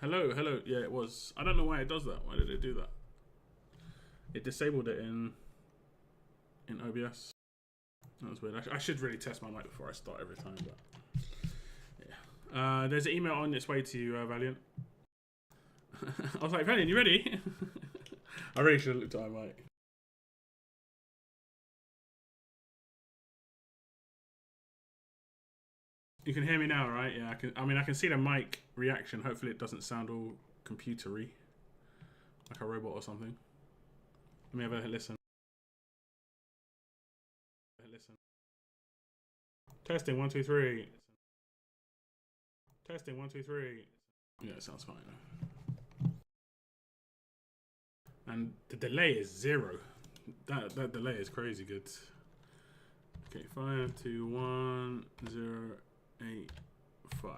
Hello, hello. Yeah, it was. I don't know why it does that. Why did it do that? It disabled it in OBS. That was weird. I should really test my mic before I start every time, but yeah. There's an email on its way to you, Valiant. I was like, Valiant, you ready? I really should have looked at my mic. You can hear me now, right? Yeah, I can. I mean, I can see the mic reaction. Hopefully, it doesn't sound all computery, like a robot or something. Let me have a listen. Listen. Testing 1 2 3. Testing 1 2 3. Yeah, it sounds fine. And the delay is 0. That delay is crazy good. Okay, 5 2 1 0 8 5.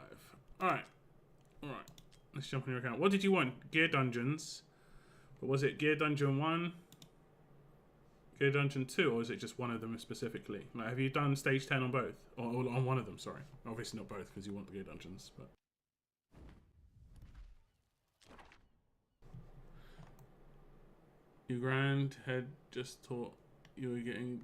All right. Let's jump in your account. What did you want? Gear Dungeons. But was it Gear Dungeon 1? Gear Dungeon 2, or is it just one of them specifically? Like, have you done stage 10 on both? Or on one of them, sorry. Obviously not both, because you want the Gear Dungeons, but... Your grand head just taught you were getting...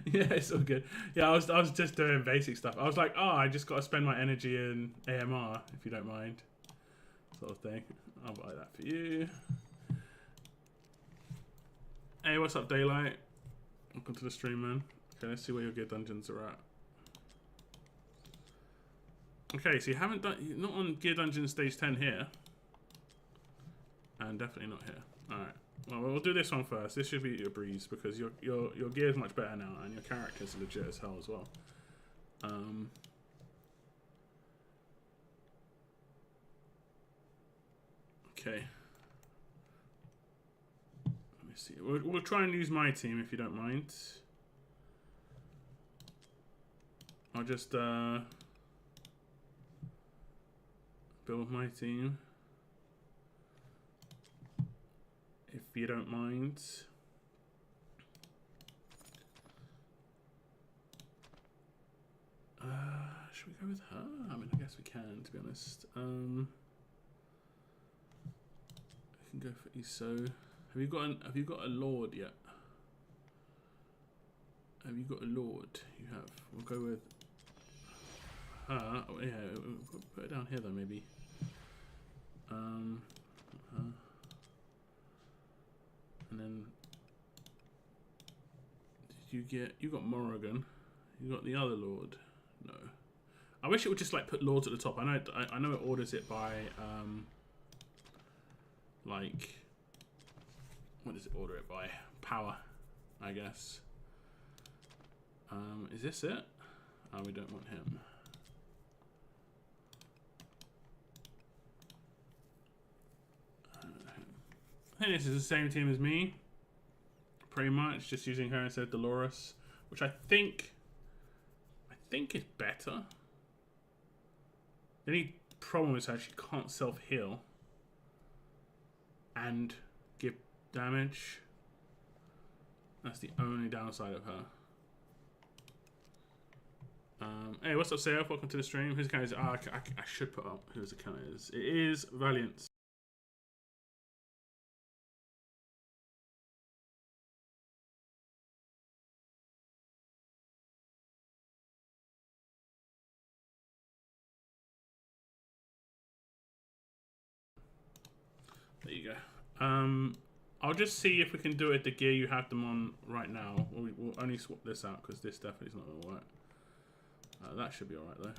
Yeah, it's all good. Yeah, I was just doing basic stuff. I was like, oh, I just got to spend my energy in AMR, if you don't mind. Sort of thing. I'll buy that for you. Hey, what's up, Daylight? Welcome to the stream, man. Okay, let's see where your Gear Dungeons are at. Okay, so you haven't done... You're not on Gear Dungeon stage 10 here. And definitely not here. Alright. Well, we'll do this one first. This should be a breeze, because your gear is much better now, and your character's legit as hell as well. Okay. See. We'll try and use my team if you don't mind. I'll just build my team if you don't mind. Should we go with her? I mean, I guess we can, to be honest. We can go for Iso. Have you got a lord yet? Have you got a lord? You have. We'll go with her. Oh, yeah, we'll put it down here though, maybe. And then you got Morrigan. You got the other lord. No. I wish it would just like put lords at the top. I know it orders it by like. What does it order it by? Power, I guess. Is this it? Oh, we don't want him. I think this is the same team as me. Pretty much, just using her instead of Dolores, which I think is better. The only problem is that she can't self-heal and give damage. That's the only downside of her. Hey, what's up, Sarah? Welcome to the stream. Whose account is it? I should put up whose account it is. It is Valiant. There you go. I'll just see if we can do it the gear you have them on right now. We'll only swap this out because this definitely is not going to work. That should be alright though.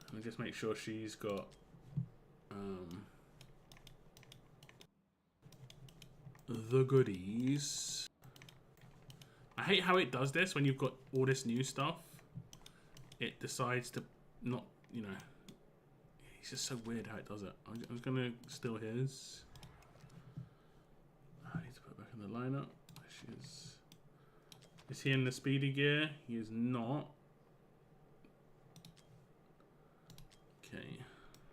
Let me just make sure she's got the goodies. I hate how it does this when you've got all this new stuff. It decides to not, you know. It's just so weird how it does it. I'm just going to steal his. I need to put it back in the lineup. There she is. Is he in the speedy gear? He is not. Okay,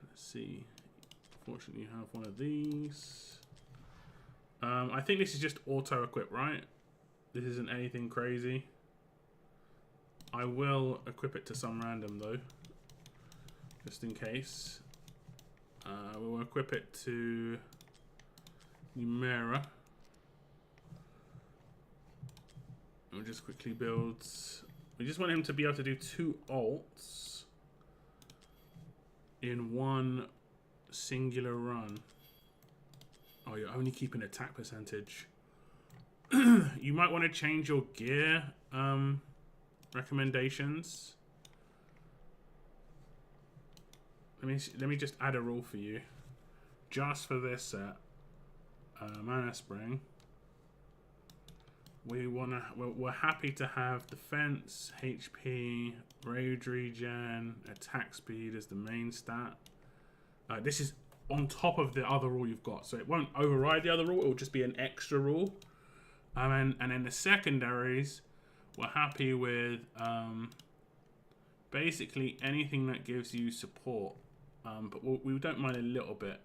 let's see. Fortunately, you have one of these. I think this is just auto equip, right? This isn't anything crazy. I will equip it to some random though. just in case. We'll equip it to Numera. We'll just quickly build. We just want him to be able to do 2 ults in one singular run. Oh, you're only keeping attack percentage. You might want to change your gear recommendations. Let me just add a rule for you, just for this set. Mana Spring. We're happy to have defense, HP, rage regen, attack speed as the main stat. This is on top of the other rule you've got, so it won't override the other rule. It will just be an extra rule. And then the secondaries, we're happy with basically anything that gives you support. But we don't mind a little bit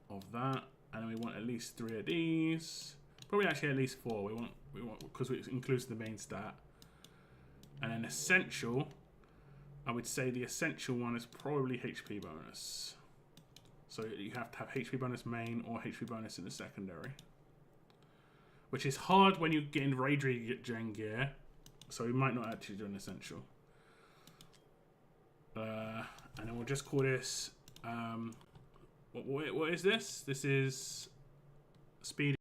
of that, and then we want at least 3 of these. Probably actually at least 4. We want because it includes the main stat. And then essential, I would say the essential one is probably HP bonus. So you have to have HP bonus main or HP bonus in the secondary, which is hard when you get in rage regen gear. So we might not actually do an essential. And then we'll just call this. What is this? This is speed.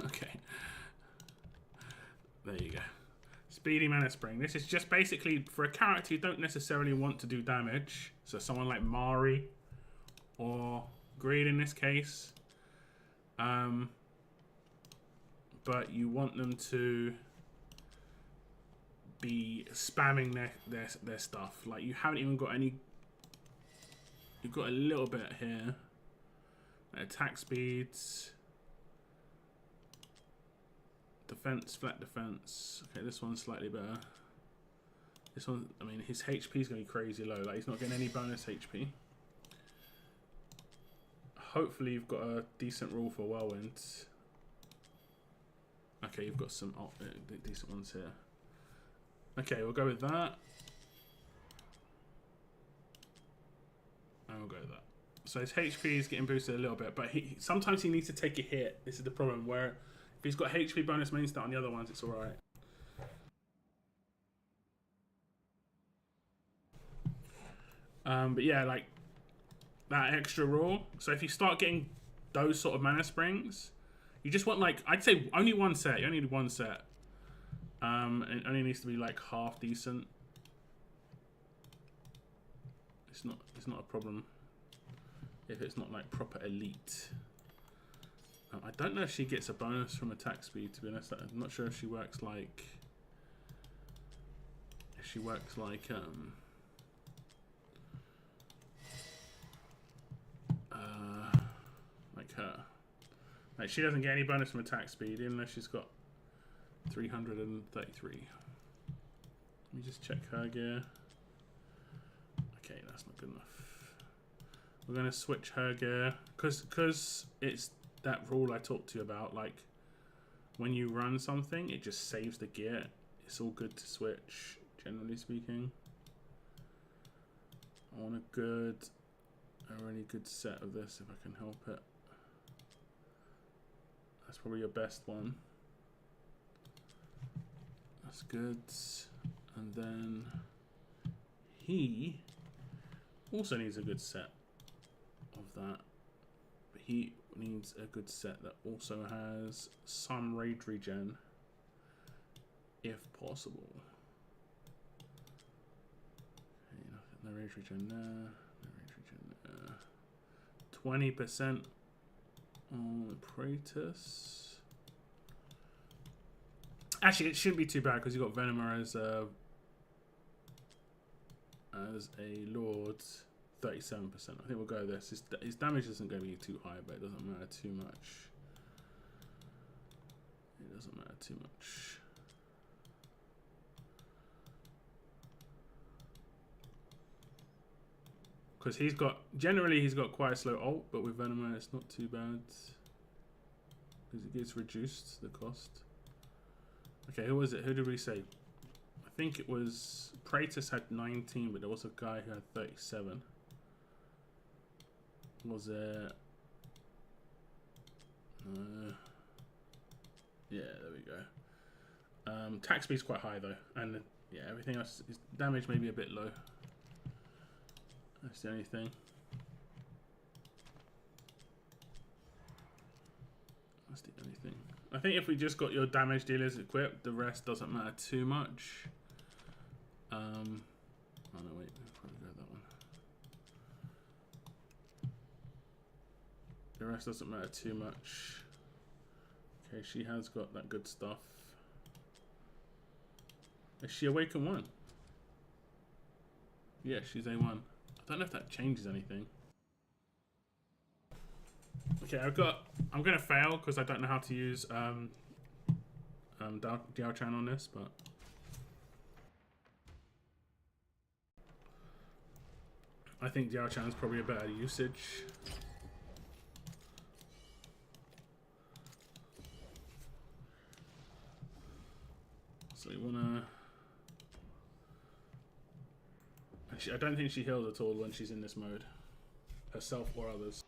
Okay. There you go. Speedy Mana Spring. This is just basically for a character you don't necessarily want to do damage. So someone like Mari or Greed in this case. But you want them to be spamming their stuff. Like you haven't even got any. You've got a little bit here. Attack speeds. Defense, flat defense. Okay, this one's slightly better. This one, I mean, his HP is going to be crazy low. Like he's not getting any bonus HP. Hopefully you've got a decent rule for Whirlwind. Okay, you've got some decent ones here. Okay, we'll go with that. And we'll go with that. So his HP is getting boosted a little bit, but sometimes he needs to take a hit. This is the problem, where if he's got HP bonus main stat on the other ones, it's alright. But yeah, like that extra rule. So if you start getting those sort of mana springs, you just want, like, I'd say only one set. You only need one set. It only needs to be like half decent. It's not a problem if it's not like proper elite. I don't know if she gets a bonus from attack speed, to be honest. I'm not sure if she works like her. Like she doesn't get any bonus from attack speed unless she's got 333. Let me just check her gear. Okay, that's not good enough. We're gonna switch her gear because it's that rule I talked to you about. Like when you run something, it just saves the gear. It's all good to switch, generally speaking. I want a really good set of this if I can help it. That's probably your best one. That's good. And then he also needs a good set of that. But he needs a good set that also has some rage regen, if possible. Okay, no rage regen there. No rage regen there. 20% on the Praetus. Actually, it shouldn't be too bad because you've got Venomer as a Lord. 37%. I think we'll go with this. His damage isn't going to be too high, but it doesn't matter too much. It doesn't matter too much. Because generally he's got quite a slow ult, but with Venomer it's not too bad. because it gets reduced the cost. Okay, who was it? Who did we say? I think it was Praetus had 19, but there was a guy who had 37. Was it? Yeah, there we go. Attack speed's quite high though, and yeah, everything else is damage maybe a bit low. That's the only thing. That's the only thing. I think if we just got your damage dealers equipped, the rest doesn't matter too much. Oh no, wait, I'll probably go that one. The rest doesn't matter too much. Okay, she has got that good stuff. Is she Awaken 1? Yeah, she's A1. I don't know if that changes anything. Okay, I'm gonna fail because I don't know how to use Diao-chan on this, but I think Diao-chan is probably a better usage. So we wanna. I don't think she heals at all when she's in this mode, herself or others.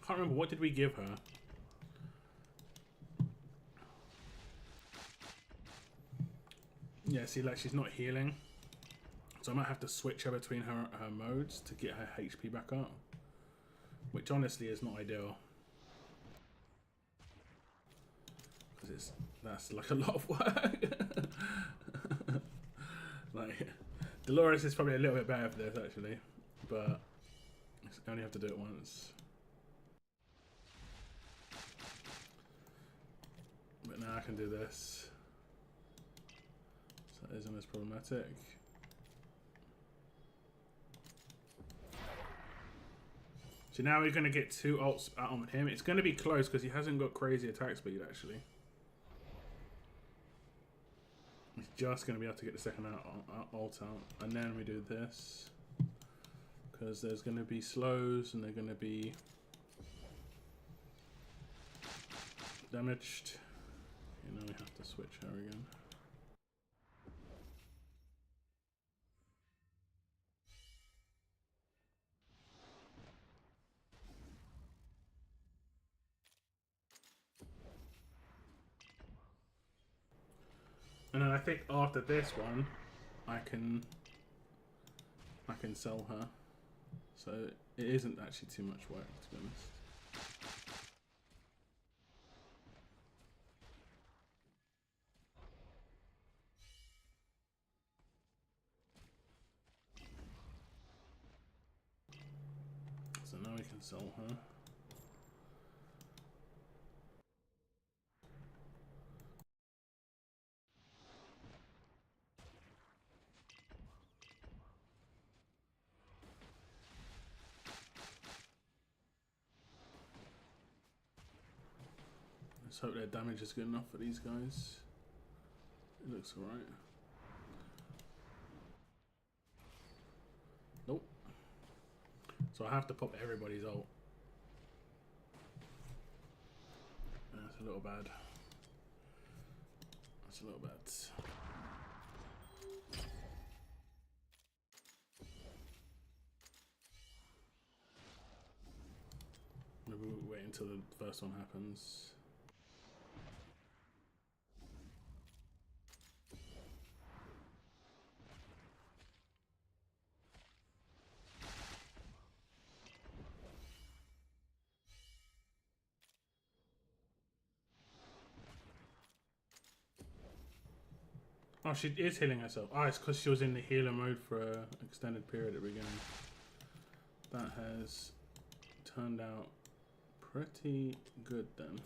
I can't remember, what did we give her? Yeah, see, like she's not healing, so I might have to switch her between her modes to get her HP back up, which honestly is not ideal because that's like a lot of work. Like Dolores is probably a little bit better for this actually, but I only have to do it once. But now I can do this, so it isn't as problematic. So now we're going to get 2 ults out on him. It's going to be close because he hasn't got crazy attack speed actually. He's just going to be able to get the second ult out. And then we do this. Because there's going to be slows and they're going to be damaged. Okay, now we have to switch her again. And then I think after this one, I can sell her. So it isn't actually too much work, to be honest. So now we can sell her. Let's hope their damage is good enough for these guys. It looks alright. Nope. So I have to pop everybody's ult. That's a little bad. That's a little bad. Maybe we'll wait until the first one happens. Oh, she is healing herself. Oh, it's because she was in the healer mode for an extended period at the beginning. That has turned out pretty good then.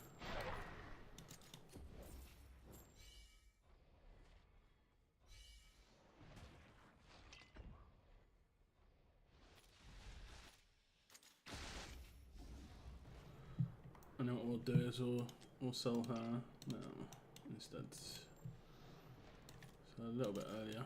And then what we'll do is we'll sell her now instead. So a little bit earlier.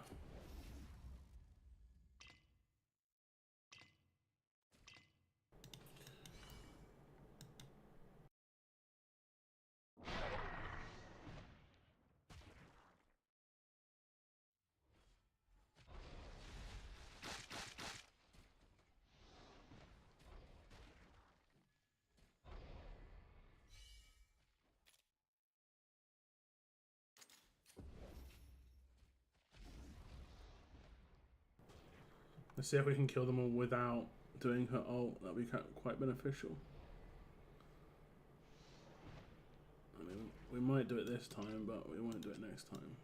Let's see if we can kill them all without doing her ult. That'll be quite beneficial. I mean, we might do it this time, but we won't do it next time.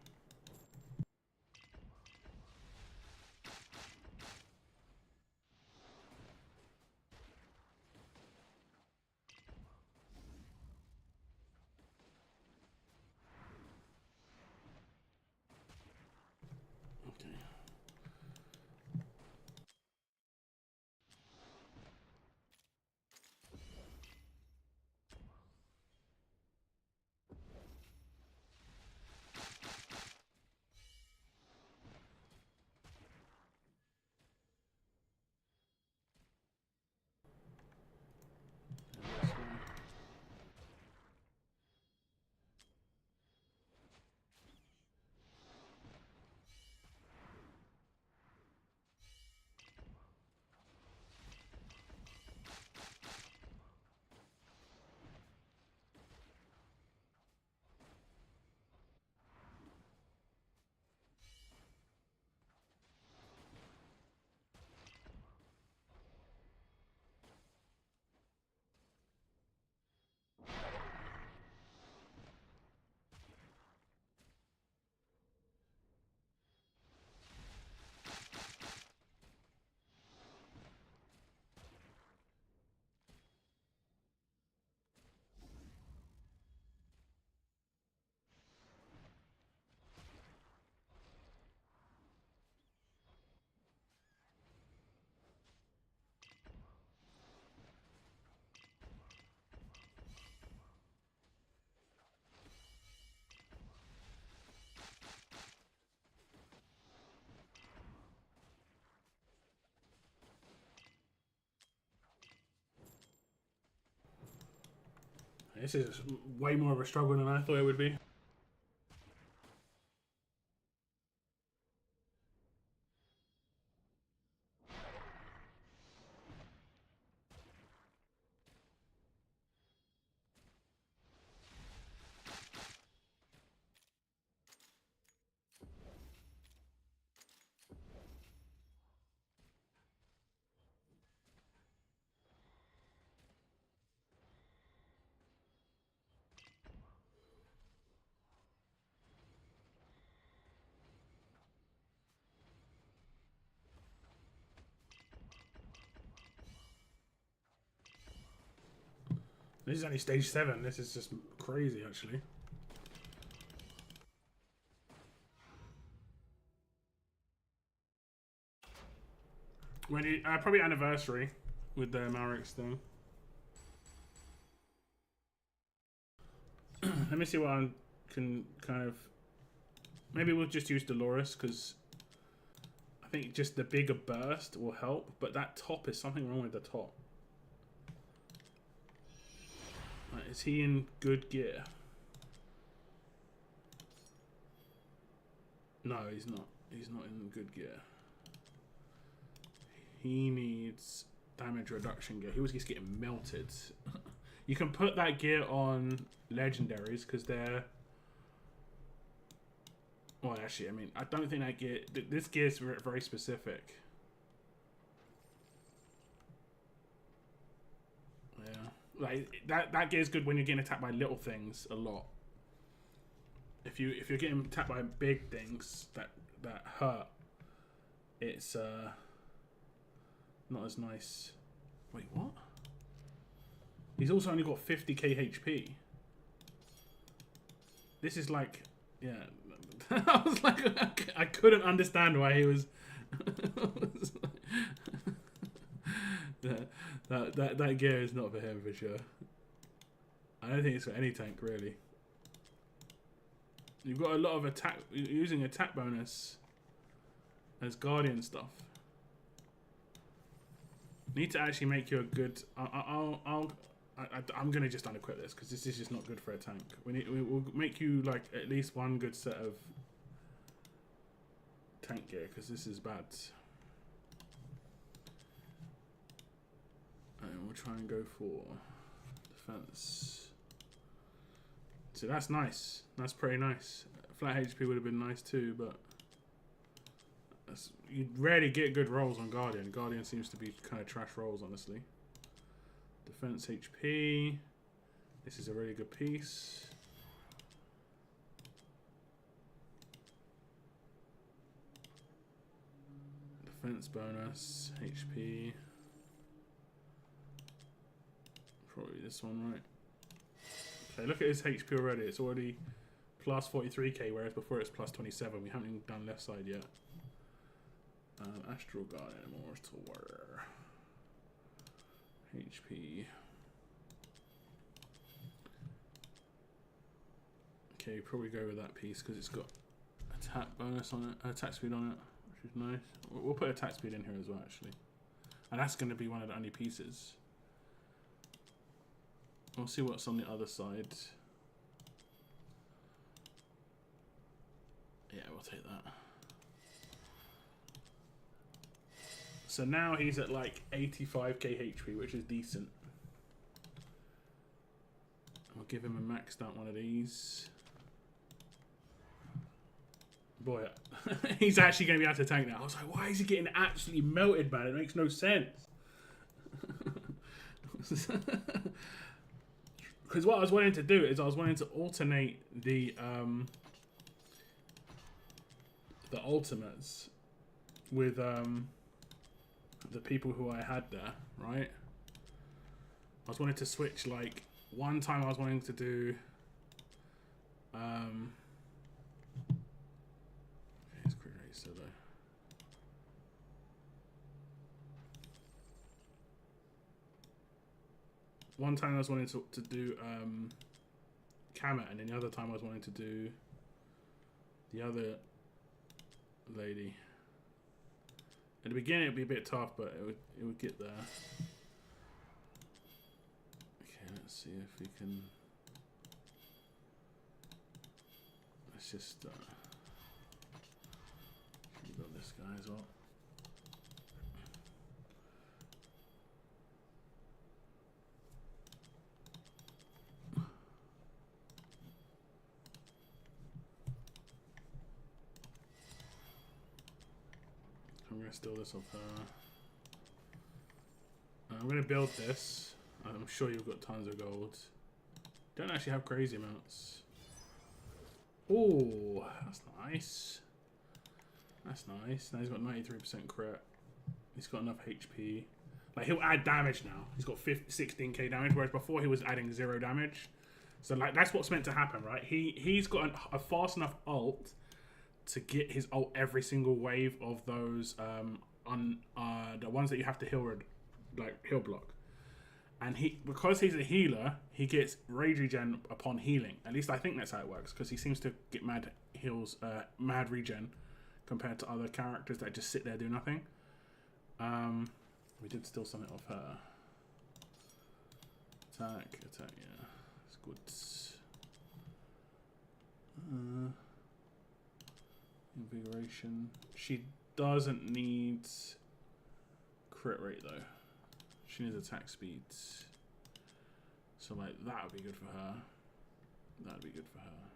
This is way more of a struggle than I thought it would be. This is only stage 7. This is just crazy, actually. When you, probably anniversary with the Mavericks thing. Let me see what I can kind of. Maybe we'll just use Dolores because I think just the bigger burst will help. But that top is something wrong with the top. Is he in good gear? No, he's not. He's not in good gear. He needs damage reduction gear. He was just getting melted. You can put that gear on legendaries because they're... Well, actually, I mean, I don't think that gear... This gear is very specific. Yeah. Like that gear is good when you're getting attacked by little things a lot. If you're getting attacked by big things that hurt, it's not as nice. Wait, what? He's also only got 50k HP. This is like, yeah. I was like, I couldn't understand why he was. that gear is not for him for sure. I don't think it's for any tank really. You've got a lot of attack, using attack bonus as Guardian stuff. Need to actually make you a good. I'm gonna just unequip this because this is just not good for a tank. We'll make you like at least one good set of tank gear because this is bad. And we'll try and go for defense. So that's nice. That's pretty nice. Flat HP would have been nice too, but you rarely get good rolls on Guardian. Guardian seems to be kind of trash rolls, honestly. Defense HP. This is a really good piece. Defense bonus, HP. Probably this one, right? Okay, look at his HP already. It's already plus 43k, whereas before it's plus 27. We haven't even done left side yet. Astral Guardian, Immortal Warrior. HP. Okay, probably go with that piece because it's got attack bonus on it, attack speed on it, which is nice. We'll put attack speed in here as well, actually. And that's going to be one of the only pieces. We'll see what's on the other side. Yeah, we'll take that. So now he's at like 85k HP, which is decent. I'll give him a maxed out one of these. Boy, he's actually going to be able to tank now. I was like, why is he getting absolutely melted, man? It makes no sense. Because what I was wanting to do is I was wanting to alternate the ultimates with the people who I had there, right? I was wanting to switch, like, one time I was wanting to do here's crit rate so low. One time I was wanting to do Kamet, and then the other time I was wanting to do the other lady. At the beginning it'd be a bit tough, but it would get there. Okay, let's see if we can. Let's just build this guy as well. I'm going to steal this off her. I'm going to build this. I'm sure you've got tons of gold. Don't actually have crazy amounts. Oh, that's nice. That's nice. Now he's got 93% crit. He's got enough HP. Like, he'll add damage now. He's got 16k damage, whereas before he was adding 0 damage. So, like, that's what's meant to happen, right? He's got a fast enough ult to get his ult every single wave of those the ones that you have to heal block. And because he's a healer, he gets rage regen upon healing. At least I think that's how it works, because he seems to get mad regen compared to other characters that just sit there do nothing. We did steal something off her. Attack, yeah, it's good. Invigoration. She doesn't need crit rate though. She needs attack speed. So like that would be good for her. That would be good for her.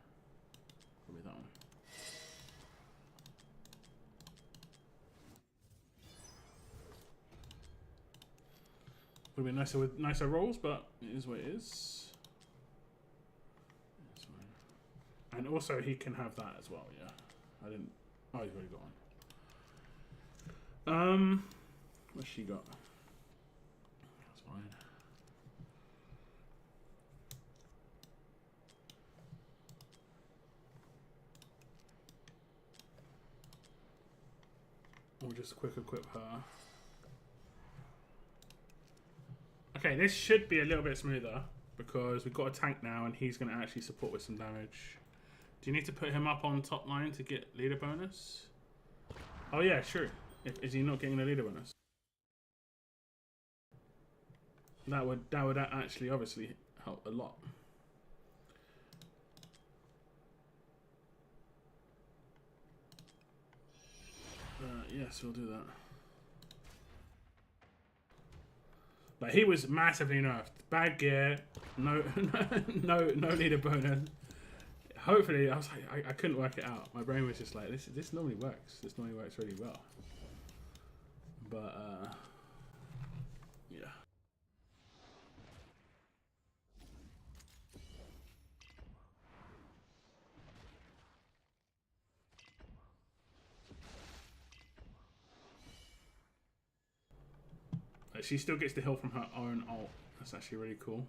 Probably that one. Would have been nicer with nicer rolls, but it is what it is. And also he can have that as well, yeah. I didn't. Oh, he's already got one. What's she got? That's fine. We'll just quick equip her. Okay, this should be a little bit smoother because we've got a tank now and he's going to actually support with some damage. Do you need to put him up on top line to get leader bonus? Oh yeah, sure. Is he not getting the leader bonus? That would actually obviously help a lot. Yes, we'll do that. But he was massively nerfed. Bad gear, no leader bonus. Hopefully, I was like, I couldn't work it out. My brain was just like, this normally works. This normally works really well. But yeah. She still gets the heal from her own ult. That's actually really cool.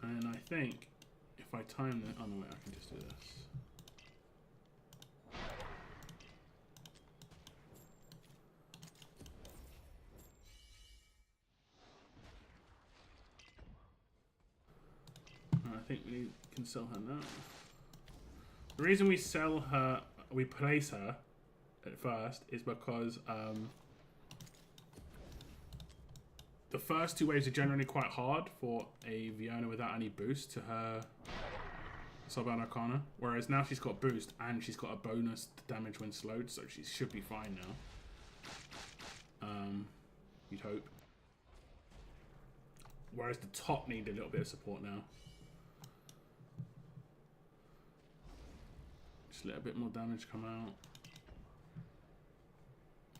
And I think if I time it, oh no wait, I can just do this. I think we can sell her now. The reason we sell her, we place her at first, is because the first two waves are generally quite hard for a Fiona without any boost to her Suban Arcana, whereas now she's got boost and she's got a bonus to damage when slowed, so she should be fine now. You'd hope. Whereas the top need a little bit of support now. Just let a bit more damage come out.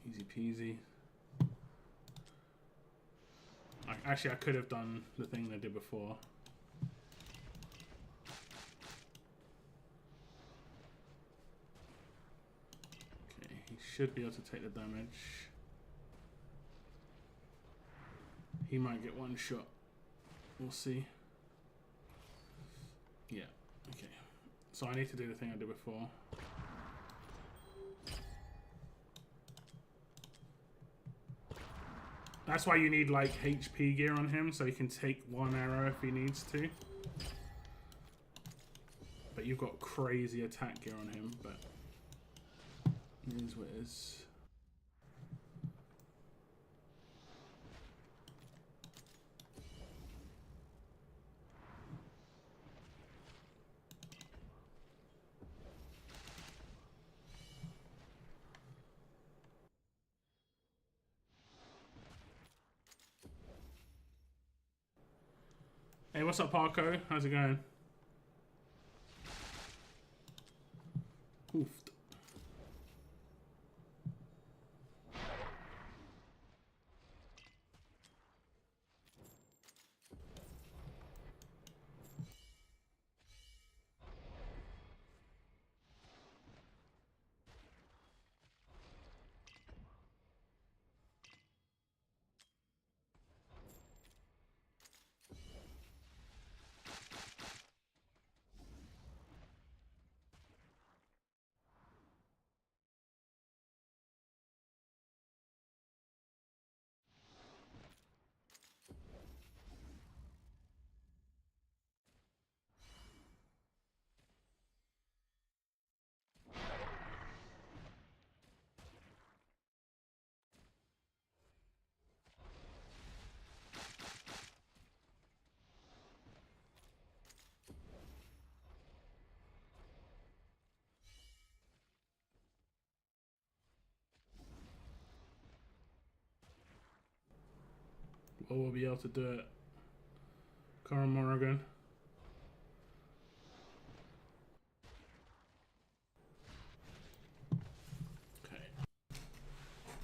Easy peasy. Actually, I could have done the thing I did before. Okay, he should be able to take the damage. He might get one shot. We'll see. Yeah, okay. So I need to do the thing I did before. That's why you need like HP gear on him, so he can take one arrow if he needs to. But you've got crazy attack gear on him, but it is what it is. Hey, what's up, Parko? How's it going? Oofed. Or we'll be able to do it. Cara Morrigan. Okay.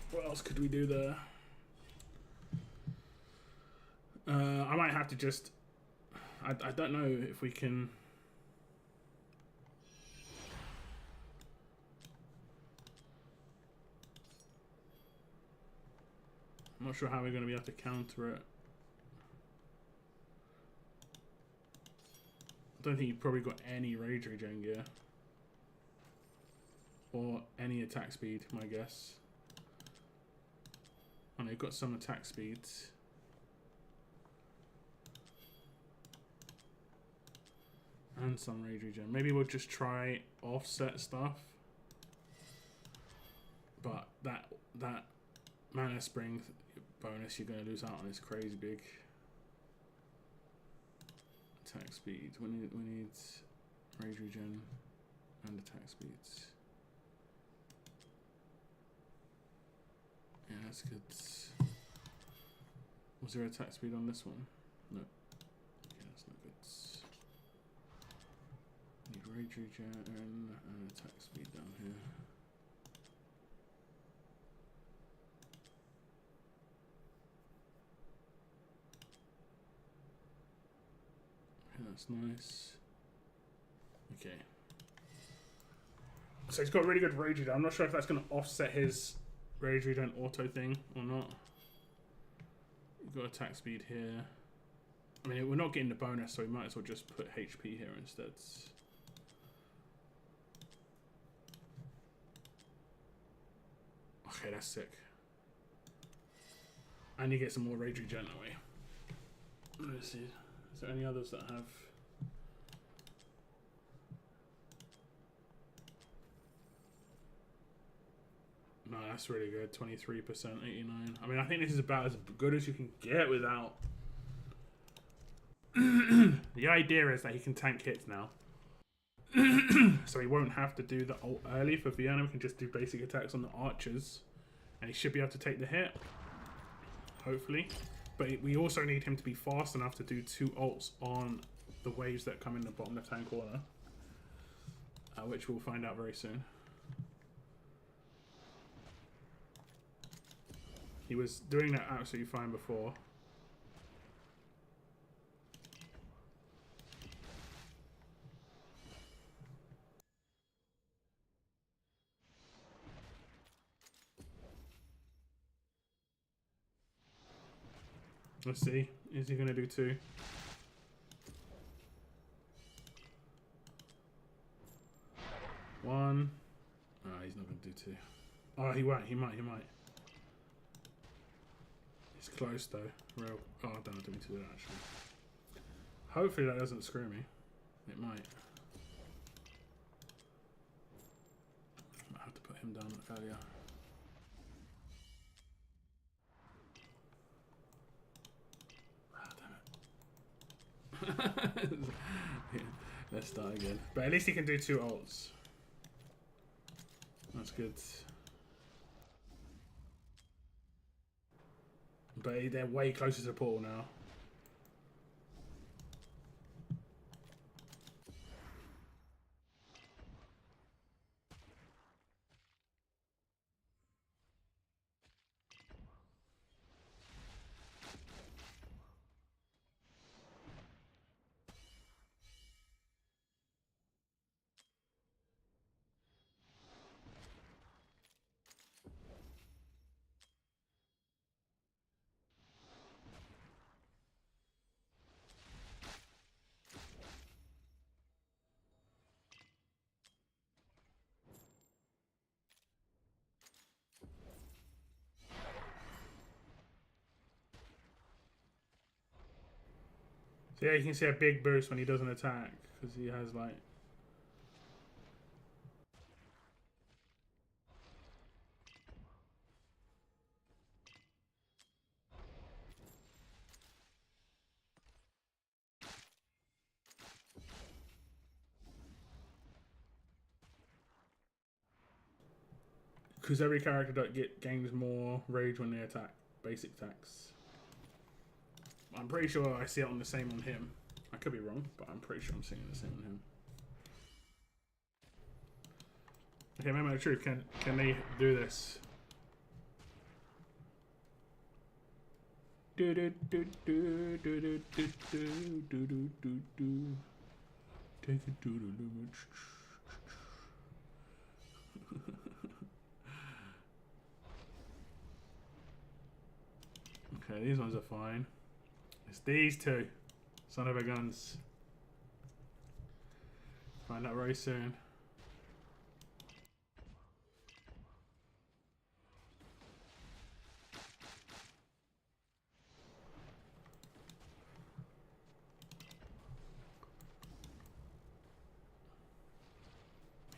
What else could we do there? I might have to just... I don't know if we can... I'm not sure how we're going to be able to counter it. I don't think you've probably got any rage regen gear. Or any attack speed, my guess. I know you've got some attack speeds. and some rage regen. Maybe we'll just try offset stuff. But that mana spring bonus you're going to lose out on is crazy big. Attack speed. We need rage regen and attack speeds. Yeah, that's good. Was there attack speed on this one? No. Okay, that's not good. Need rage regen and attack speed down here. Okay, that's nice. Okay. So he's got really good rage regen. I'm not sure if that's going to offset his rage regen auto thing or not. You've got attack speed here. I mean, we're not getting the bonus, so we might as well just put HP here instead. Okay, that's sick. And you get some more rage regen that way. Let's see. Is there any others that have? No, that's really good. 23%, 89. I mean, I think this is about as good as you can get without. The idea is that he can tank hits now. So he won't have to do the ult early for Vienna. We can just do basic attacks on the archers. And he should be able to take the hit. Hopefully. But we also need him to be fast enough to do 2 ults on the waves that come in the bottom left-hand corner. Which we'll find out very soon. He was doing that absolutely fine before. Let's see. Is he going to do 2? One. Oh, he's not going to do 2. Oh, he won't. He might. He's close though. Real. Oh, I don't need to do that actually. Hopefully that doesn't screw me. It might. Might have to put him down earlier. Ah, damn it. Yeah, let's start again. But at least he can do 2 ults. That's good. But they're way closer to the portal now. So yeah, you can see a big boost when he doesn't attack because he has like. Because every character that gains more rage when they attack, basic attacks. I'm pretty sure I see it on the same on him. I could be wrong, but I'm pretty sure I'm seeing the same on him. Okay, moment of truth. Can they do this? Do do do do do do do do do do do. Take it to the limit. Okay, these ones are fine. It's these 2. Son of a guns. Find out very soon.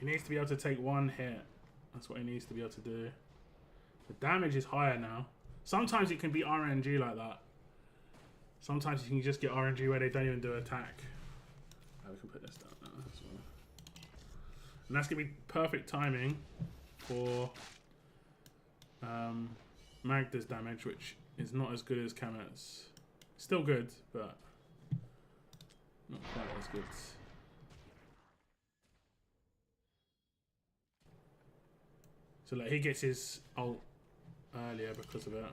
He needs to be able to take one hit. That's what he needs to be able to do. The damage is higher now. Sometimes it can be RNG like that. Sometimes you can just get RNG where they don't even do attack. We can put this down now as well. And that's going to be perfect timing for Magda's damage, which is not as good as Kamet's. Still good, but not quite as good. So like, he gets his ult earlier because of it.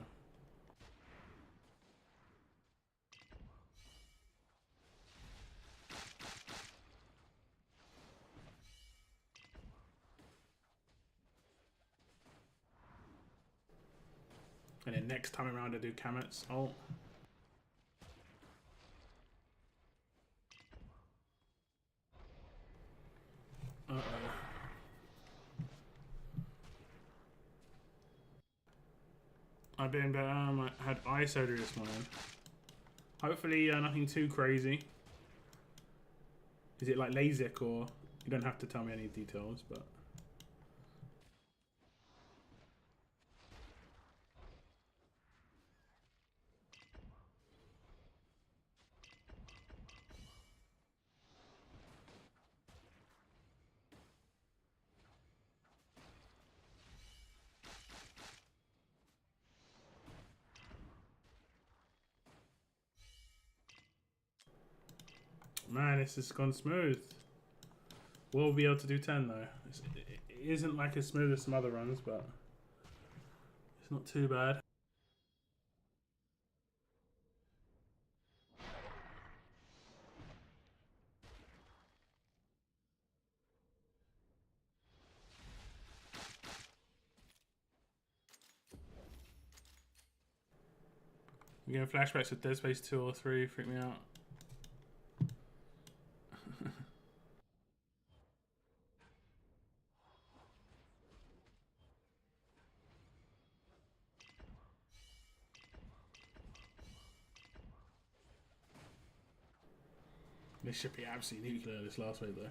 And then next time around I do Kamet's ult. I've been better. I had eye surgery this morning. Hopefully nothing too crazy. Is it like LASIK, or you don't have to tell me any details, but man, this has gone smooth. We'll be able to do 10 though. It isn't like as smooth as some other runs, but it's not too bad. You getting flashbacks of Dead Space 2 or 3? Freak me out. This should be absolutely nuclear, this last wave though.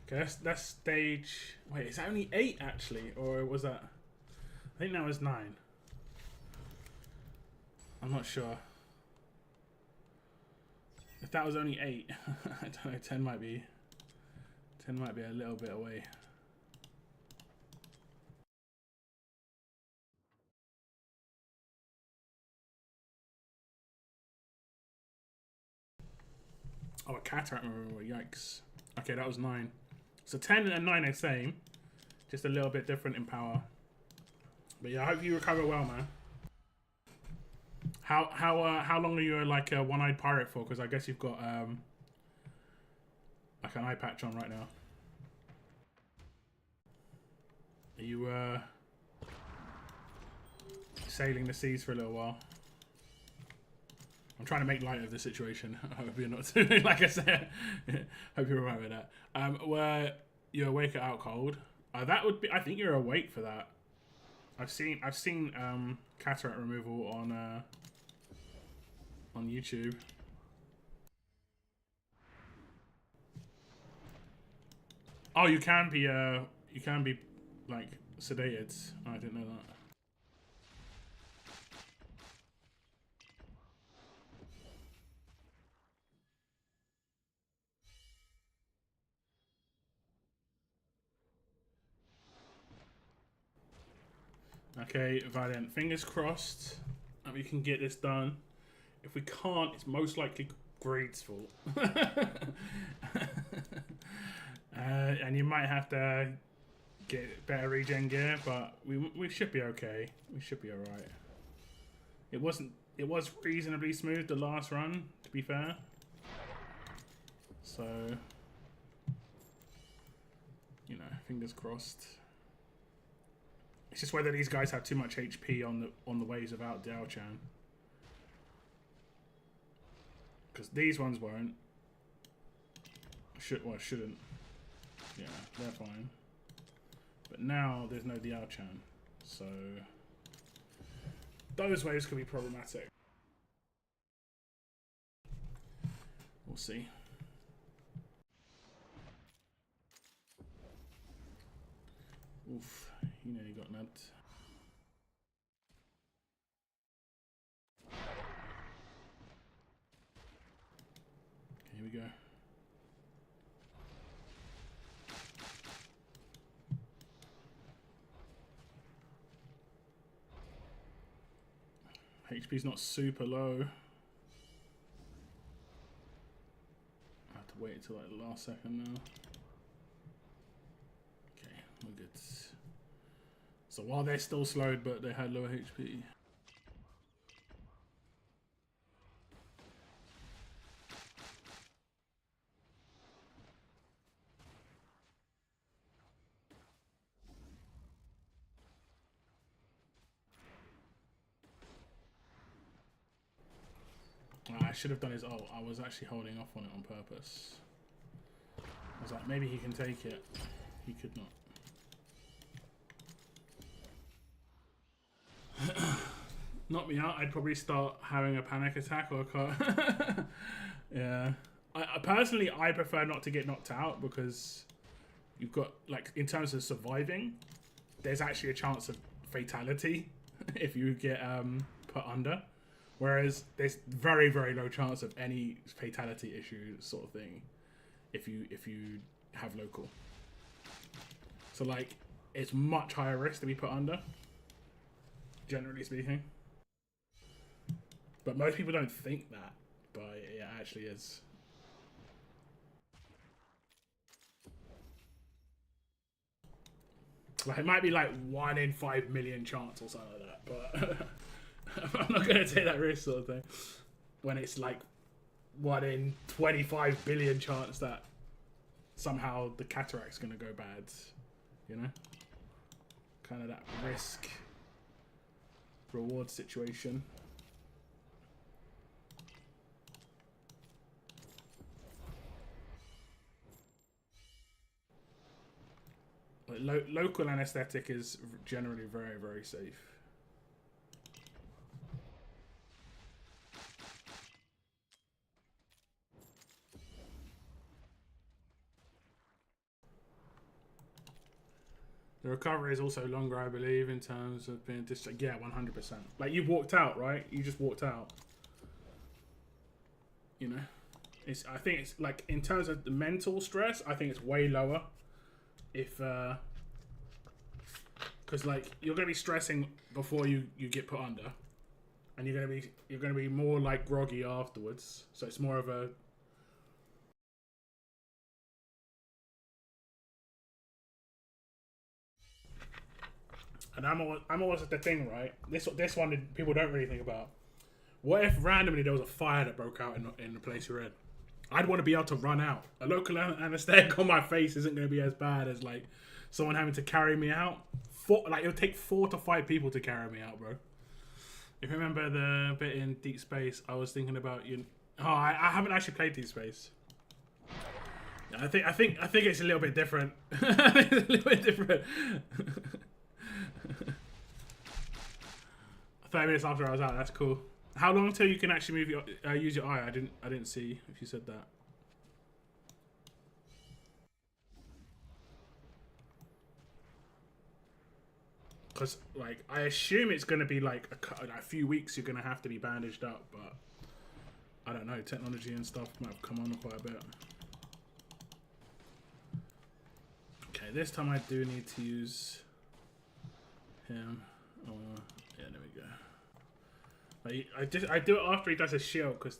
Okay, that's stage... Wait, is that only 8 actually? Or was that... I think that was 9. I'm not sure. If that was only 8, I don't know, 10 might be... 10 might be a little bit away. Oh, a cataract removal, yikes. Okay, that was 9. So 10 and 9 are the same. Just a little bit different in power. But yeah, I hope you recover well, man. How long are you like a one-eyed pirate for? Because I guess you've got like an eye patch on right now. Are you sailing the seas for a little while? I'm trying to make light of the situation. I hope you're not too, like I said. Hope you remember that. Where you're awake or out cold. That would be. I think you're awake for that. I've seen cataract removal on YouTube. Oh, you can be like sedated. Oh, I didn't know that. Okay, Valiant. Fingers crossed that we can get this done. If we can't, it's most likely Greed's fault. And you might have to get better regen gear, but we should be okay. We should be alright. It was reasonably smooth the last run, to be fair. So, you know, fingers crossed. It's just whether these guys have too much HP on the waves without Diao-chan. Because these ones won't. Shouldn't. Yeah, they're fine. But now there's no Diao-chan. So those waves could be problematic. We'll see. nearly got nabbed. Here we go. HP's not super low. I have to wait until like the last second now. Okay, we're good. So while they're still slowed, but they had lower HP. I should have done his ult. I was actually holding off on it on purpose. I was like, maybe he can take it. He could not. Knock me out, I'd probably start having a panic attack or a car. Yeah. I personally, I prefer not to get knocked out because you've got, like, in terms of surviving, there's actually a chance of fatality if you get put under. Whereas there's very, very low chance of any fatality issue sort of thing if you have local. So like it's much higher risk to be put under, generally speaking. But most people don't think that, but it actually is. Like it might be like 1 in 5 million chance or something like that, but I'm not going to take that risk sort of thing. When it's like 1 in 25 billion chance that somehow the cataract's going to go bad, you know? Kind of that risk reward situation. Like local anesthetic is generally very, very safe. The recovery is also longer, I believe, in terms of being distracted. Yeah, 100%. Like, you've walked out, right? You just walked out. You know? I think it's, like, in terms of the mental stress, I think it's way lower. If, because, like, you're going to be stressing before you get put under. And you're going to be more, like, groggy afterwards. So it's more of a... And I'm always at the thing, right? This one people don't really think about. What if randomly there was a fire that broke out in the place you're in? I'd want to be able to run out. A local anesthetic on my face isn't going to be as bad as like someone having to carry me out. It'll take 4 to 5 people to carry me out, bro. If you remember the bit in Deep Space, I was thinking about you. Oh, I haven't actually played Deep Space. I think it's a little bit different. It's a little bit different. 30 minutes after I was out. That's cool. How long until you can actually move your use your eye? I didn't see if you said that. Because like I assume it's going to be like a few weeks. You're going to have to be bandaged up, but I don't know. Technology and stuff might have come on quite a bit. Okay, this time I do need to use him. Yeah, there we go. I do it after he does his shield because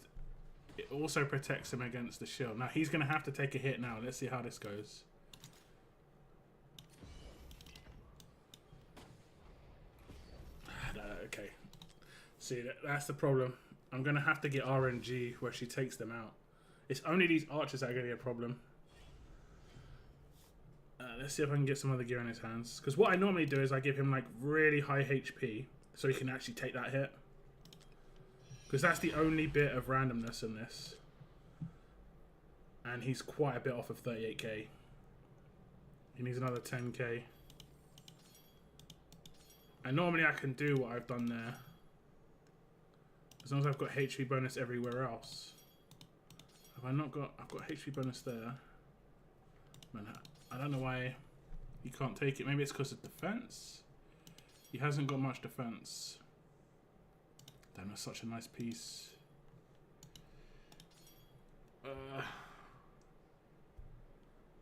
it also protects him against the shield. Now he's gonna have to take a hit now. Let's see how this goes. Okay. See, that's the problem. I'm gonna have to get RNG where she takes them out. It's only these archers that are gonna be a problem. Let's see if I can get some other gear in his hands. Because what I normally do is I give him like really high HP so he can actually take that hit. Because that's the only bit of randomness in this. And he's quite a bit off of 38k. He needs another 10k. And normally I can do what I've done there. As long as I've got HP bonus everywhere else. Have I not got... I've got HP bonus there. Man, I don't know why... He can't take it. Maybe it's because of defense. He hasn't got much defense. Damn, that's such a nice piece.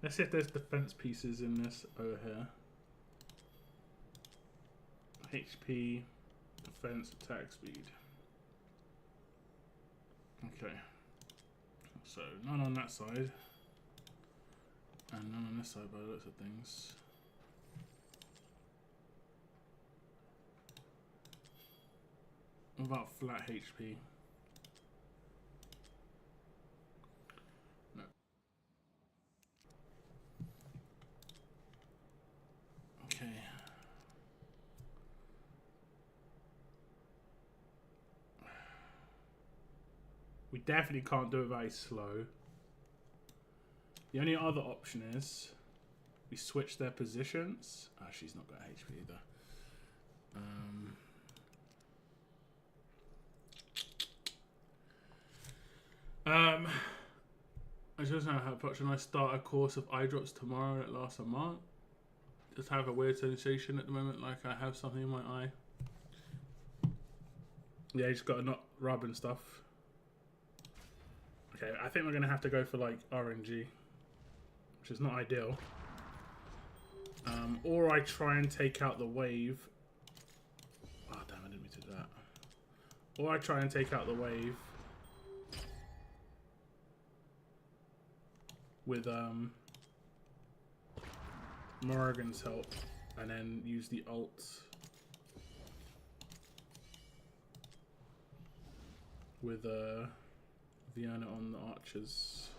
Let's see if there's defense pieces in this over here. HP, defense, attack speed. Okay. So, none on that side. And none on this side by the looks of things. What about flat HP? No. Okay. We definitely can't do it very slow. The only other option is we switch their positions. Ah, she's not got HP either. I just know how much. When I start a course of eye drops tomorrow that lasts a month. Just have a weird sensation at the moment, like I have something in my eye. Yeah, you just gotta not rub and stuff. Okay, I think we're gonna have to go for like RNG, which is not ideal. Or I try and take out the wave. Oh damn, I didn't mean to do that. Or I try and take out the wave with Morrigan's help, and then use the ult with Vienna on the archers.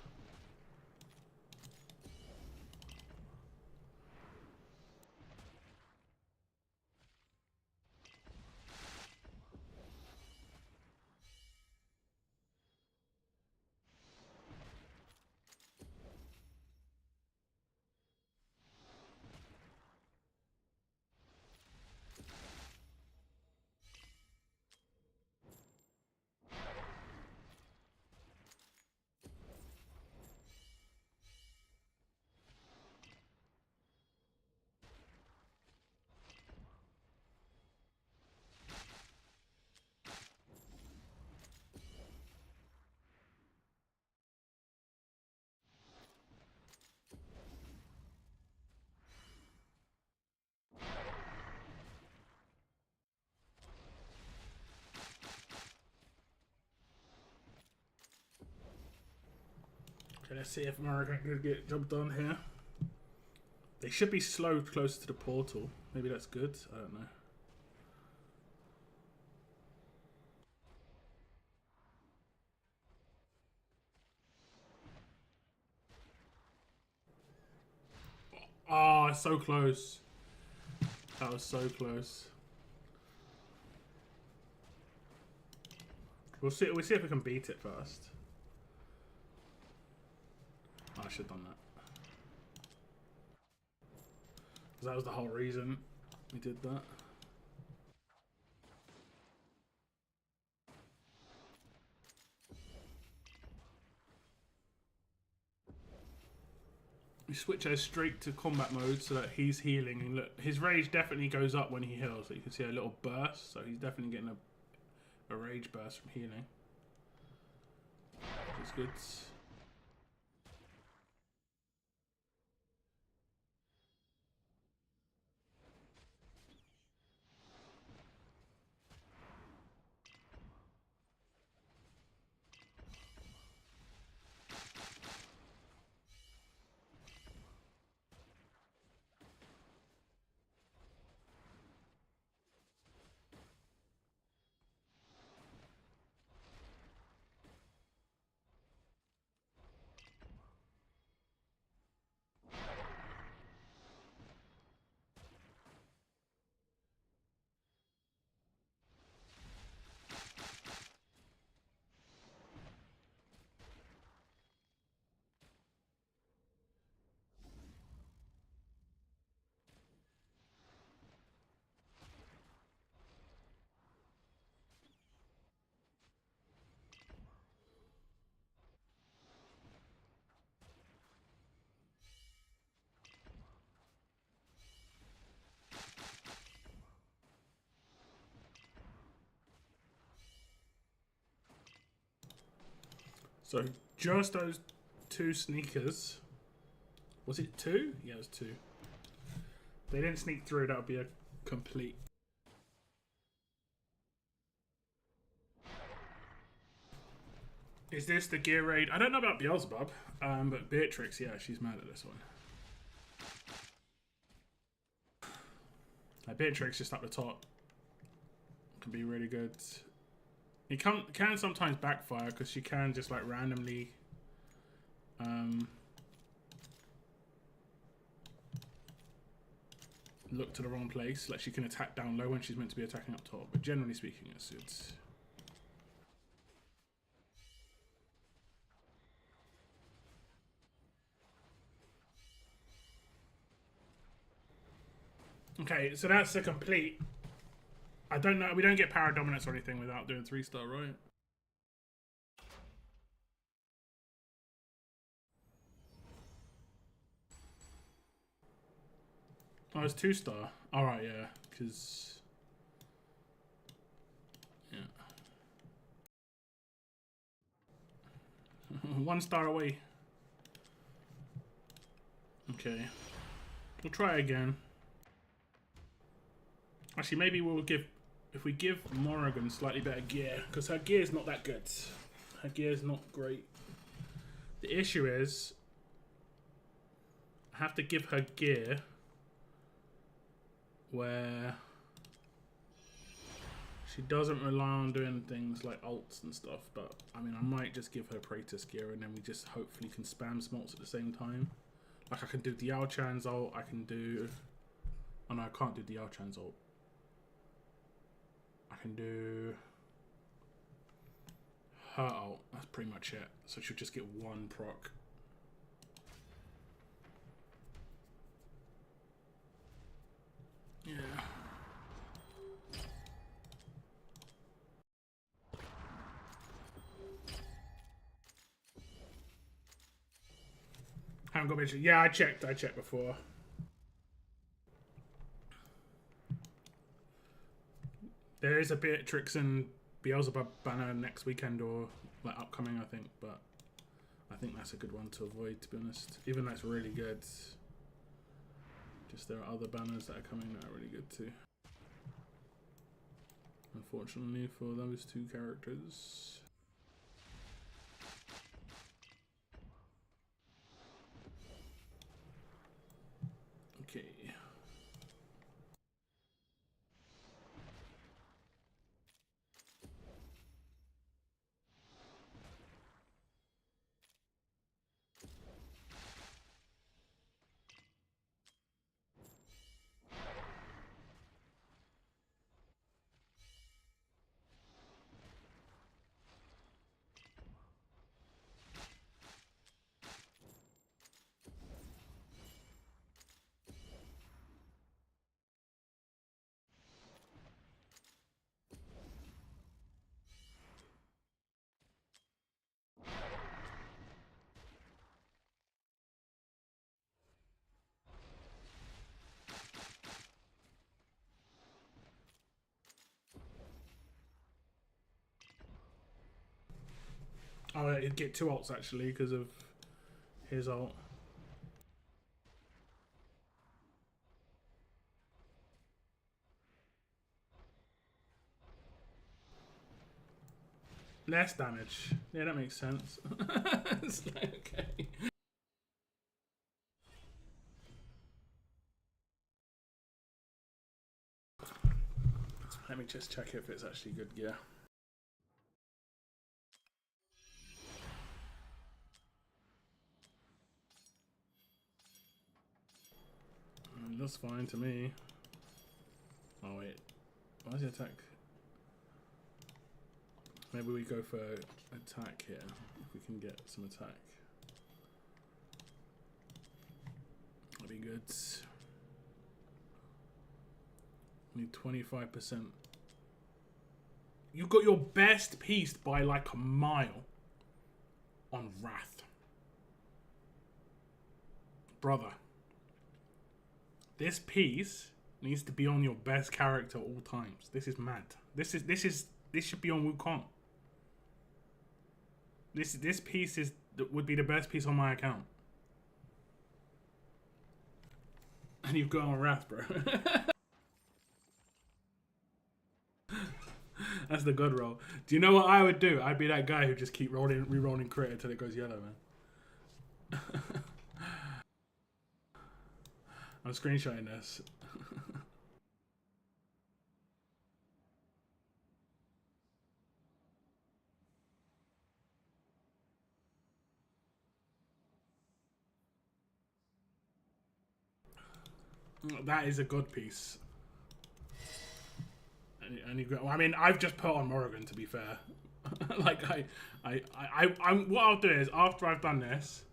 Okay, let's see if Morrigan can get the job done here. They should be slow closer to the portal. Maybe that's good. I don't know. Oh, so close. That was so close. We'll see if we can beat it first. Oh, I should have done that. That was the whole reason we did that. We switch her straight to combat mode so that he's healing. And look, his rage definitely goes up when he heals. So you can see a little burst. So he's definitely getting a rage burst from healing. Which is good. So just those 2 sneakers. Was it 2? Yeah, it was 2. They didn't sneak through, that would be a complete. Is this the gear raid? I don't know about Beelzebub, but Beatrix, yeah, she's mad at this one. Like Beatrix just up the top can be really good. It can sometimes backfire because she can just like randomly look to the wrong place. Like she can attack down low when she's meant to be attacking up top. But generally speaking, it's okay. So that's a complete. I don't know. We don't get power dominance or anything without doing 3-star, right? Oh, it's 2-star. All right, yeah, because yeah, 1 star away. Okay, we'll try again. Actually, maybe we'll give if we give Morrigan slightly better gear because her gear is not that good. Her gear is not great. The issue is I have to give her gear where she doesn't rely on doing things like ults and stuff, but I mean I might just give her Praetus gear and then we just hopefully can spam smolts at the same time. Like I can do Diao Chan's ult, I can do... Oh no, I can't do Diao Chan's ult. I can do her ult, that's pretty much it. So she'll just get 1 proc. Yeah. Haven't got mentioned. Yeah, I checked before. There is a Beatrix and Beelzebub banner next weekend or like upcoming, I think, but I think that's a good one to avoid, to be honest. Even though it's really good. Just there are other banners that are coming that are really good too. Unfortunately for those 2 characters. Okay. Oh, he'd get 2 ults actually because of his ult. Less damage. Yeah, that makes sense. It's like, okay. Let me just check if it's actually good gear. That's fine to me. Oh wait, why is the attack? Maybe we go for attack here, if we can get some attack. That'd be good. Need 25%. You got your best piece by like a mile on Wrath. Brother. This piece needs to be on your best character all times. This is mad. This should be on Wukong. This piece would be the best piece on my account. And you've got on Wrath, bro. That's the good roll. Do you know what I would do? I'd be that guy who just keep re-rolling crit until it goes yellow, man. I'm screenshotting this. That is a good piece. And you go. I mean, I've just put on Morrigan, to be fair. Like I'm. What I'll do is after I've done this,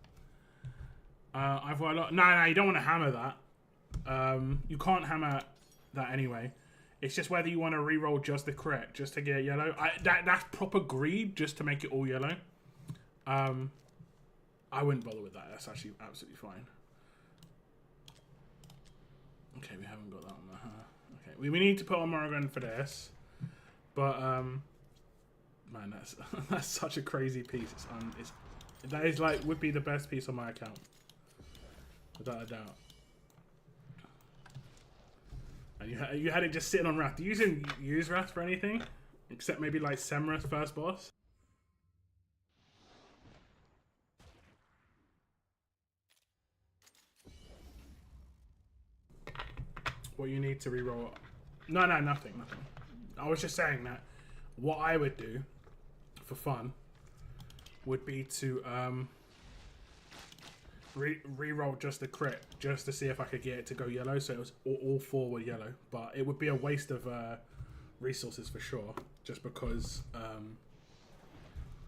I've got a lot. No, you don't want to hammer that. You can't hammer that anyway. It's just whether you want to re-roll just the crit, just to get yellow. That's proper greed, just to make it all yellow. I wouldn't bother with that. That's actually absolutely fine. Okay, we haven't got that on there. Okay, we need to put on Morrigan for this, but man, that's such a crazy piece. That is like would be the best piece on my account, without a doubt. And you had it just sitting on Wrath. Do you use Wrath for anything except maybe like Semra's first boss? What you need to reroll? No, nothing. I was just saying that what I would do for fun would be to re-roll just the crit, just to see if I could get it to go yellow, so it was all four were yellow. But it would be a waste of resources for sure, just because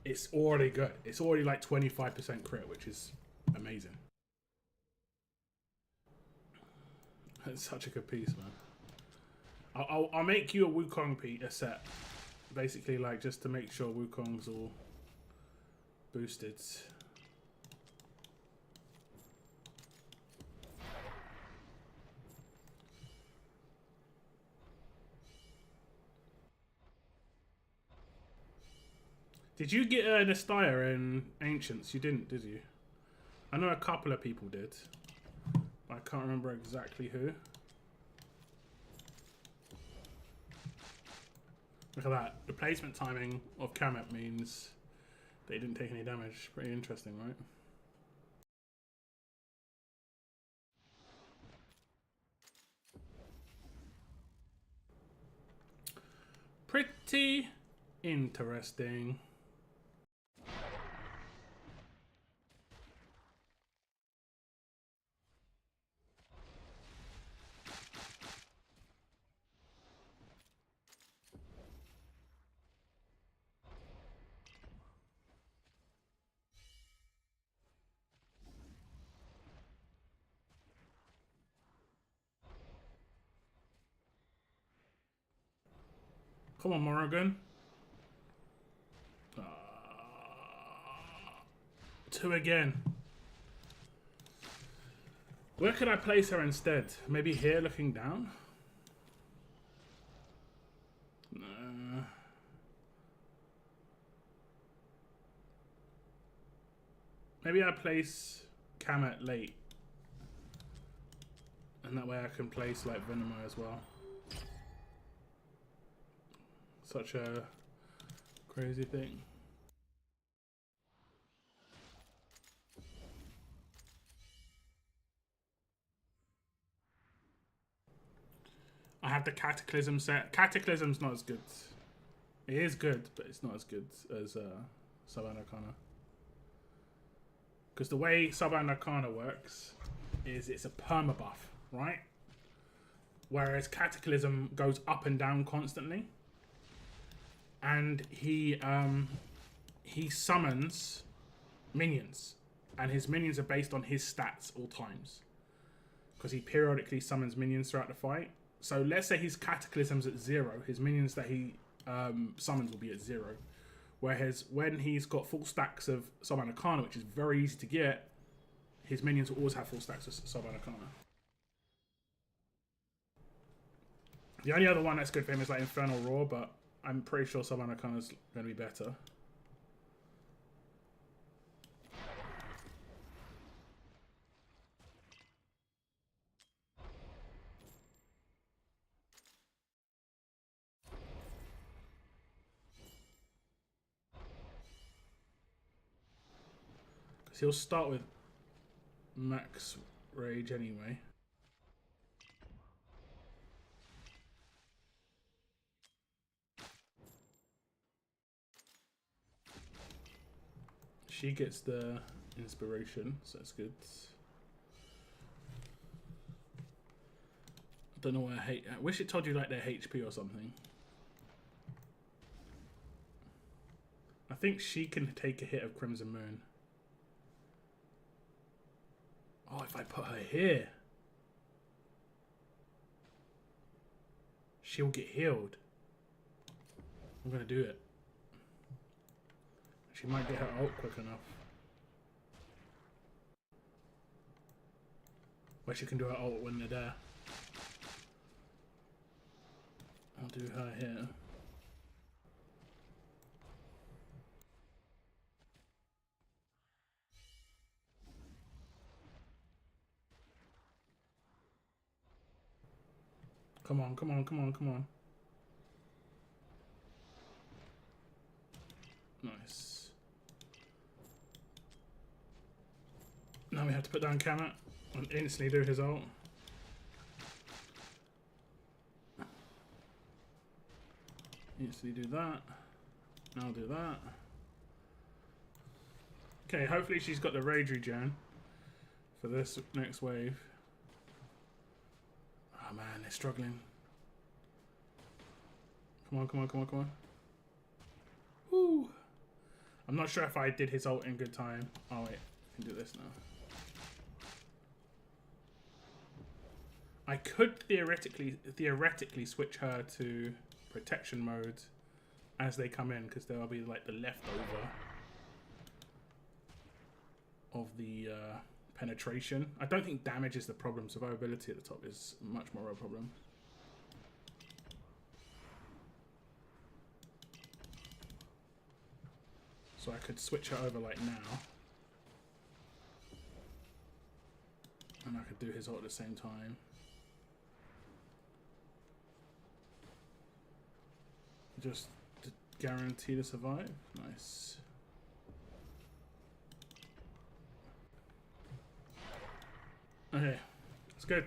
it's already good. It's already like 25% crit, which is amazing. It's such a good piece, man. I'll make you a Wukong set, basically, like just to make sure Wukong's all boosted. Did you get Nastya in Ancients? You didn't, did you? I know a couple of people did. I can't remember exactly who. Look at that. The placement timing of Kamet means they didn't take any damage. Pretty interesting, right? Pretty interesting. Come on, Morrigan. 2 again. Where could I place her instead? Maybe here, looking down? Maybe I place Kamet late. And that way I can place like Venemo as well. Such a crazy thing. I have the Cataclysm set. Cataclysm's not as good. It is good, but it's not as good as Suban Arcana. Because the way Suban Arcana works is it's a permabuff, right? Whereas Cataclysm goes up and down constantly. And he summons minions, and his minions are based on his stats all times, because he periodically summons minions throughout the fight. So let's say his Cataclysm's at 0, his minions that he summons will be at 0. Whereas when he's got full stacks of Suban Arcana, which is very easy to get, his minions will always have full stacks of Suban Arcana. The only other one that's good for him is like Infernal Roar, but I'm pretty sure Suban Arcana's going to be better. he'll start with max rage anyway. She gets the inspiration, so that's good. I don't know why I wish it told you like their HP or something. I think she can take a hit of Crimson Moon. Oh, if I put her here, she'll get healed. I'm gonna do it. She might get her ult quick enough. Where she can do her ult when they're there. I'll do her here. Come on, come on, come on, come on. Nice. Now we have to put down Kamet and instantly do his ult. Instantly do that. Now I'll do that. Okay, hopefully she's got the rage regen for this next wave. Oh man, they're struggling. Come on, come on, come on, come on. Woo! I'm not sure if I did his ult in good time. Oh wait, I can do this now. I could theoretically switch her to protection mode as they come in, because there'll be like the leftover of the penetration. I don't think damage is the problem. Survivability at the top is much more of a problem. So I could switch her over like now. And I could do his ult at the same time. Just to guarantee to survive. Nice. Okay, it's good.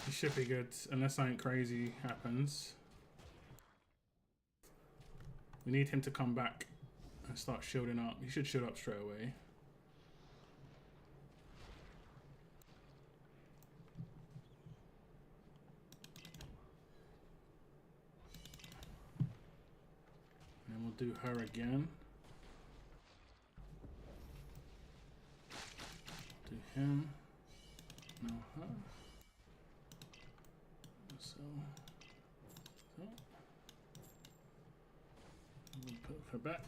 He should be good, unless something crazy happens. We need him to come back and start shielding up. He should shield up straight away. And we'll do her again. Do him. Now her. So. We'll put her back.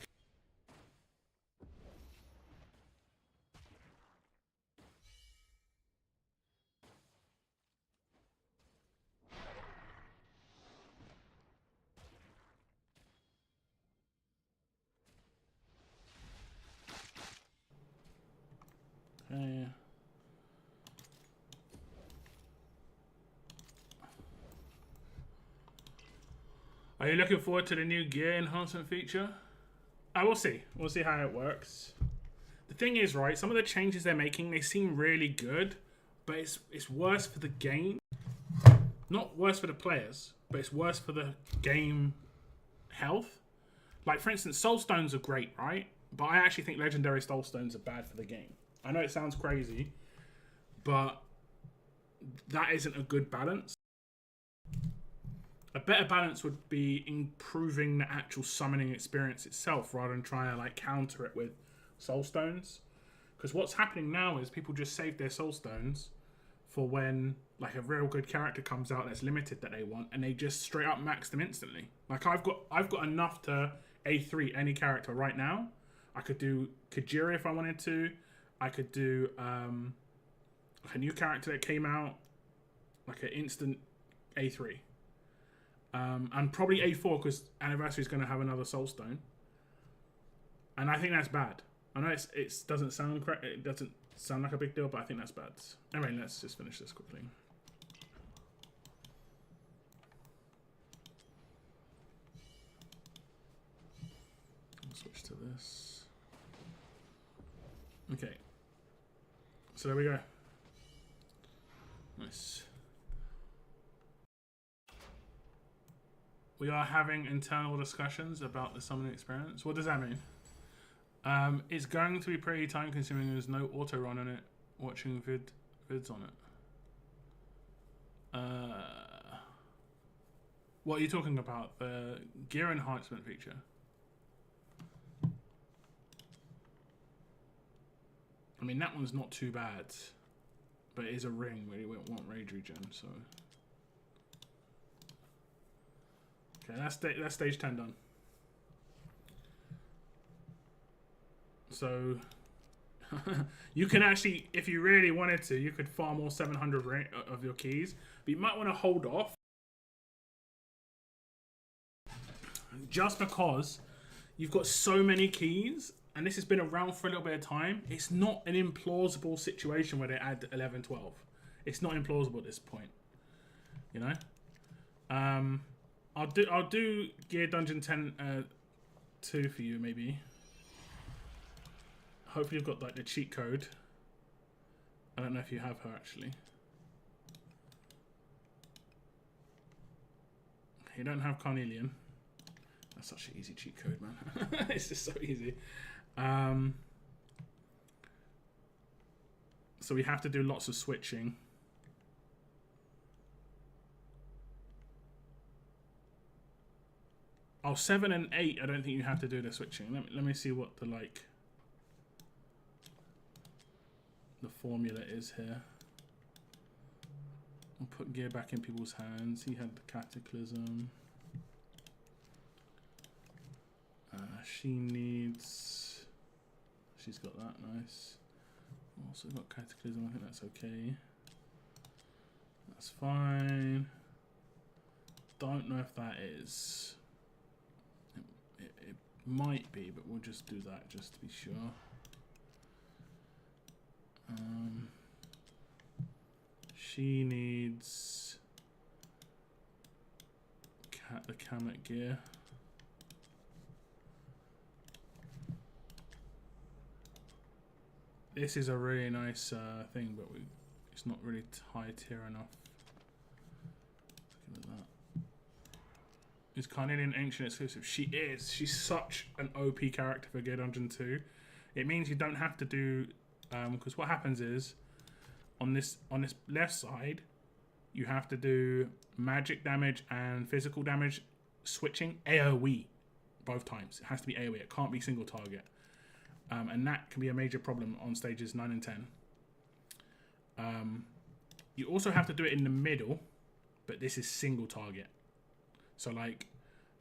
Okay. Are you looking forward to the new gear enhancement feature? I will see. We'll see how it works. The thing is, right, some of the changes they're making, they seem really good, but it's worse for the game. Not worse for the players, but it's worse for the game health. Like, for instance, soul stones are great, right? But I actually think legendary soul stones are bad for the game. I know it sounds crazy, but that isn't a good balance. A better balance would be improving the actual summoning experience itself rather than trying to like counter it with soul stones. Because what's happening now is people just save their soul stones for when like a real good character comes out that's limited that they want, and they just straight up max them instantly. Like I've got enough to A3 any character right now. I could do Kajiri if I wanted to. I could do a new character that came out, like an instant A3. And probably A4 because Anniversary is going to have another Soul Stone, and I think that's bad. I know it doesn't sound correct. It doesn't sound like a big deal, but I think that's bad. Anyway, let's just finish this quickly. to this. Okay. So there we go. Nice. We are having internal discussions about the summoning experience. What does that mean? It's going to be pretty time consuming. There's no auto run on it. Watching vids on it. What are you talking about? The gear enhancement feature? I mean, that one's not too bad, but it is a ring where you won't want rage regen, so. Okay, that's stage 10 done. So, you can actually, if you really wanted to, you could farm all 700 of your keys, but you might want to hold off. Just because you've got so many keys, and this has been around for a little bit of time, it's not an implausible situation where they add 11, 12. It's not implausible at this point, you know. I'll do Gear Dungeon 10 2 for you maybe. Hopefully you've got like the cheat code. I don't know if you have her actually. You don't have Carnelian. That's such an easy cheat code, man. It's just so easy. So we have to do lots of switching. Oh, 7 and 8, I don't think you have to do the switching. Let me see what the formula is here. I'll put gear back in people's hands. He had the Cataclysm. She needs... She's got that, nice. Also got Cataclysm, I think that's okay. That's fine. Don't know if that is... It might be, but we'll just do that just to be sure. She needs the Kamet gear. This is a really nice thing, but it's not really high tier enough. Look at that. Is Carnelian Ancient exclusive? She is. She's such an OP character for Gear Dungeon 2. It means you don't have to do... because what happens is, on this left side, you have to do magic damage and physical damage switching AoE both times. It has to be AoE. It can't be single target. And that can be a major problem on stages 9 and 10. You also have to do it in the middle, but this is single target. So like,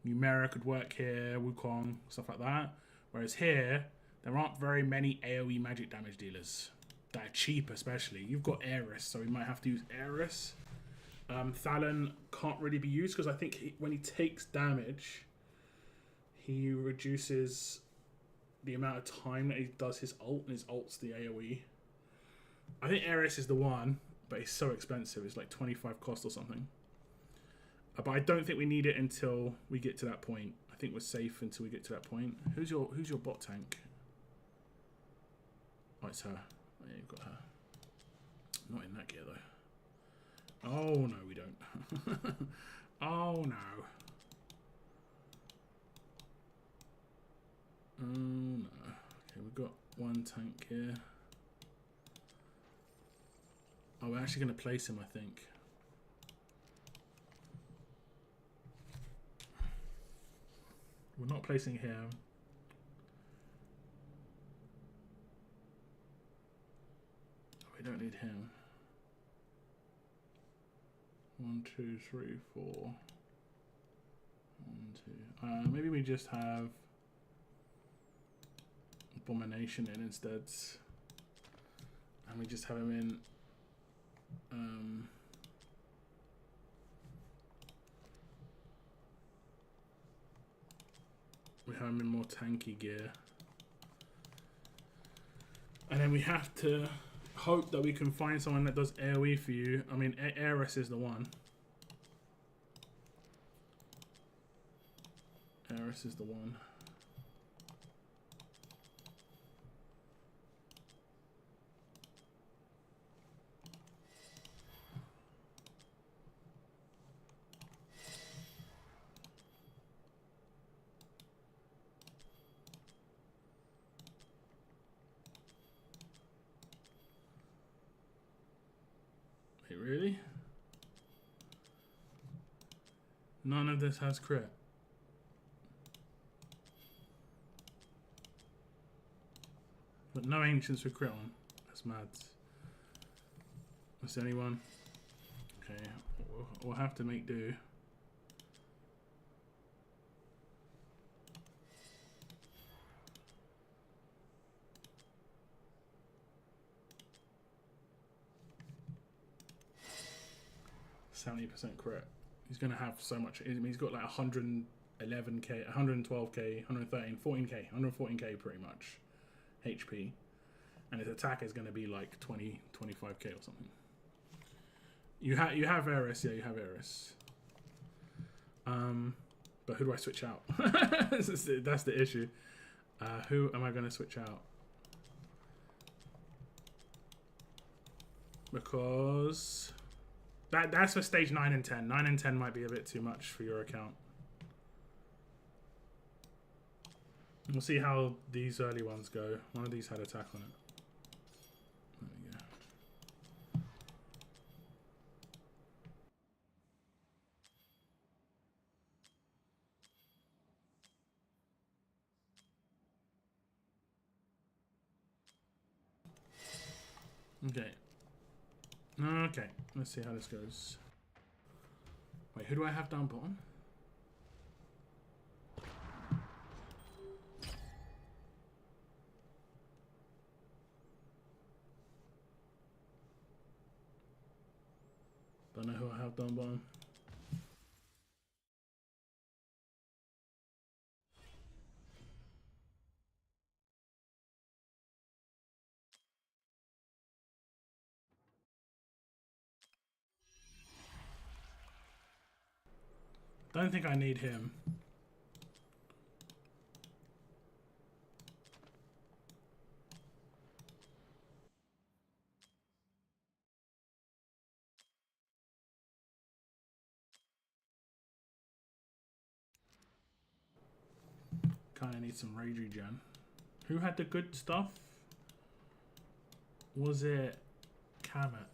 Numera could work here, Wukong, stuff like that. Whereas here, there aren't very many AoE magic damage dealers that are cheap, especially. You've got Aeris, so we might have to use Aeris. Thalon can't really be used because I think when he takes damage, he reduces the amount of time that he does his ult, and his ult's the AoE. I think Aeris is the one, but it's so expensive. It's like 25 cost or something. But I don't think we need it until we get to that point. I think we're safe until we get to that point. Who's your bot tank? Oh, it's her. Oh, yeah, you've got her. Not in that gear though. Oh no, we don't. Oh no. Oh no. Okay, we've got one tank here. Oh, we're actually going to place him, I think. We're not placing him. We don't need him. 1, 2, 3, 4. 1, 2. Maybe we just have Abomination in instead, and we just have him in. We have him in more tanky gear, and then we have to hope that we can find someone that does AoE for you. I mean, Aeris is the one. Aeris is the one. Really? None of this has crit. But no ancients with crit on. That's mad. That's anyone? Okay, we'll have to make do. %70 crit. He's gonna have so much. I mean, he's got like 111k, 112k, 113, 14k, 114k pretty much HP, and his attack is gonna be like 20, 25k or something. You have Eris, yeah, you have Eris. But who do I switch out? That's the issue. Who am I gonna switch out? Because that's for stage 9 and 10. 9 and 10 might be a bit too much for your account. We'll see how these early ones go. One of these had attack on it. There we go. Okay. Okay, let's see how this goes. Wait, who do I have down bottom? Don't know who I have down bottom. Don't think I need him. Kinda need some rage regen. Who had the good stuff? Was it Kamet?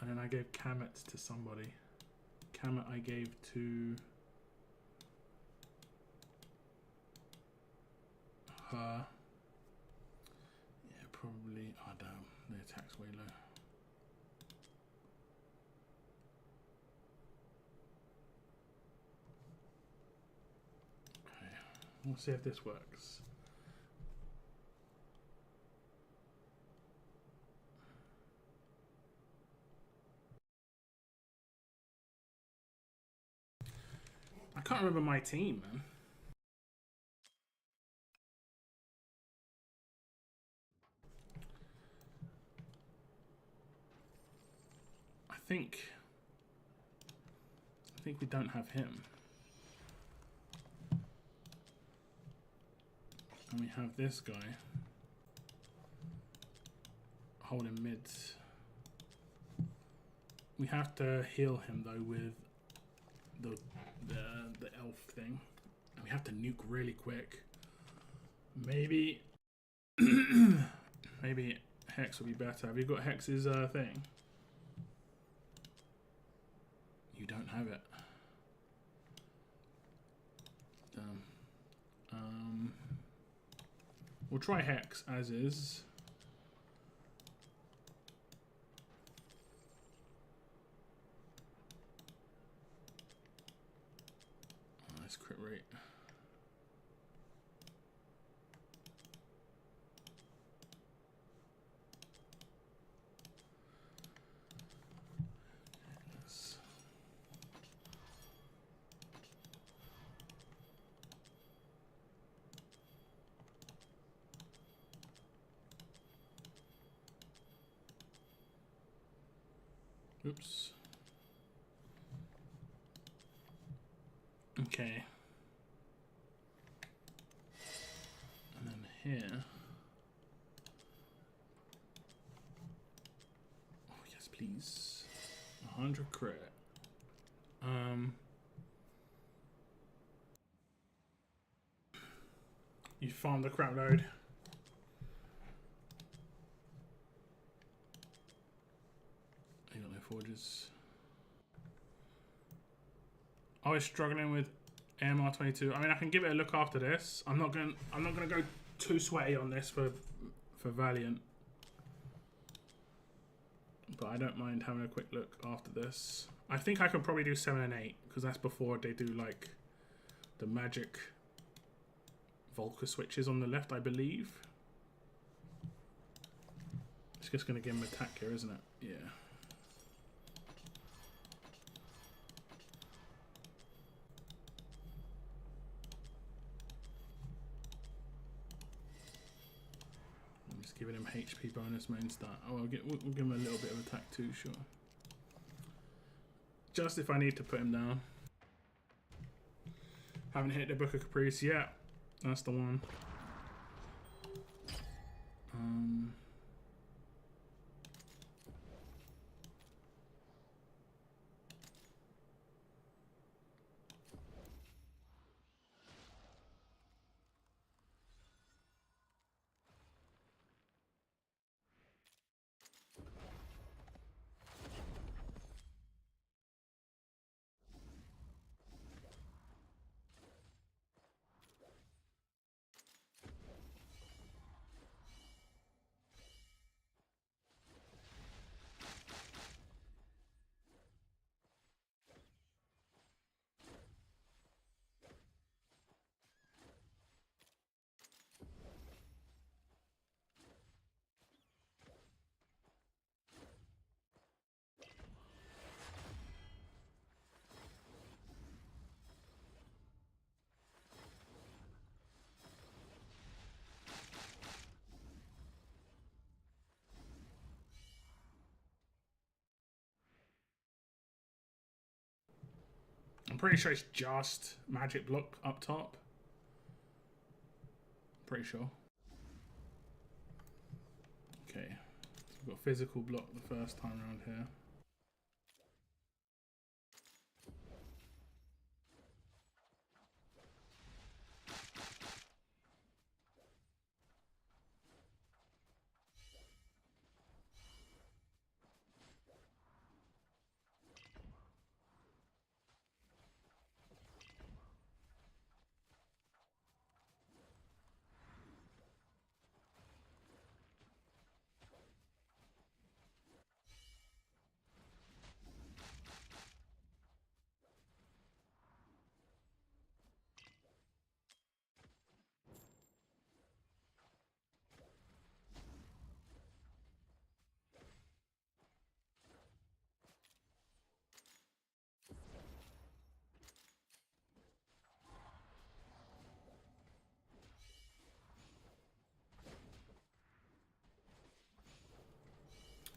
And then I gave Kamet to somebody. Kamet I gave to her. Yeah, probably. Oh damn, the attack's way low. Okay, we'll see if this works. I can't remember my team, man. I think we don't have him. And we have this guy holding mids. We have to heal him though with the elf thing. And we have to nuke really quick. Maybe maybe Hex will be better. Have you got Hex's thing? You don't have it. We'll try Hex as is. Oh, nice crit rate. Oops. Okay. And then here. Oh, yes, please. 100 crit. You farmed the crap load. You got no forges. I was struggling with AMR 22. I mean, I can give it a look after this. I'm not gonna go too sweaty on this for Valiant, but I don't mind having a quick look after this. I think I can probably do 7 and 8 because that's before they do like the magic Volker switches on the left, I believe. It's just gonna give him attack here, isn't it? Yeah. Giving him HP bonus main start. Oh, we'll give him a little bit of attack too, sure. Just if I need to put him down. Haven't hit the Book of Caprice yet. That's the one. I'm pretty sure it's just magic block up top. Pretty sure. Okay, so we've got physical block the first time around here.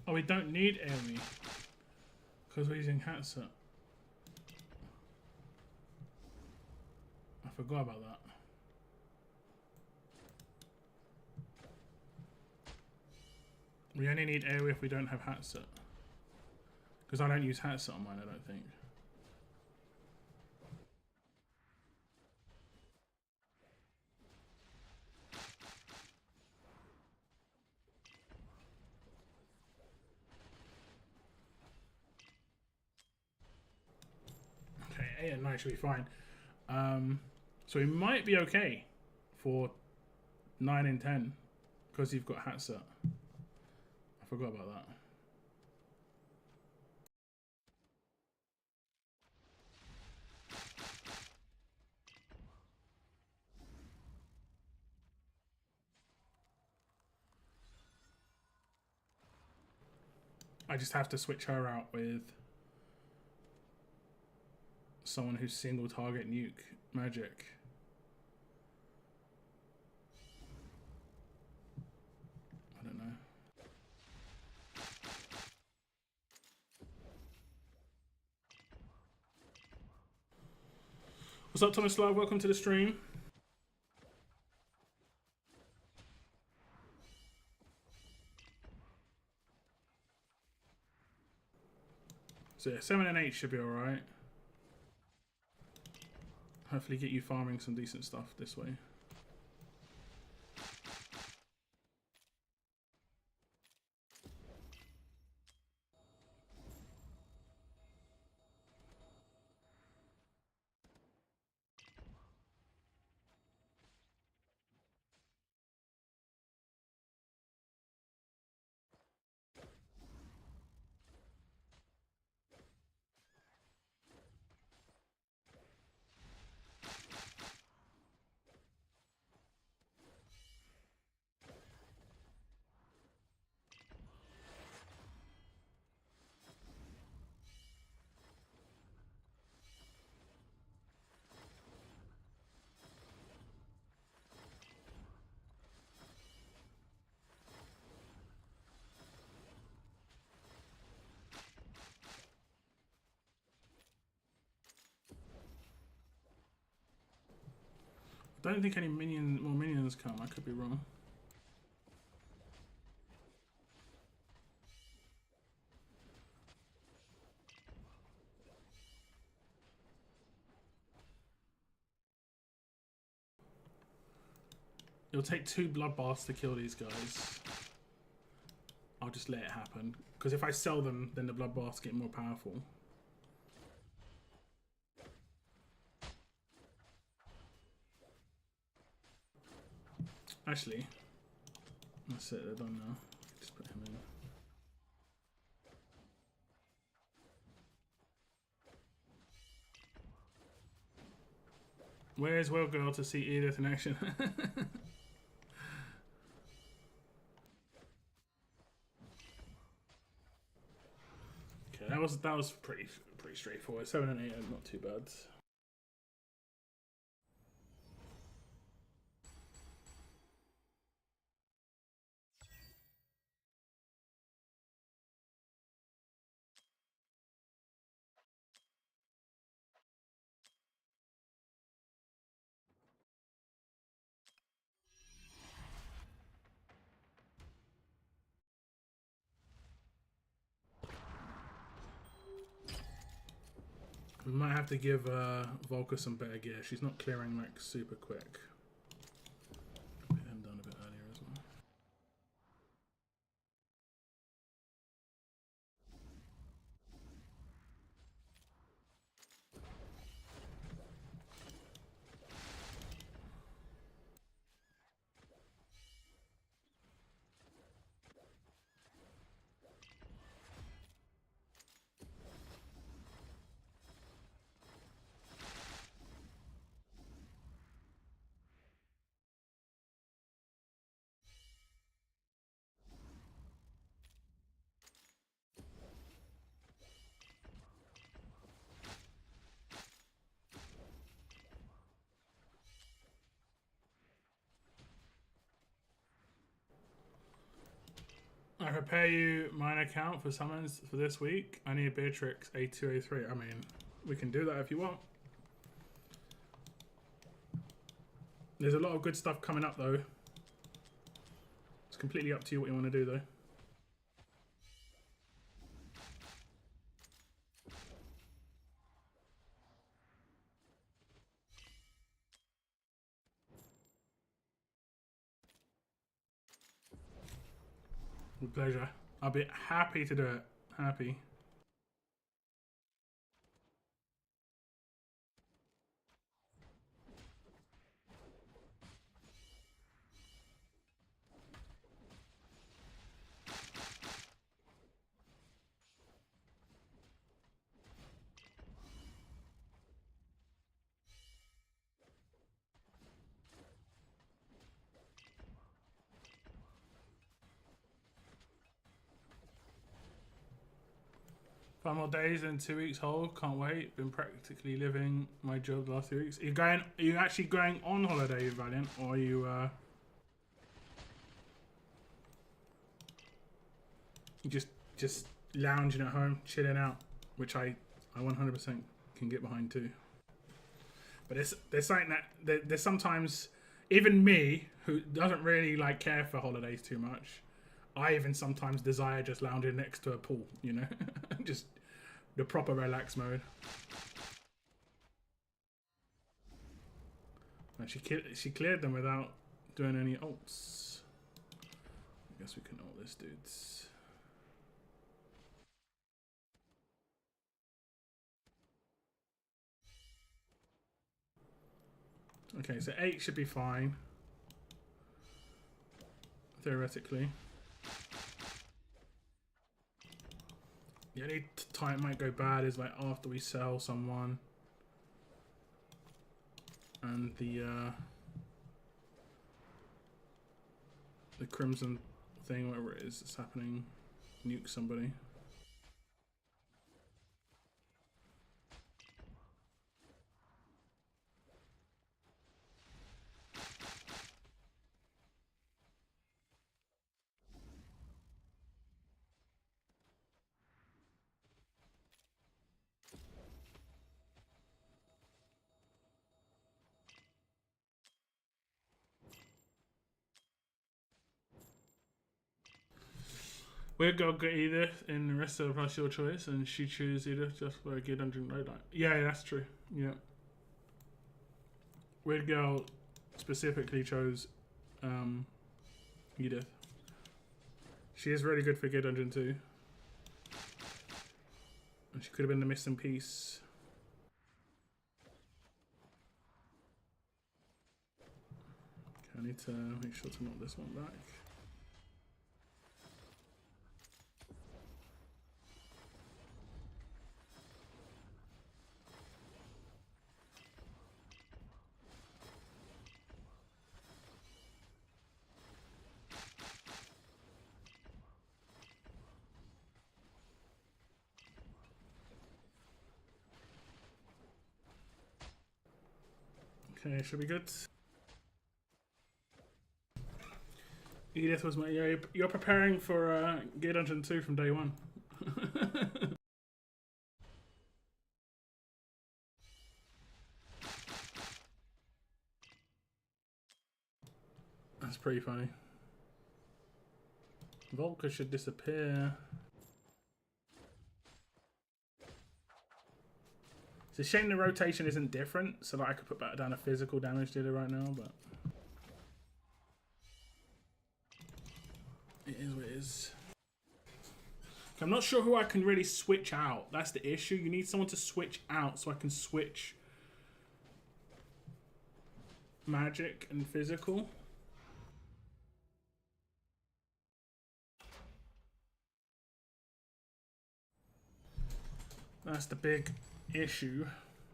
Oh, we don't need AoE because we're using Hatset. I forgot about that. We only need AoE if we don't have Hatset. Because I don't use Hatset on mine, I don't think. Okay, 8 and 9 should be fine. So we might be okay for 9 and 10 because you've got Hatset. I forgot about that. I just have to switch her out with someone who's single target nuke magic. I don't know. What's up, Thomas Love? Welcome to the stream. So yeah, 7 and 8 should be alright. Hopefully get you farming some decent stuff this way. I don't think any more minions come. I could be wrong. It'll take 2 bloodbaths to kill these guys. I'll just let it happen. Because if I sell them, then the bloodbaths get more powerful. Actually, that's it, they're done now. Just put him in. Where's Well Girl to see Edith in action? Okay, that was pretty straightforward. 7 and 8 are not too bad. We might have to give Volker some better gear. She's not clearing like super quick. Get him done a bit earlier as well. I prepare you mine account for summons for this week. I need Beatrix A2, A3. I mean, we can do that if you want. There's a lot of good stuff coming up though. It's completely up to you what you want to do though. With pleasure. I'll be happy to do it. Happy. Five more days and 2 weeks hold. Can't wait. Been practically living my job the last 2 weeks. Are you actually going on holiday, Valiant, or are you just lounging at home, chilling out, which I 100% can get behind too. But there's something that there's sometimes even me who doesn't really like care for holidays too much. I even sometimes desire just lounging next to a pool, you know, just the proper relax mode. And she cleared them without doing any ults. I guess we can ult this dudes. Okay, so 8 should be fine. Theoretically. The only time it might go bad is like after we sell someone and the crimson thing, whatever it is that's happening, nuke somebody. We'll go get Edith in the rest of Plus Your Choice, and she choose Edith just for a Gear Dungeon Lowdown. Yeah, that's true. Yeah. Weird Girl specifically chose Edith. She is really good for Gear Dungeon too. And she could have been the missing piece. Okay, I need to make sure to knock this one back. Okay, should be good. Edith was my... Yeah, you're preparing for Gear Dungeon 2 from day one. That's pretty funny. Volker should disappear. It's a shame the rotation isn't different, so that I could put that down a physical damage dealer right now, but it is what it is. I'm not sure who I can really switch out. That's the issue. You need someone to switch out so I can switch magic and physical. That's the big issue.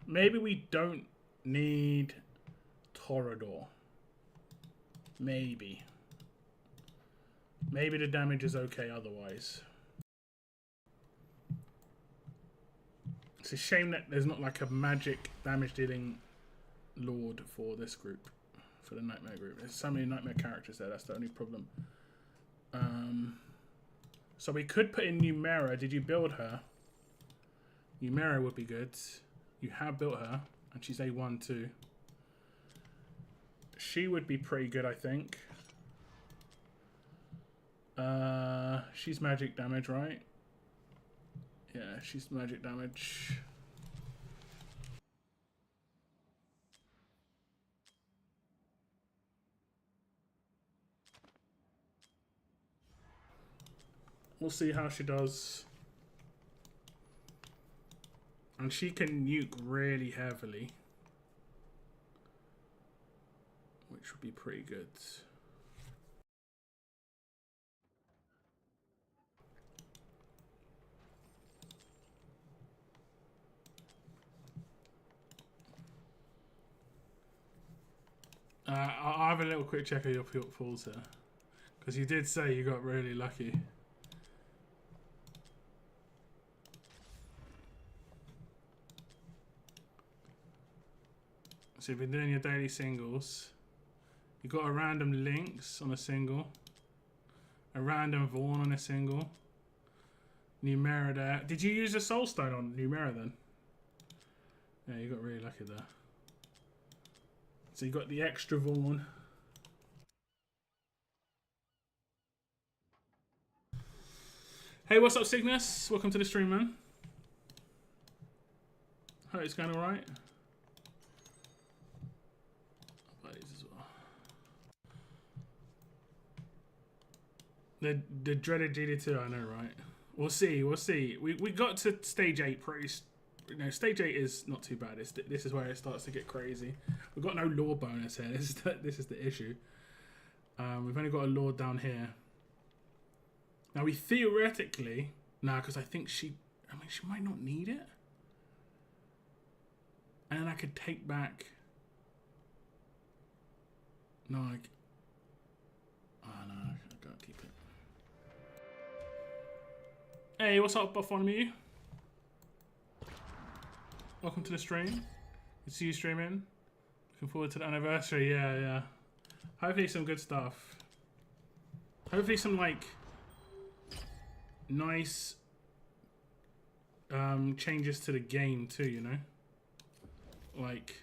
Maybe we don't need Torador. Maybe. Maybe the damage is okay otherwise. It's a shame that there's not like a magic damage dealing lord for this group. For the Nightmare group. There's so many Nightmare characters there, that's the only problem. So we could put in Numera. Did you build her? Numera would be good. You have built her, and she's A1 too. She would be pretty good, I think. She's magic damage, right? Yeah, she's magic damage. We'll see how she does. And she can nuke really heavily, which would be pretty good. I'll have a little quick check of your falls here, because you did say you got really lucky. So you've been doing your daily singles. You got a random Lynx on a single, a random Vaughn on a single, Numera there. Did you use a Soul Stone on Numera then? Yeah, you got really lucky there. So you got the extra Vaughn. Hey, what's up, Cygnus? Welcome to the stream, man. Hope it's going alright. The dreaded GD2, I know, right? We'll see, we'll see. We got to stage 8 pretty... No, stage 8 is not too bad. This is where it starts to get crazy. We've got no lore bonus here. This is the issue. We've only got a lore down here. Now, we theoretically... Nah, because I think she... I mean, she might not need it. And then I could take back... No, I... Oh, no, I gotta keep it. Hey, what's up, Bartholomew? Welcome to the stream. Good to see you streaming. Looking forward to the anniversary. Yeah, yeah. Hopefully some good stuff. Hopefully some, like, nice changes to the game too, you know? Like,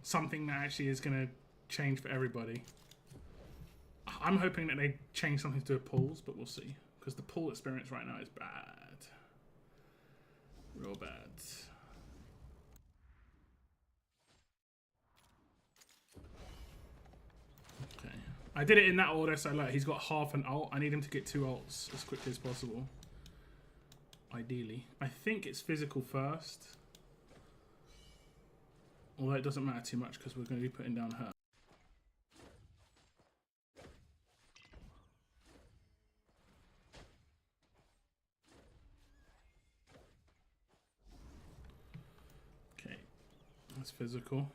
something that actually is going to change for everybody. I'm hoping that they change something to do with pulls, but we'll see. Because the pull experience right now is bad. Real bad. Okay. I did it in that order, so like he's got half an ult. I need him to get 2 ults as quickly as possible. Ideally. I think it's physical first. Although it doesn't matter too much because we're going to be putting down her. Okay. That's physical.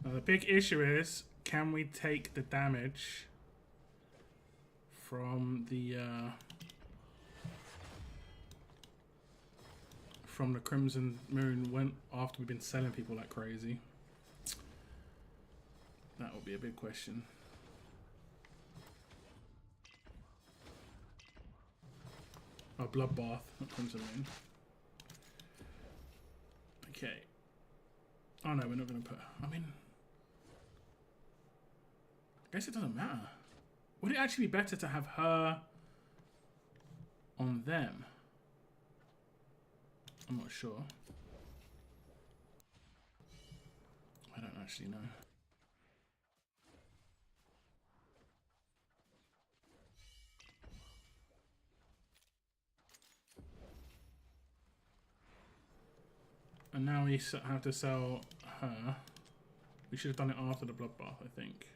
Now the big issue is, can we take the damage from the Crimson Moon when after we've been selling people like crazy? That will be a big question. Oh, Bloodbath, not Crimson Moon. Okay. Oh no, we're not going to put... I mean... I guess it doesn't matter. Would it actually be better to have her on them? I'm not sure. I don't actually know. And now we have to sell her. We should have done it after the Bloodbath, I think.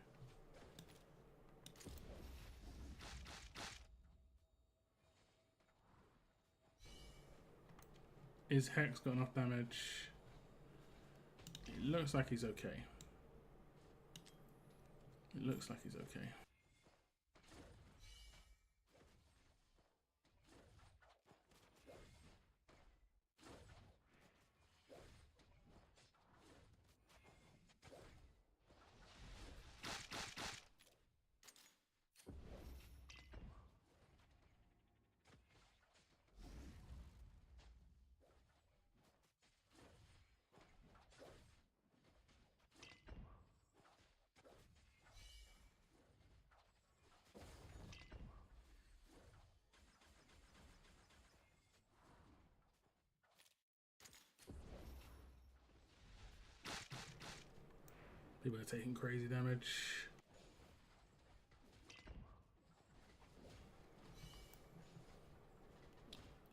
Is Hex got enough damage? It looks like he's okay. It looks like he's okay. People are taking crazy damage.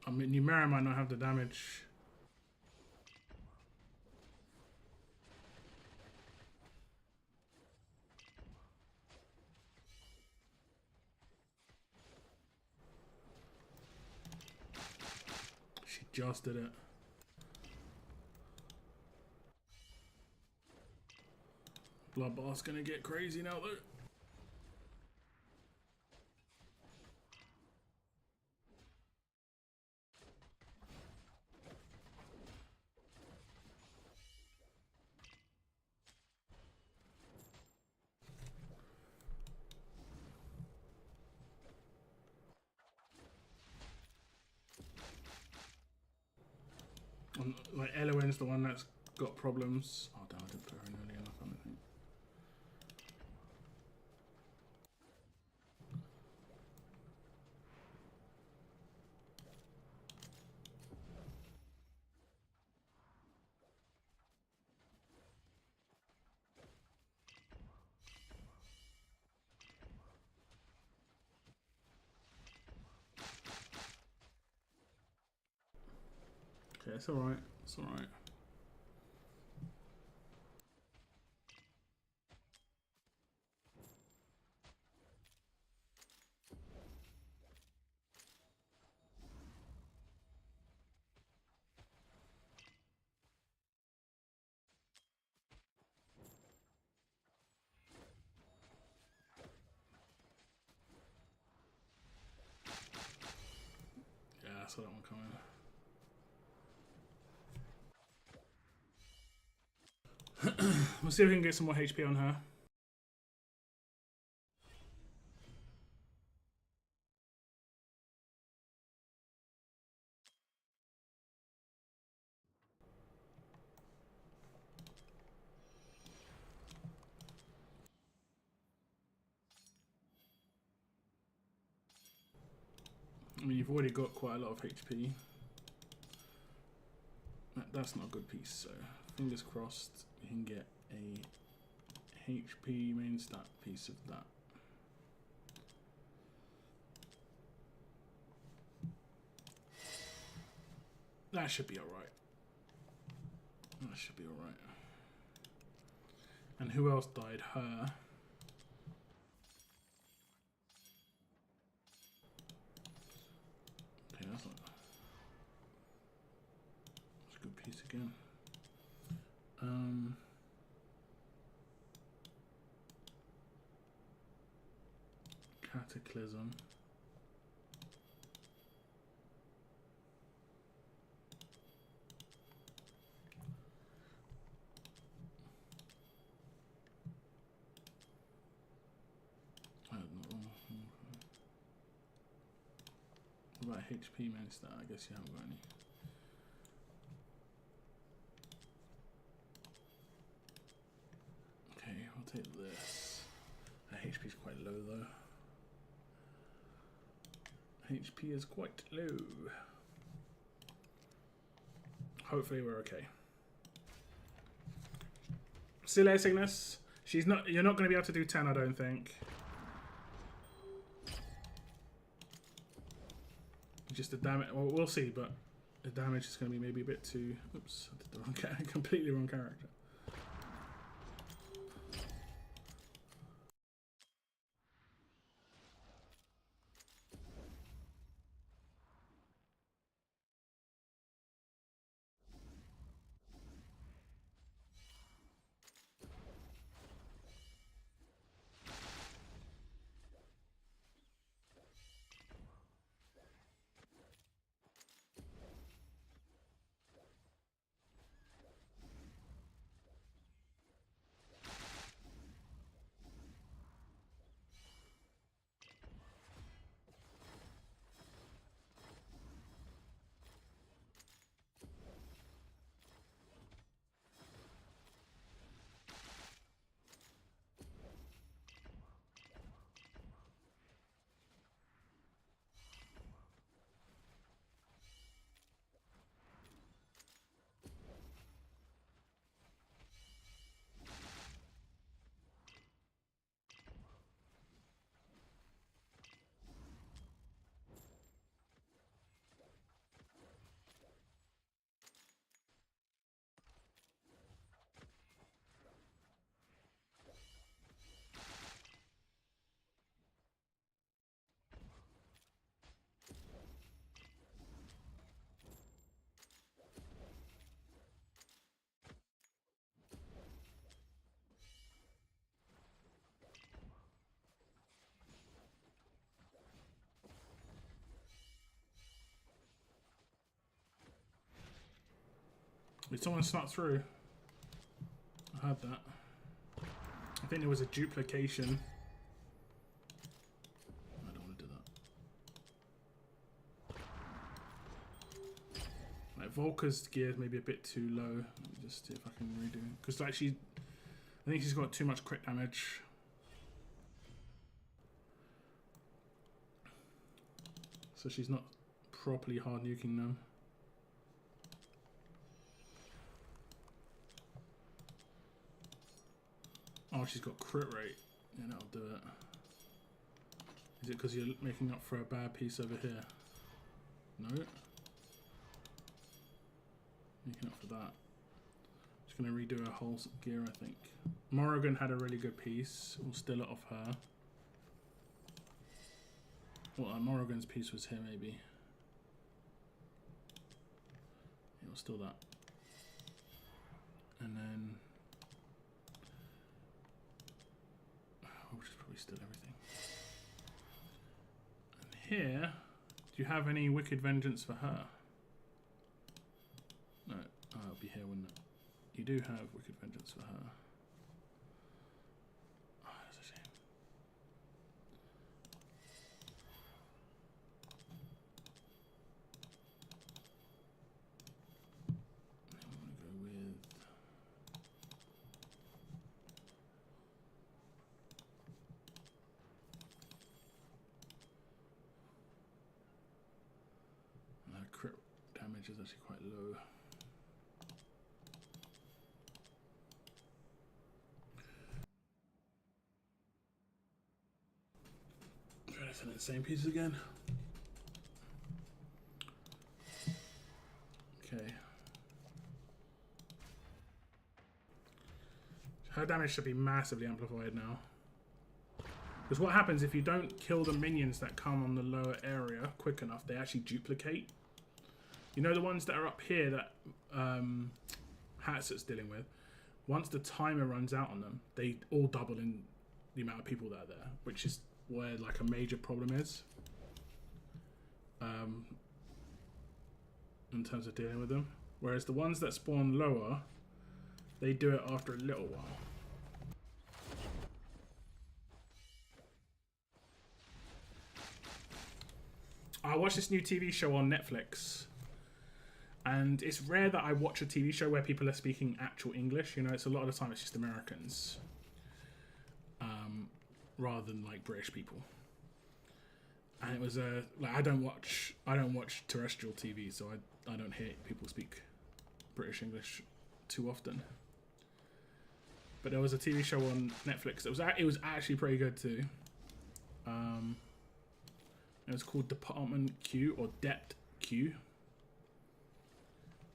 I mean, Numera might not have the damage. She just did it. Bloodbath's gonna get crazy now though. Like Elowen's the one that's got problems. Oh damn, I didn't put her in early enough, I don't think. Okay, it's alright. It's alright. Yeah, I saw that one coming. We'll see if we can get some more HP on her. I mean, you've already got quite a lot of HP. That's not a good piece, so fingers crossed we can get a HP main stat piece of that. That should be alright. That should be alright. And who else died? Her. Okay, that's a good piece again. Cataclysm. What about HP main stat? I guess you haven't got any. Okay, I'll take this. Her HP is quite low though. HP is quite low. Hopefully we're okay. Still there, Cygnus? She's not. You're not going to be able to do 10, I don't think. Just the damage. Well, we'll see, but the damage is going to be maybe a bit too. Oops, I did the wrong completely wrong character. Did someone snap through? I heard that. I think there was a duplication. I don't want to do that. Like Volker's gear may be a bit too low. Let me just see if I can redo it. Because like I think she's got too much crit damage. So she's not properly hard nuking them. Oh, she's got crit rate. Yeah, that'll do it. Is it because you're making up for a bad piece over here? No. Making up for that. Just going to redo her whole gear, I think. Morrigan had a really good piece. We'll steal it off her. Well, Morrigan's piece was here, maybe. Yeah, we'll steal that. And then... we'll just probably steal everything. And here, do you have any Wicked Vengeance for her? No, oh, it'll be here, wouldn't it? You do have Wicked Vengeance for her. Oh, that's a shame. I'm going to go with... damage is actually quite low. Try to fill in the same pieces again. Okay. Her damage should be massively amplified now. Because what happens if you don't kill the minions that come on the lower area quick enough, they actually duplicate. You know the ones that are up here that Hatset's dealing with? Once the timer runs out on them, they all double in the amount of people that are there, which is where like a major problem is. In terms of dealing with them. Whereas the ones that spawn lower, they do it after a little while. I watched this new TV show on Netflix, and it's rare that I watch a TV show where people are speaking actual English. You know, it's a lot of the time it's just Americans, rather than like British people. And it was like I don't watch terrestrial TV, so I don't hear people speak British English too often. But there was a TV show on Netflix that was actually pretty good too. It was called Department Q or Dept Q.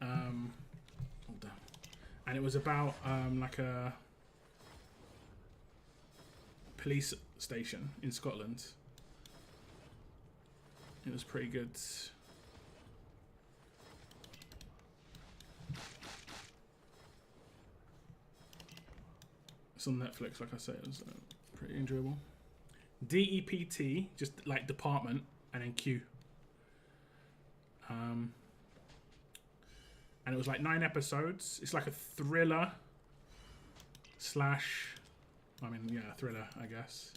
Hold on. And it was about like a police station in Scotland. It was pretty good. It's on Netflix, like I say. It was pretty enjoyable. DEPT, just like department, and then Q. And it was like 9 episodes. It's like a thriller slash, I mean, yeah, thriller, I guess.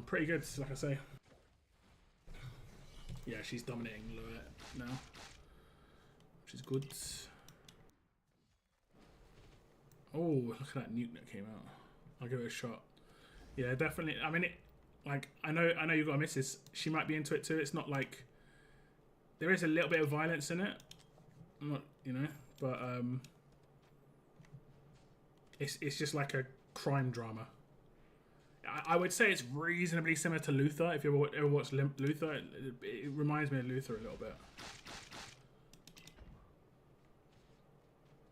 Pretty good, like I say. Yeah, she's dominating Louette now, which is good. Oh, look at that nuke that came out. I'll give it a shot. Yeah, definitely. I mean, it. Like, I know you've got a missus. She might be into it too. It's not like there is a little bit of violence in it. Not, you know, but it's just like a crime drama. I would say it's reasonably similar to Luther. If you ever watched Luther, it reminds me of Luther a little bit.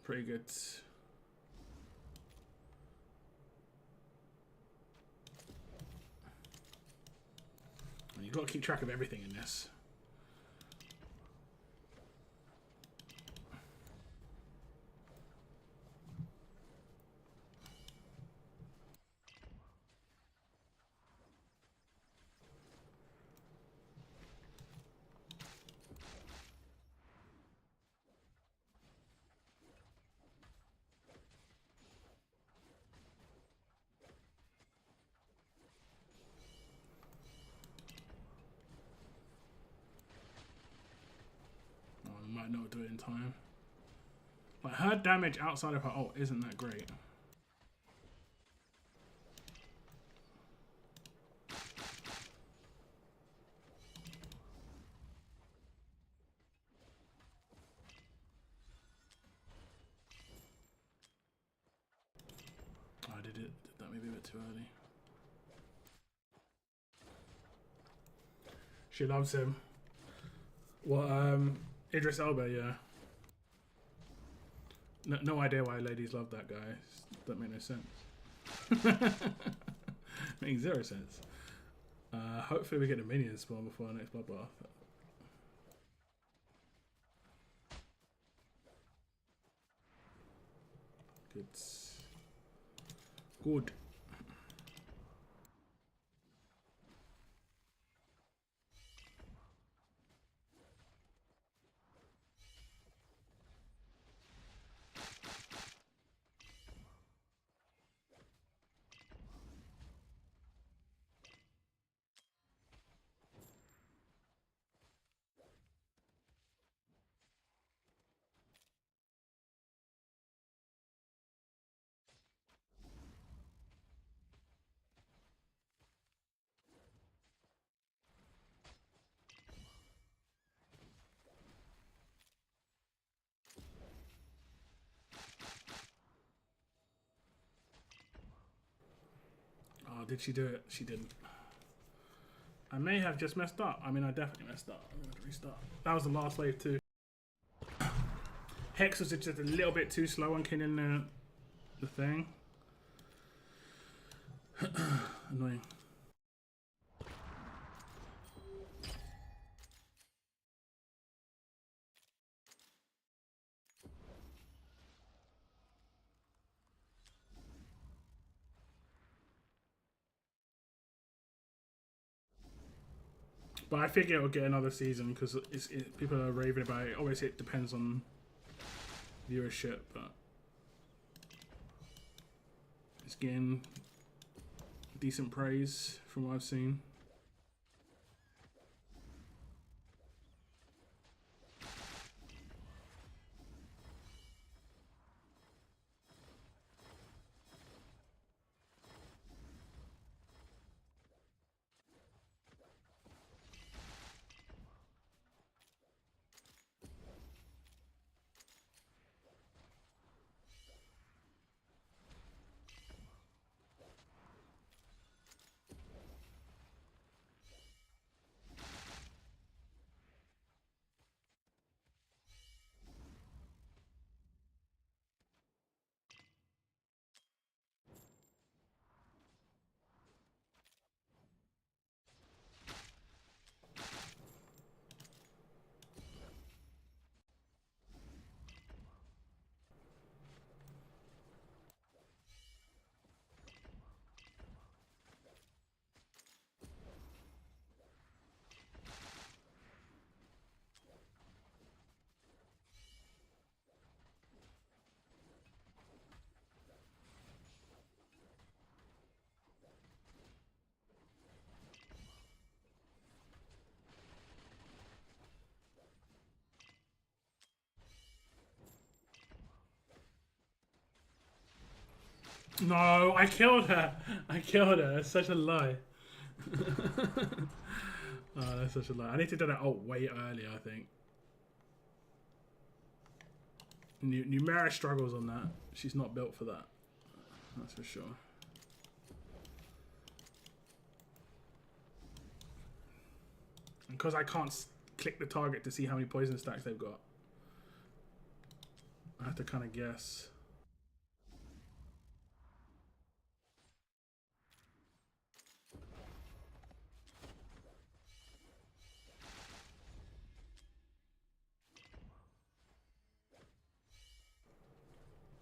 Pretty good. You've got to keep track of everything in this. Might not do it in time. Like, her damage outside of her ult isn't that great. I did that maybe a bit too early. She loves him. Well, Idris Elba, yeah. No idea why ladies love that guy. That make no sense. Makes 0 sense. Hopefully we get a minion spawn before our next bloodbath. Good. Good. Oh, did she do it? She didn't. I may have just messed up. I mean, I definitely messed up. I'm going to restart. That was the last wave too. Hex was just a little bit too slow on killing the thing. Annoying. But I figure it'll get another season because people are raving about it. Obviously, it depends on viewership, but it's getting decent praise from what I've seen. No, I killed her. I killed her. It's such a lie. Oh, that's such a lie. I need to do that way earlier, I think. Numera struggles on that. She's not built for that. That's for sure. And because I can't click the target to see how many poison stacks they've got, I have to kind of guess.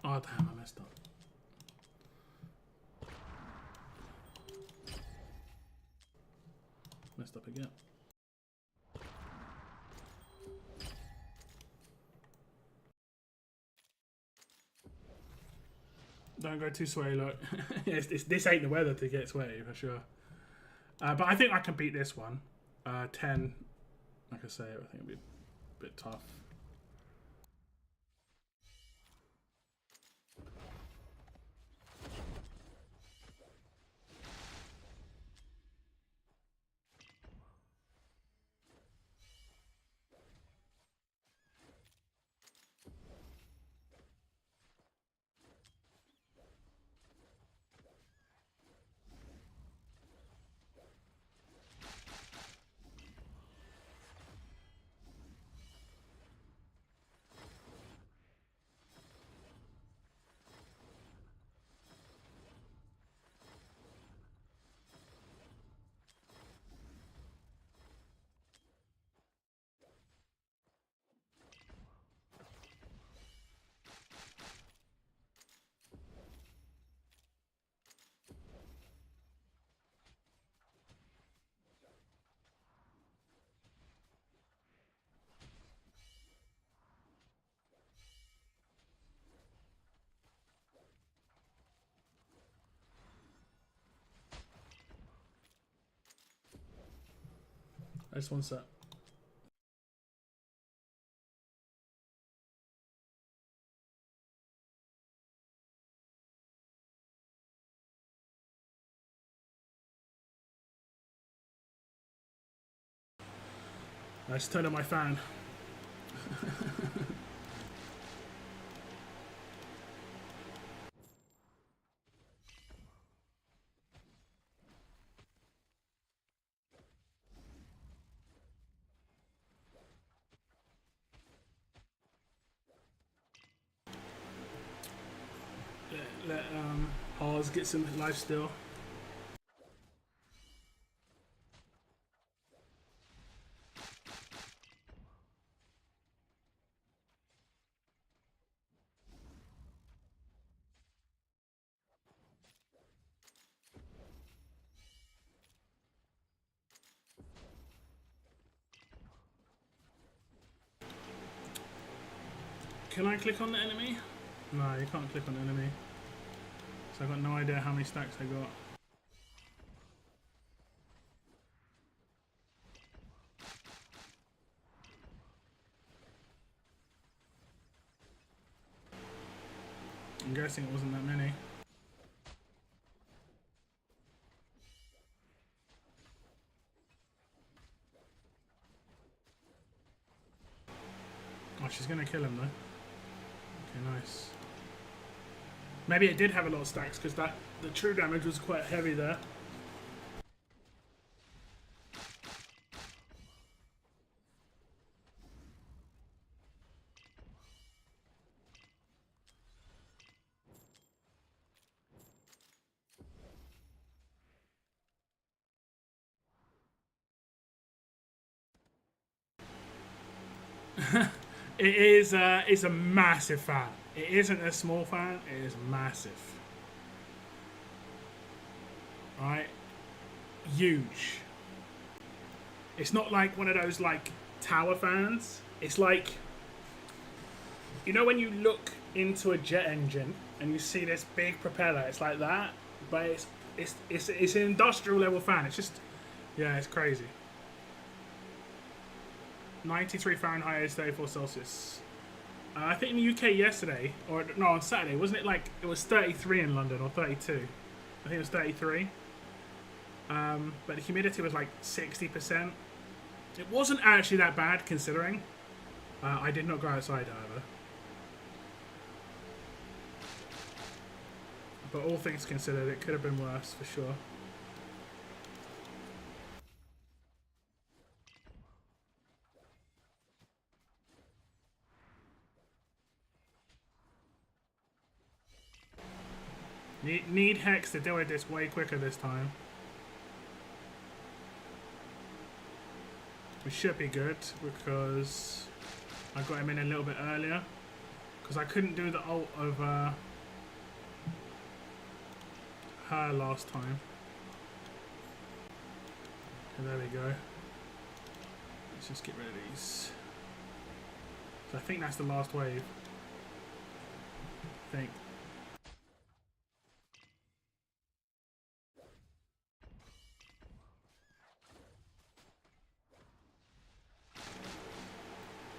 Oh damn, I messed up. Messed up again. Don't go too sway, look. This ain't the weather to get sway, for sure. But I think I can beat this one. 10, like I say, I think it'll be a bit tough. I just want to set. I just turned on my fan. pause, get some life steal. Can I click on the enemy? No, you can't click on the enemy. So I've got no idea how many stacks I got. I'm guessing it wasn't that many. Oh, she's gonna kill him though. Okay, nice. Maybe it did have a lot of stacks because the true damage was quite heavy there. It is it's a massive fan. It isn't a small fan, it is massive. Right? Huge. It's not like one of those like tower fans. It's like, you know when you look into a jet engine and you see this big propeller, it's like that, but it's an industrial level fan. It's just, yeah, it's crazy. 93 Fahrenheit is 34 Celsius. I think in the UK yesterday, or no, on Saturday, wasn't it like, it was 33 in London, or 32? I think it was 33. But the humidity was like 60%. It wasn't actually that bad considering. I did not go outside, however. But all things considered, it could have been worse for sure. Need Hex to deal with this way quicker this time. We should be good because I got him in a little bit earlier. Because I couldn't do the ult over her last time. Okay, there we go. Let's just get rid of these. So I think that's the last wave. I think.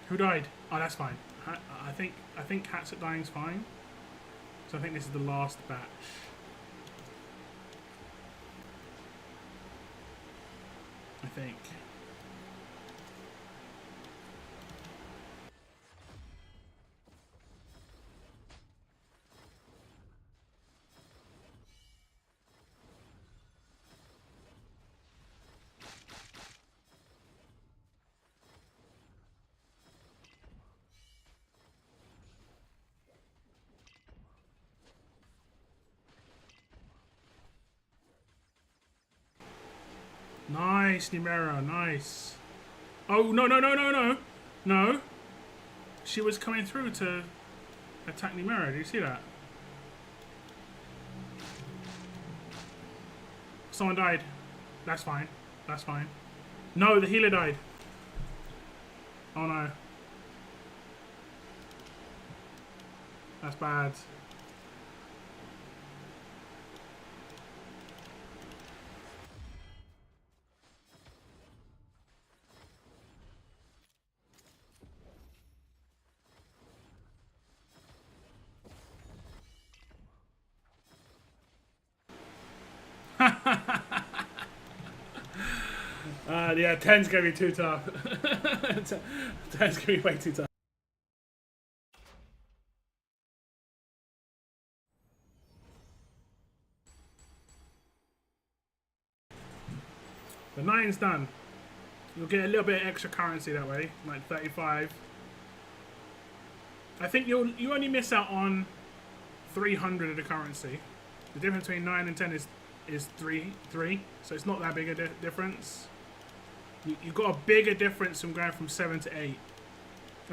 Who died? Oh, that's fine. I think Hatchet dying's fine. So I think this is the last batch. I think. Nice, Nimera, nice. Oh, no, no, no, no, no. No. She was coming through to attack Nimera. Do you see that? Someone died. That's fine. That's fine. No, the healer died. Oh, no. That's bad. Yeah, 10's gonna be too tough. 10's gonna be way too tough. The 9's done. You'll get a little bit of extra currency that way, like 35. I think you only miss out on 300 of the currency. The difference between 9 and 10 is 3, so it's not that big a difference. You've got a bigger difference from going from 7 to 8.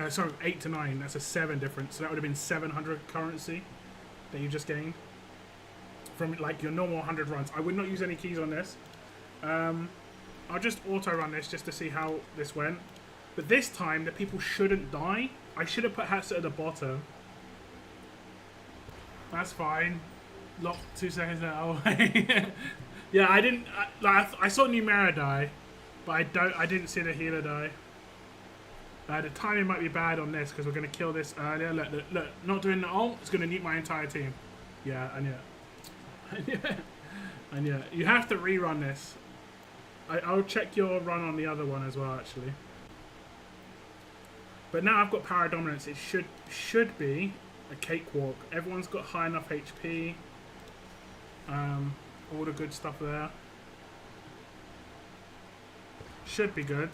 Sorry, 8 to 9. That's a 7 difference. So that would have been 700 currency that you just gained from like your normal 100 runs. I would not use any keys on this. I'll just auto run this just to see how this went. But this time, the people shouldn't die. I should have put Hatsa at the bottom. That's fine. Lock 2 seconds now. Yeah, I didn't. I saw Numera die, but I didn't see the healer die. The timing might be bad on this because we're going to kill this earlier. Look, not doing the ult. It's going to nuke my entire team. Yeah, I knew it. I knew it. You have to rerun this. I'll check your run on the other one as well, actually. But now I've got power dominance. It should be a cakewalk. Everyone's got high enough HP. All the good stuff there. Should be good.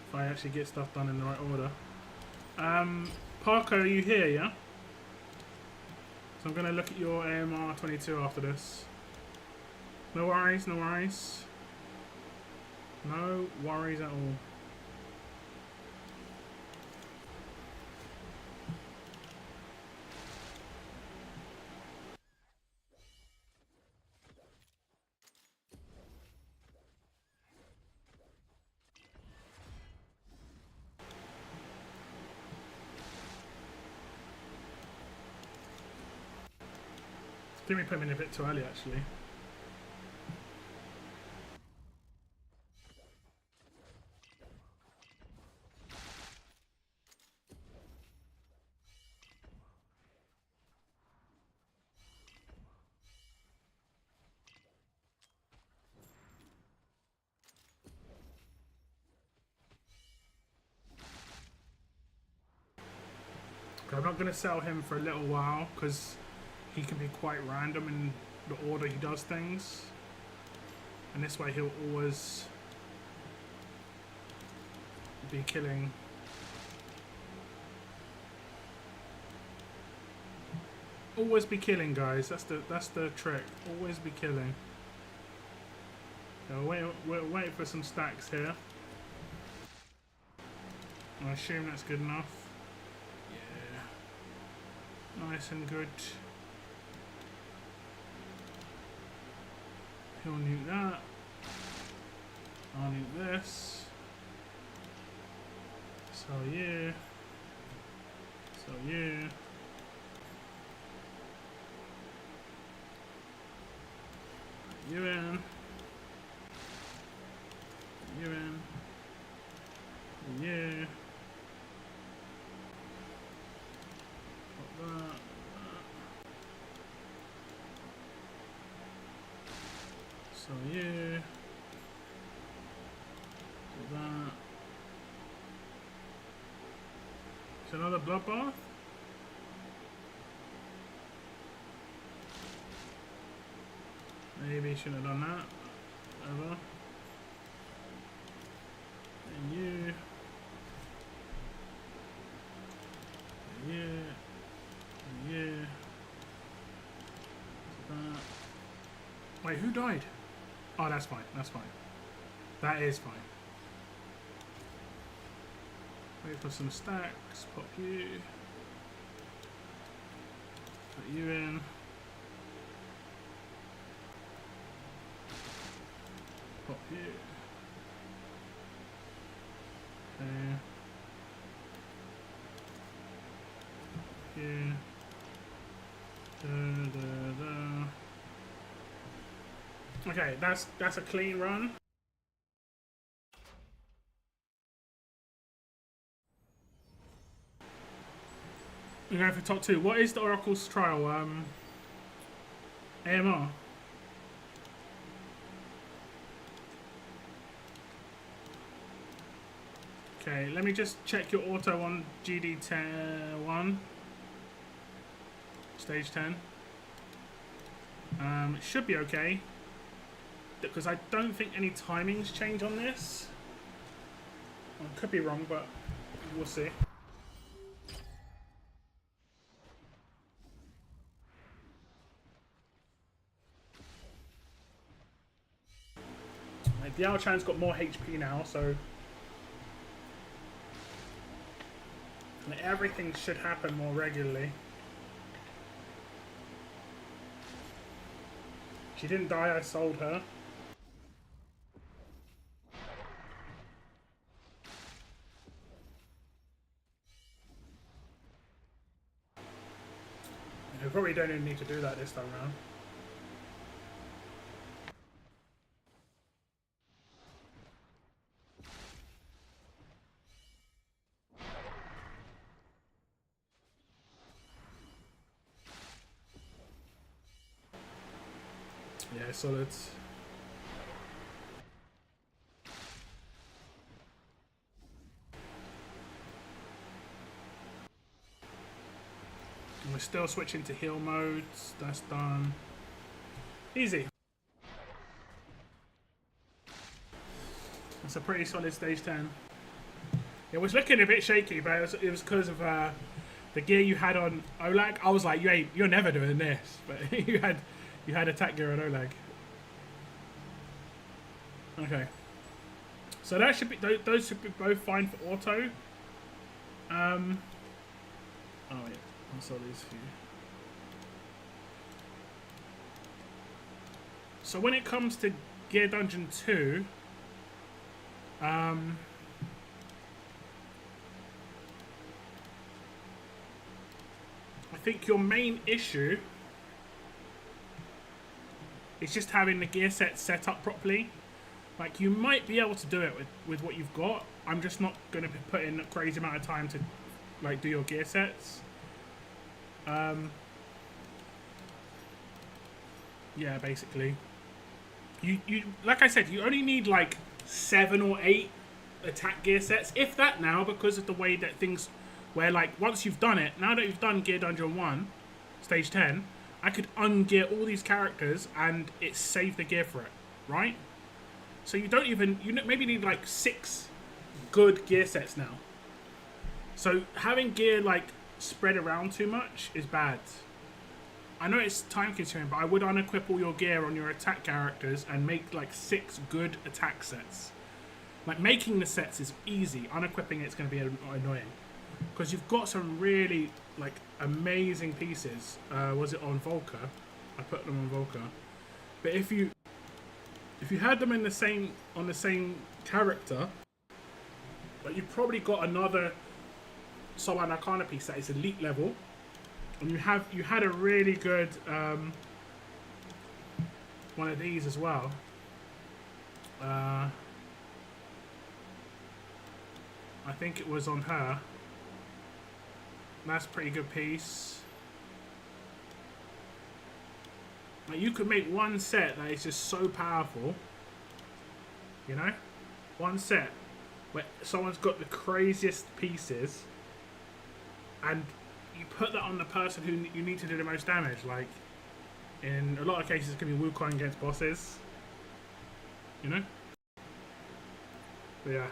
If I actually get stuff done in the right order. Parker, are you here, yeah? So I'm going to look at your AMR 22 after this. No worries, no worries. No worries at all. I think we put him in a bit too early, actually. I'm not going to sell him for a little while because he can be quite random in the order he does things, and this way he'll always be killing. Always be killing, guys. That's the trick. Always be killing. So we're waiting for some stacks here. I assume that's good enough. Yeah. Nice and good. He'll nuke that. I'll nuke this. So yeah. So yeah. You in. You in. Yeah. Put that. So yeah. Do that. It's another bloodbath. Maybe shouldn't have done that. Ever. And you. And yeah. And yeah. That. Wait, who died? Oh, that's fine. That's fine. That is fine. Wait for some stacks. Pop you. Put you in. Pop you. Okay. Here. Okay, that's a clean run. We're going for top 2. What is the Oracle's trial? AMR. Okay, let me just check your auto on GD1. Stage 10. It should be okay. Because I don't think any timings change on this. I could be wrong, but we'll see. Diao-chan's got more HP now, so everything should happen more regularly. She didn't die, I sold her. We probably don't even need to do that this time around. Yeah, solid. And we're still switching to heal modes. That's done. Easy. That's a pretty solid stage 10. It was looking a bit shaky, but it was because of the gear you had on Olag. I was like, you're never doing this, but you had attack gear on Olag. Okay, so that should be those should be both fine for auto. Oh wait, I saw these few. So when it comes to Gear Dungeon 2, I think your main issue is just having the gear set up properly. Like, you might be able to do it with what you've got. I'm just not going to put in a crazy amount of time to, like, do your gear sets. Yeah, basically. You like I said, you only need, like, 7 or 8 attack gear sets. If that now, because of the way that things... Where, like, once you've done it, now that you've done Gear Dungeon 1, Stage 10, I could ungear all these characters and it saved the gear for it, right? So you don't even... You maybe need, like, 6 good gear sets now. So having gear, like, spread around too much is bad. I know it's time-consuming, but I would unequip all your gear on your attack characters and make, like, 6 good attack sets. Like, making the sets is easy. Unequipping it's going to be annoying. Because you've got some really, like, amazing pieces. Was it on Volker? I put them on Volker. But if you had them in the same on the same character, but you've probably got another Soul and Arcana piece that is elite level, and you had a really good one of these as well. I think it was on her. That's a pretty good piece. Like, you could make one set that is just so powerful. You know? One set where someone's got the craziest pieces and you put that on the person who you need to do the most damage. Like, in a lot of cases, it can be Wukong against bosses. You know? But yeah.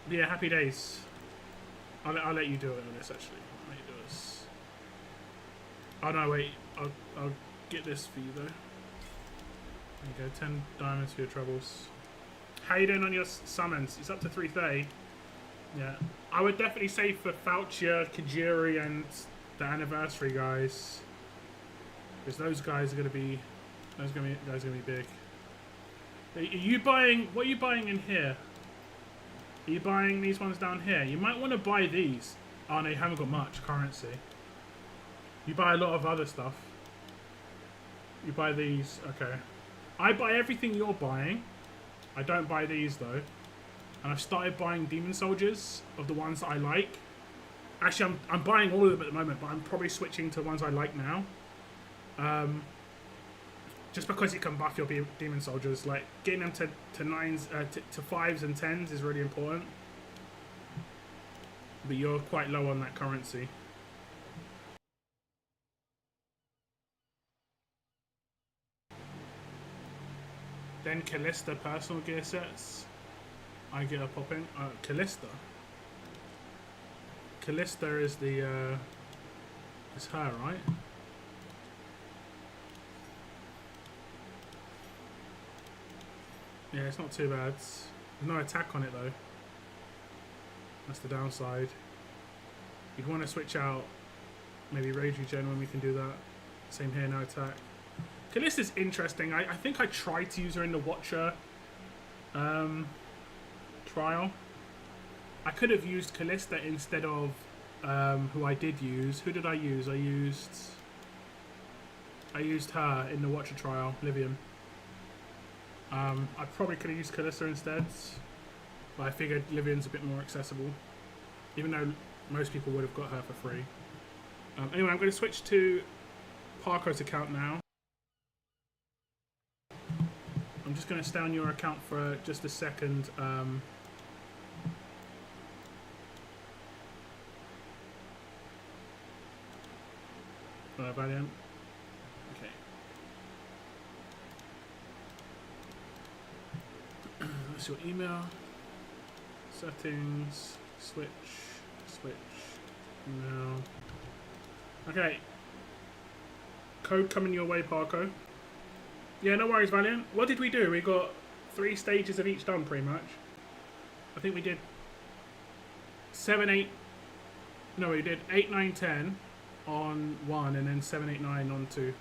Yeah, happy days. I'll let you do it on this, actually. I'll let you do this. Oh no, wait. I'll get this for you though. There you go. 10 diamonds for your troubles. How you doing on your summons? It's up to 330. Yeah, I would definitely say for Faucia, Kajiri, and the anniversary guys, because those guys are gonna be big. Are you buying? What are you buying in here? Are you buying these ones down here? You might want to buy these. Oh no, you haven't got much currency. You buy a lot of other stuff. You buy these. Okay. I buy everything you're buying. I don't buy these though. And I've started buying Demon Soldiers of the ones that I like. Actually, I'm buying all of them at the moment, but I'm probably switching to ones I like now. Just because you can buff your Demon Soldiers, like getting them to 9s, to 5s and 10s is really important. But you're quite low on that currency. 10 Callista personal gear sets. I get a popping. Callista. Callista is the, it's her, right? Yeah, it's not too bad. There's no attack on it though. That's the downside. You'd want to switch out maybe Rage Regen when we can do that. Same here, no attack. Callista's interesting. I think I tried to use her in the Watcher trial. I could have used Callista instead of who I did use. Who did I use? I used her in the Watcher trial, Livium. I probably could have used Callista instead, but I figured Livium's a bit more accessible, even though most people would have got her for free. Anyway, I'm going to switch to Parko's account now. I'm just going to stay on your account for just a second. Valiant. Okay. That's your email. Settings. Switch. Email. Okay. Code coming your way, Parko. Yeah, no worries, Valiant. What did we do? We got 3 stages of each done, pretty much. I think we did 7, 8... No, we did 8, 9, 10 on 1, and then 7, 8, 9 on 2.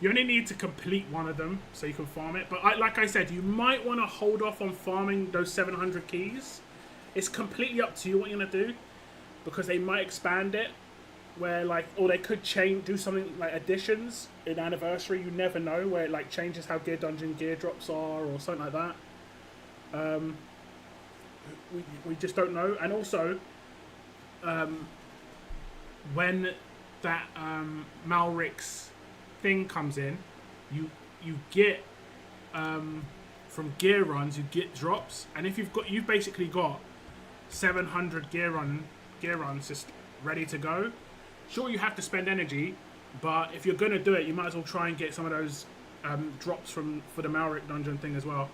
You only need to complete one of them so you can farm it. But like I said, you might want to hold off on farming those 700 keys. It's completely up to you what you're going to do, because they might expand it. Where like, or they could do something like additions in Anniversary. You never know, where it like changes how Gear Dungeon gear drops are or something like that. We just don't know. And also, when that Malrix thing comes in, you get from gear runs, you get drops, and if you've basically got 700 gear runs just ready to go. Sure, you have to spend energy, but if you're gonna do it, you might as well try and get some of those drops for the Malric dungeon thing as well.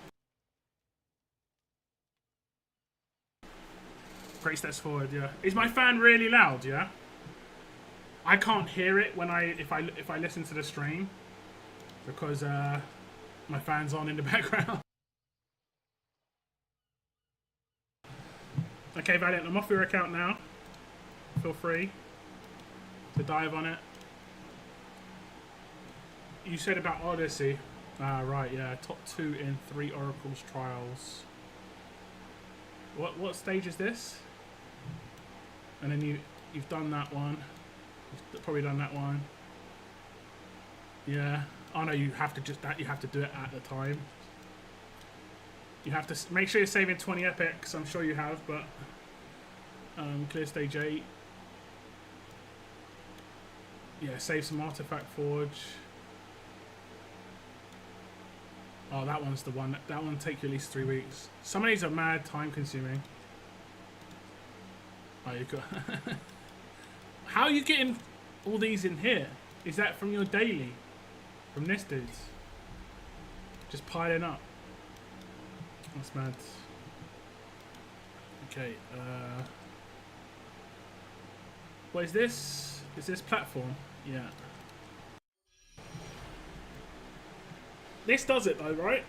Great steps forward, yeah. Is my fan really loud? Yeah. I can't hear it when if I listen to the stream because my fan's on in the background. Okay, Valiant, I'm off your account now. Feel free to dive on it. You said about Odyssey. Right, yeah. Top 2 in 3 Oracles trials. What stage is this? And then you've done that one. You've probably done that one. Yeah. Oh no, you have to do it at the time. You have to make sure you're saving 20 epics. I'm sure you have, but clear stage 8. Yeah, save some Artifact Forge. Oh, that one's the one. That one take you at least 3 weeks. Some of these are mad time consuming. Oh, you got. How are you getting all these in here? Is that from your daily? From this dude's? Just piling up. That's mad. Okay. What is this? Is this platform? Yeah. This does it though, right?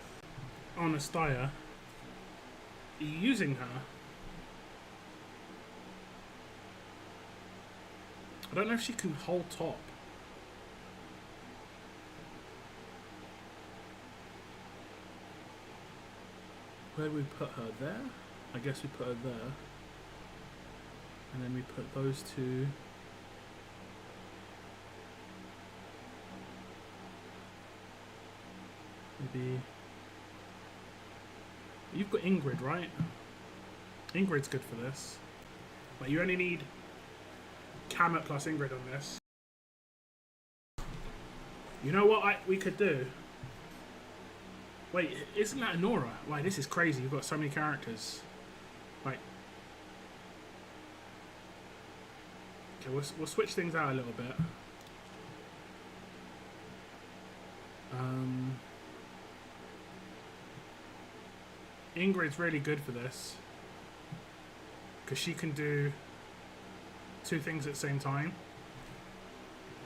On Astaya. Are you using her? I don't know if she can hold top. Where do we put her? There? I guess we put her there. And then we put those two. Maybe. You've got Ingrid, right? Ingrid's good for this. But you only need Kamet plus Ingrid on this. You know what we could do? Wait, isn't that Nora? Why, this is crazy. You've got so many characters. Right. Okay, we'll switch things out a little bit. Ingrid's really good for this because she can do two things at the same time.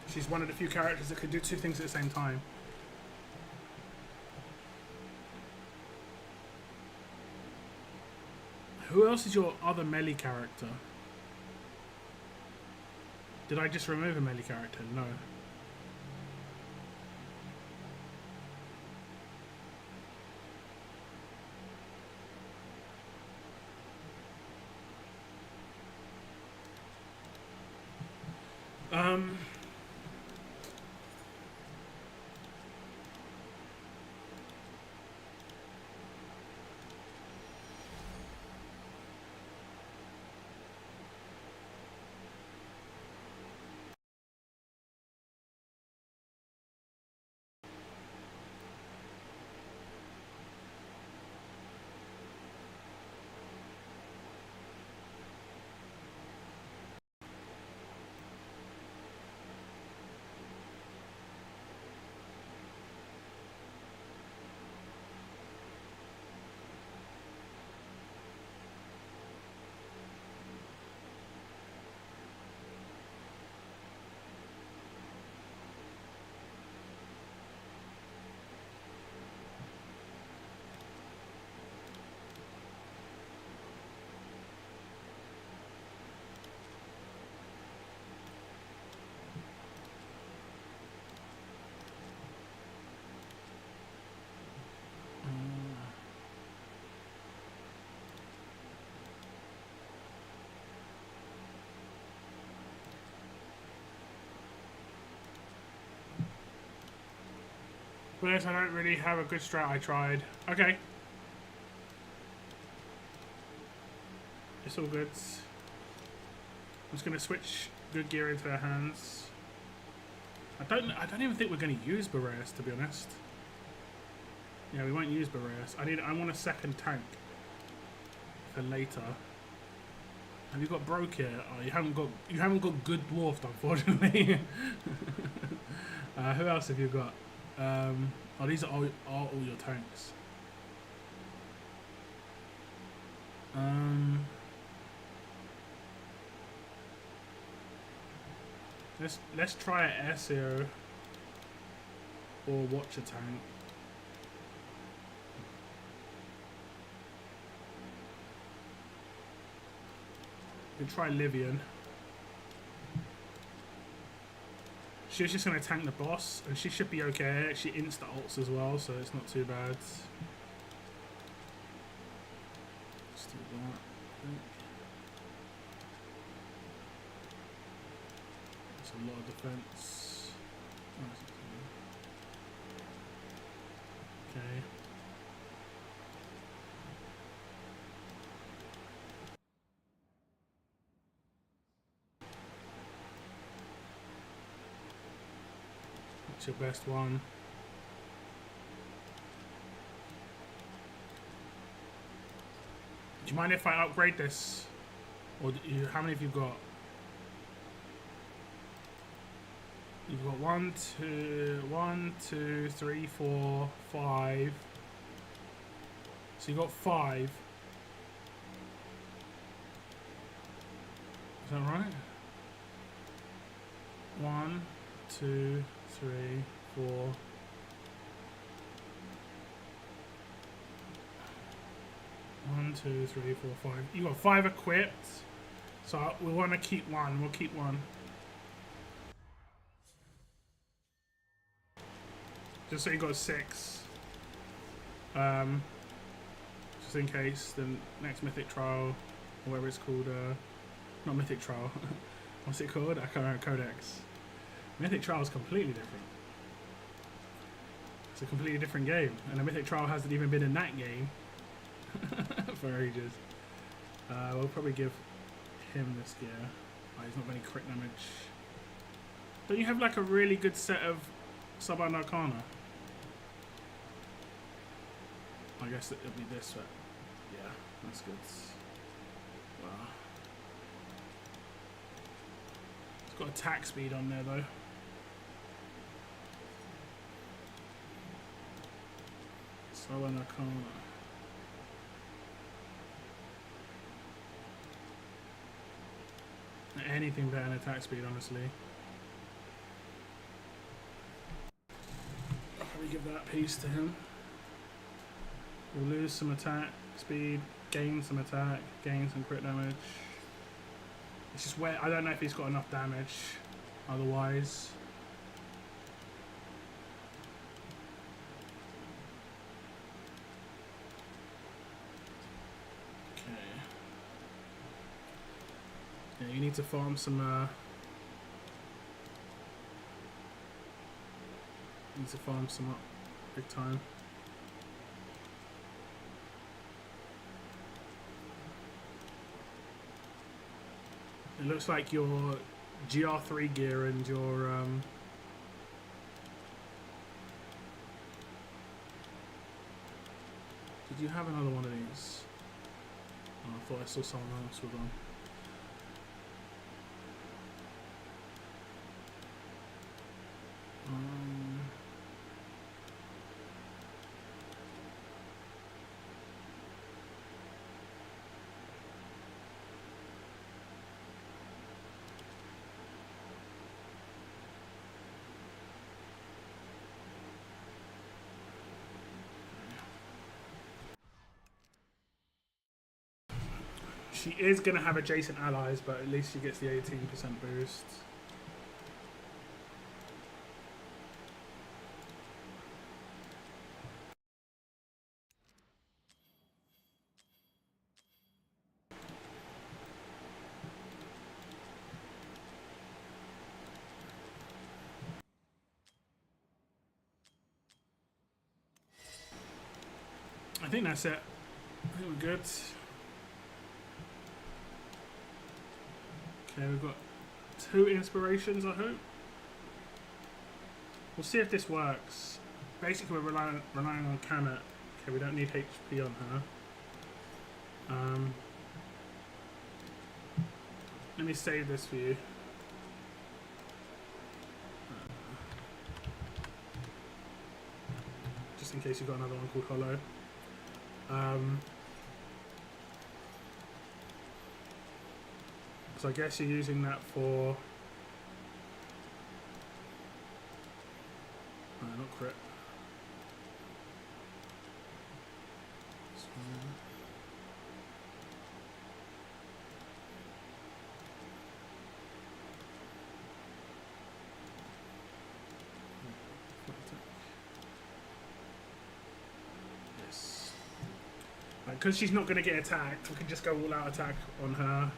She's one of the few characters that can do two things at the same time. Who else is your other melee character? Did I just remove a melee character? No. But yes, I don't really have a good strat. I tried. Okay. It's all good. I'm just gonna switch good gear into their hands. I don't even think we're gonna use Boreas, to be honest. Yeah, we won't use Boreas. I want a second tank for later. Have you got Broke here? Oh, you haven't got good dwarfed, unfortunately. Who else have you got? Oh, these are all your tanks. Let's try an Ezio or Watcher tank. We can try Livian. She's just going to tank the boss, and she should be okay. She insta-ults as well, so it's not too bad. Let's do that. That's a lot of defense. Okay. What's your best one? Do you mind if I upgrade this? Or how many have you got? You've got 1, 2, 3, 4, 5. So you got 5. Is that right? 1, 2, 3, 4. One, 2, 3, 4, 5. You got 5 equipped. So we want to keep one. We'll keep one. Just so you got 6. Just in case the next Mythic Trial, or whatever it's called, not Mythic Trial. What's it called? I can't remember. Codex. Mythic Trial is completely different. It's a completely different game, and the Mythic Trial hasn't even been in that game for ages. We'll probably give him this gear. Oh, he's not got any crit damage. Don't you have like a really good set of Sub-Bound Arcana? I guess it'll be this, but yeah, that's good. Wow. It's got attack speed on there though. So when I can't. Anything better than attack speed, honestly. I'll probably give that piece to him. We'll lose some attack speed, gain some attack, gain some crit damage. It's just where I don't know if he's got enough damage otherwise. Yeah, you need to farm some. Need to farm some up, big time. It looks like your GR3 gear and your Did you have another one of these? Oh, I thought I saw someone else with one. She is going to have adjacent allies, but at least she gets the 18% boost. I think that's it. I think we're good. Okay, we've got 2 inspirations, I hope. We'll see if this works. Basically, we're relying on Kamet. Okay, we don't need HP on her. Let me save this for you. Just in case you've got another one called Hollow. So I guess you're using that for... not crit. Yes. Because she's not going to get attacked, we can just go all out attack on her.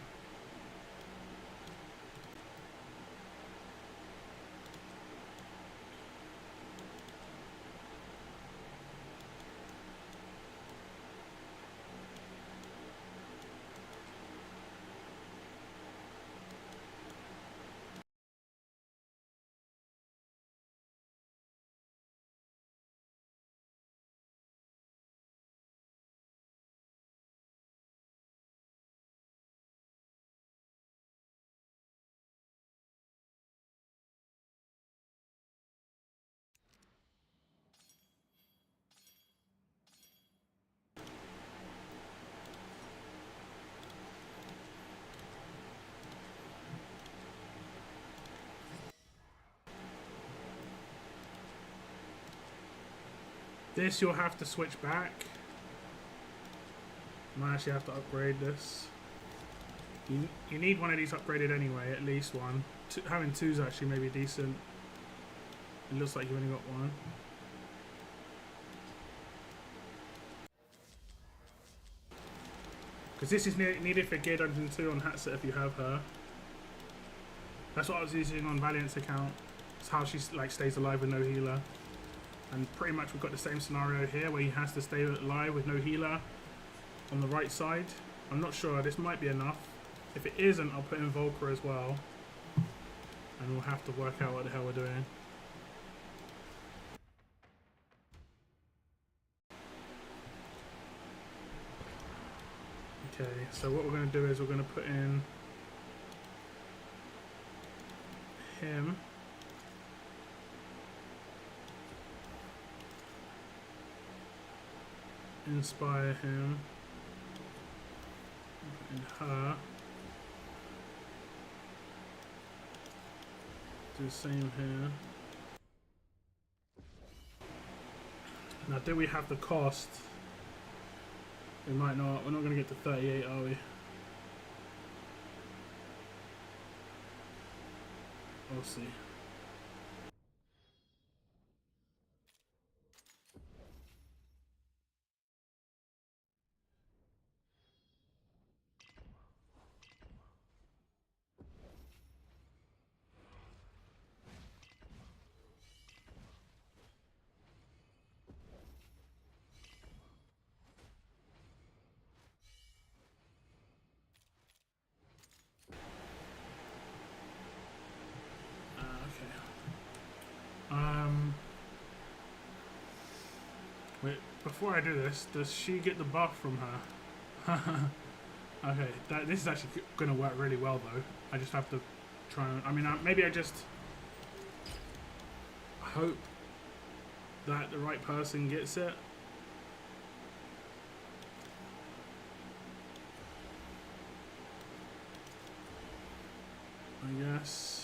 This you'll have to switch back. Might actually have to upgrade this. You need one of these upgraded anyway, at least one. Having 2 is actually maybe decent. It looks like you've only got 1. Because this is needed for Gear Dungeon 2 on Hatset if you have her. That's what I was using on Valiant's account. It's how she like stays alive with no healer. And pretty much we've got the same scenario here where he has to stay alive with no healer on the right side. I'm not sure, this might be enough. If it isn't, I'll put in Volker as well. And we'll have to work out what the hell we're doing. Okay, so what we're going to do is we're going to put in him. inspire him. And her. Do the same here. Now, do we have the cost? We might not. We're not going to get to 38, are we? We'll see. Wait, before I do this, does she get the buff from her? Okay, this is actually going to work really well though. I just have to try and... I mean, maybe I just hope that the right person gets it. I guess...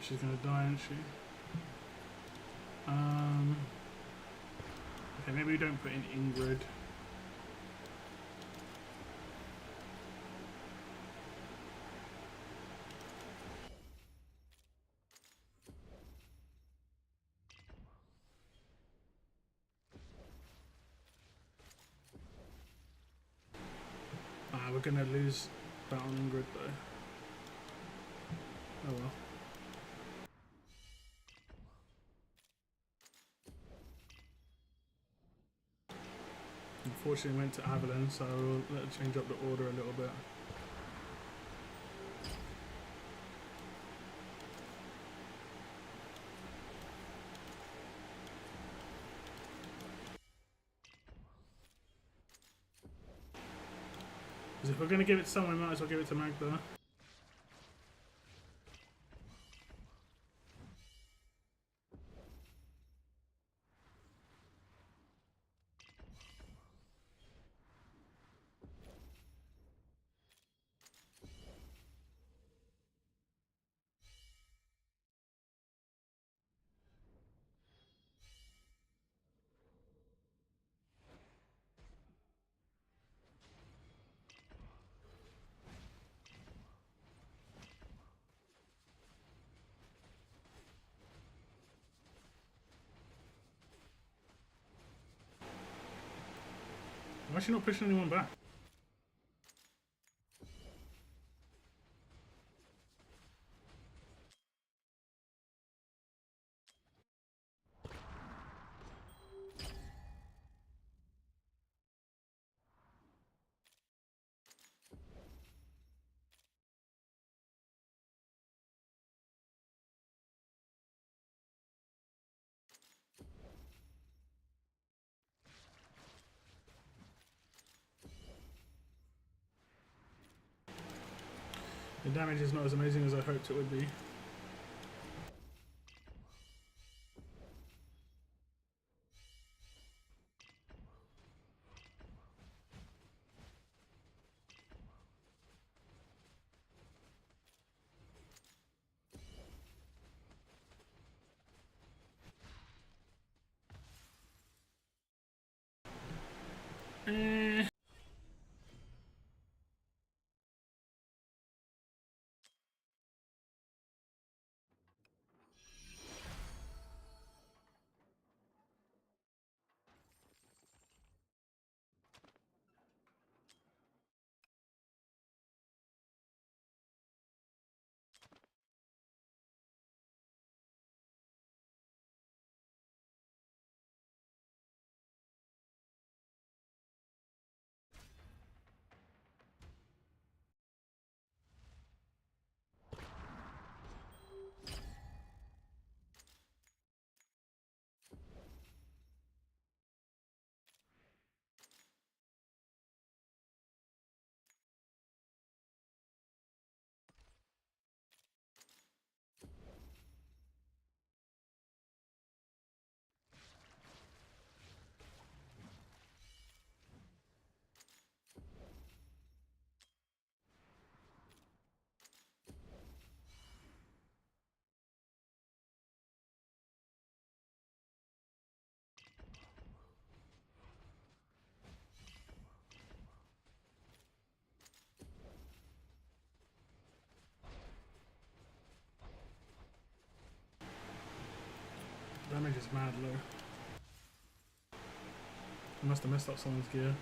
She's gonna die, isn't she? Okay, maybe we don't put in Ingrid. We're gonna lose that on Ingrid though. Oh well. Unfortunately went to Avalon, so let's change up the order a little bit. Because if we're going to give it to someone, we might as well give it to Magda. Why is she not pushing anyone back? The damage is not as amazing as I hoped it would be. damage is mad low. I must have messed up someone's gear.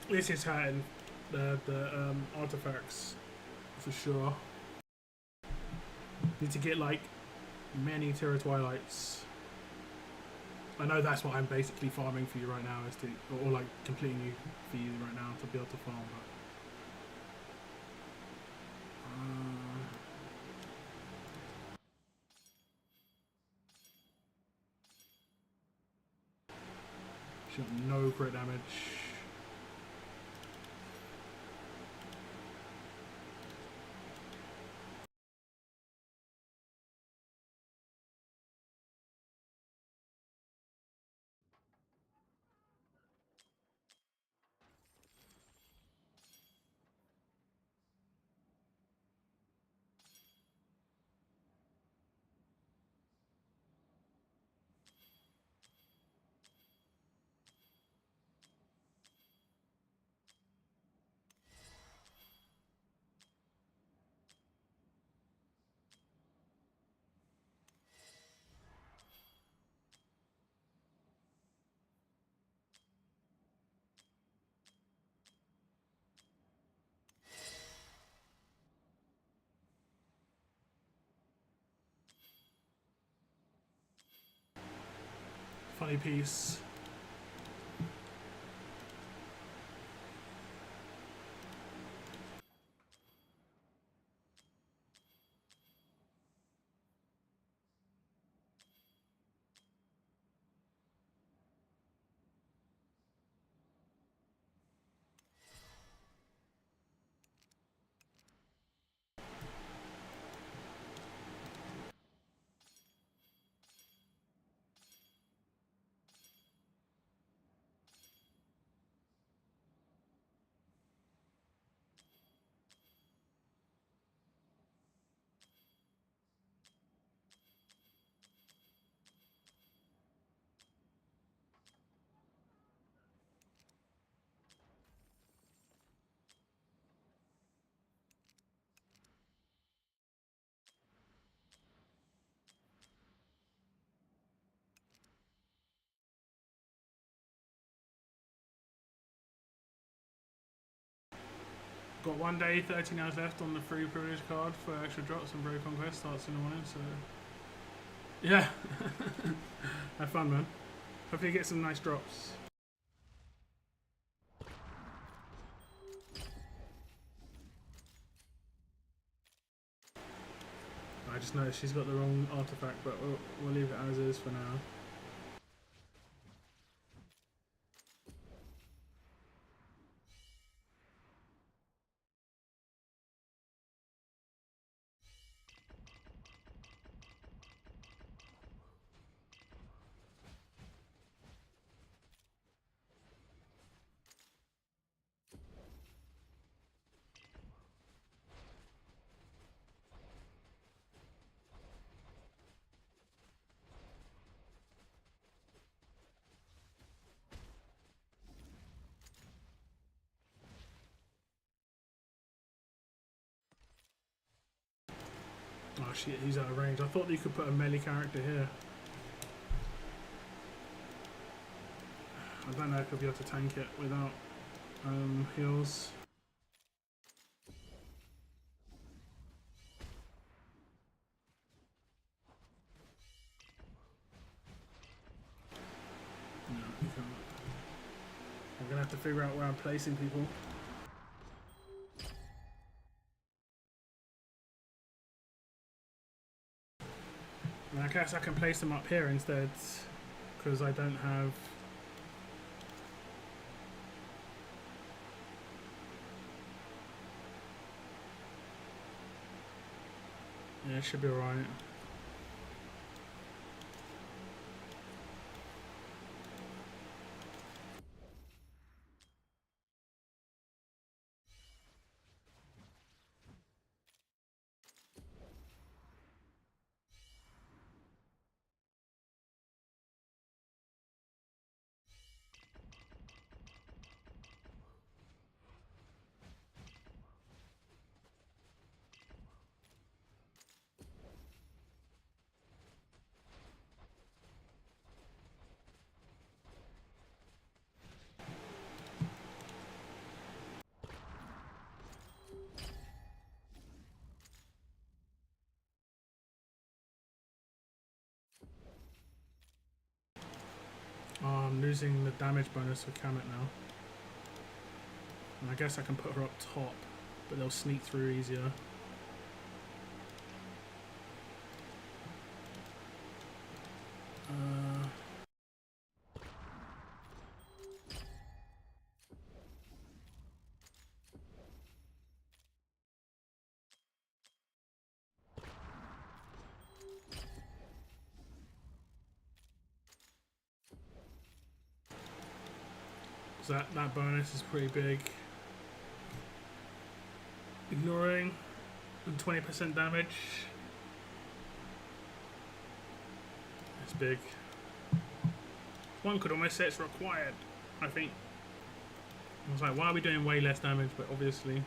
This is hurting the artifacts for sure. Need to get like many Terra Twilights. I know that's what I'm basically farming for you right now, is to, or like completing you for you right now to be able to farm. But she got no crit damage. Funny piece. Got 1 day, 13 hours left on the free privilege card for extra drops and Brave Conquest starts in the morning, so yeah. Have fun, man. Hopefully you get some nice drops. I just noticed she's got the wrong artifact, but we'll leave it as is for now. Oh shit, he's out of range. I thought you could put a melee character here. I don't know if he'll be able to tank it without heals. No, he can't. have to figure out where I'm placing people. And I guess I can place them up here instead, because I don't have... Yeah, it should be alright. Oh, I'm losing the damage bonus for Kamet now. And I guess I can put her up top, but they'll sneak through easier. So that bonus is pretty big. Ignoring and 20% damage. It's big. One could almost say it's required, I think. I was like, why are we doing way less damage? But obviously.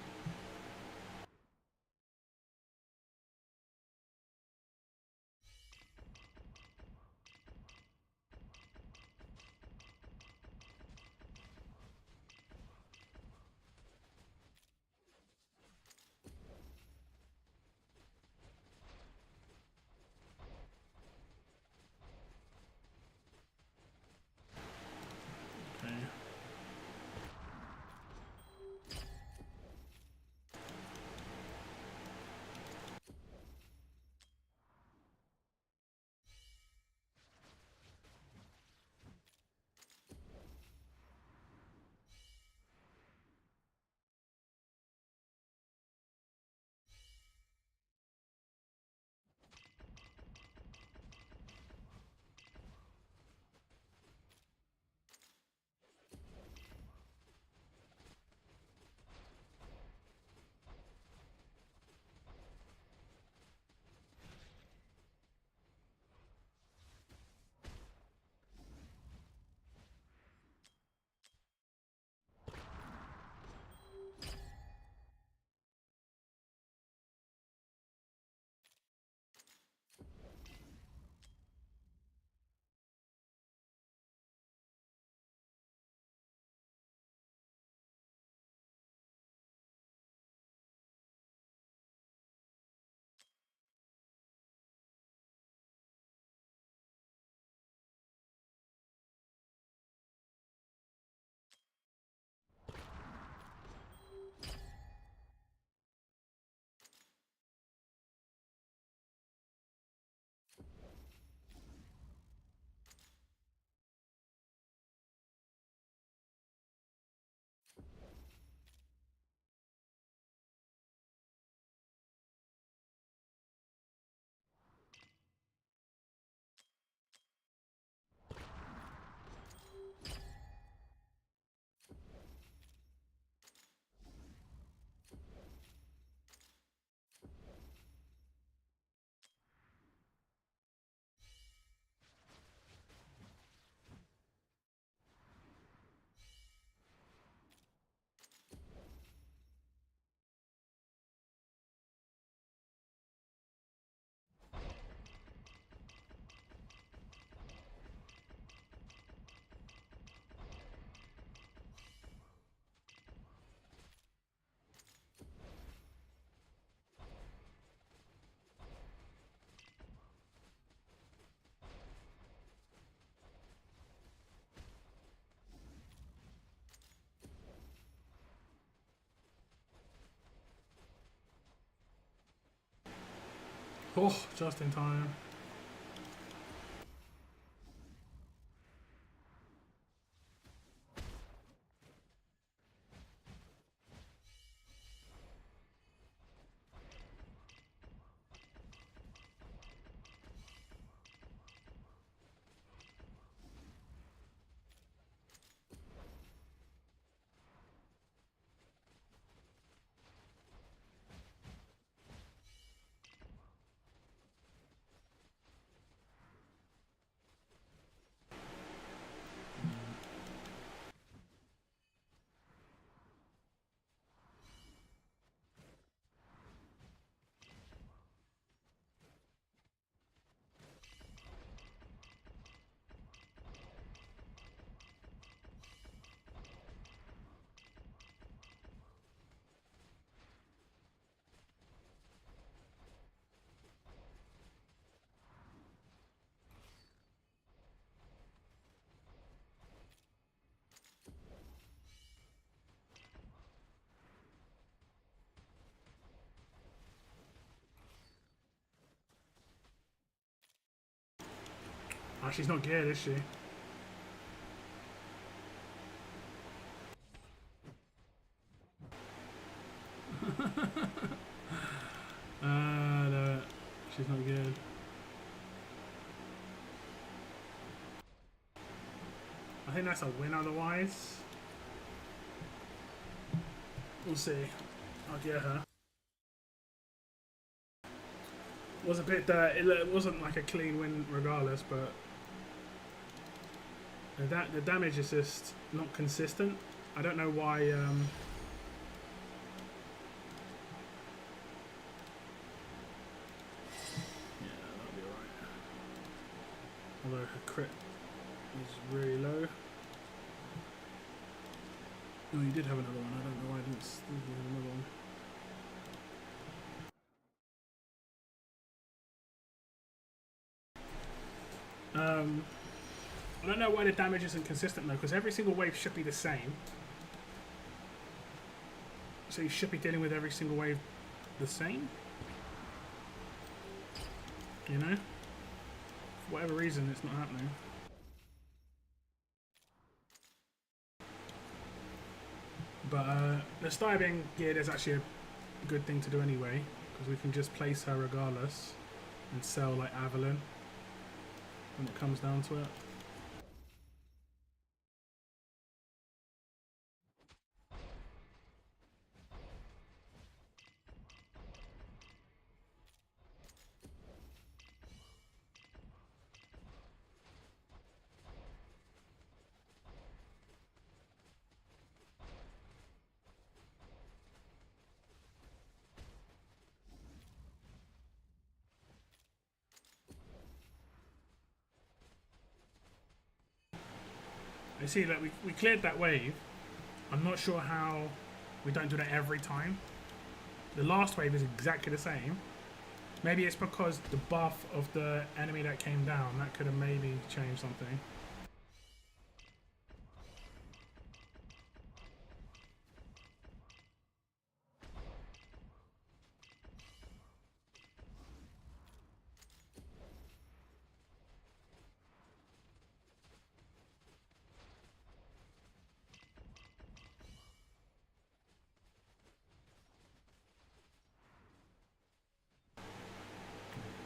Oh, just in time. Oh, she's not geared, is she? No, she's not geared. I think that's a win otherwise. We'll see. I'll get her. It was a bit, it wasn't like a clean win regardless, but the damage is just not consistent. I don't know why. Yeah, that'll be alright. Although her crit is really low. No, you did have another one. I don't know why I didn't think you had another one. I don't know why the damage isn't consistent though, because every single wave should be the same. So you should be dealing with every single wave the same. You know? For whatever reason, it's not happening. But the Style being geared is actually a good thing to do anyway, because we can just place her regardless and sell like Avalon when it comes down to it. You see, like we cleared that wave. I'm not sure how we don't do that every time. The last wave is exactly the same. Maybe it's because the buff of the enemy that came down, that could have maybe changed something.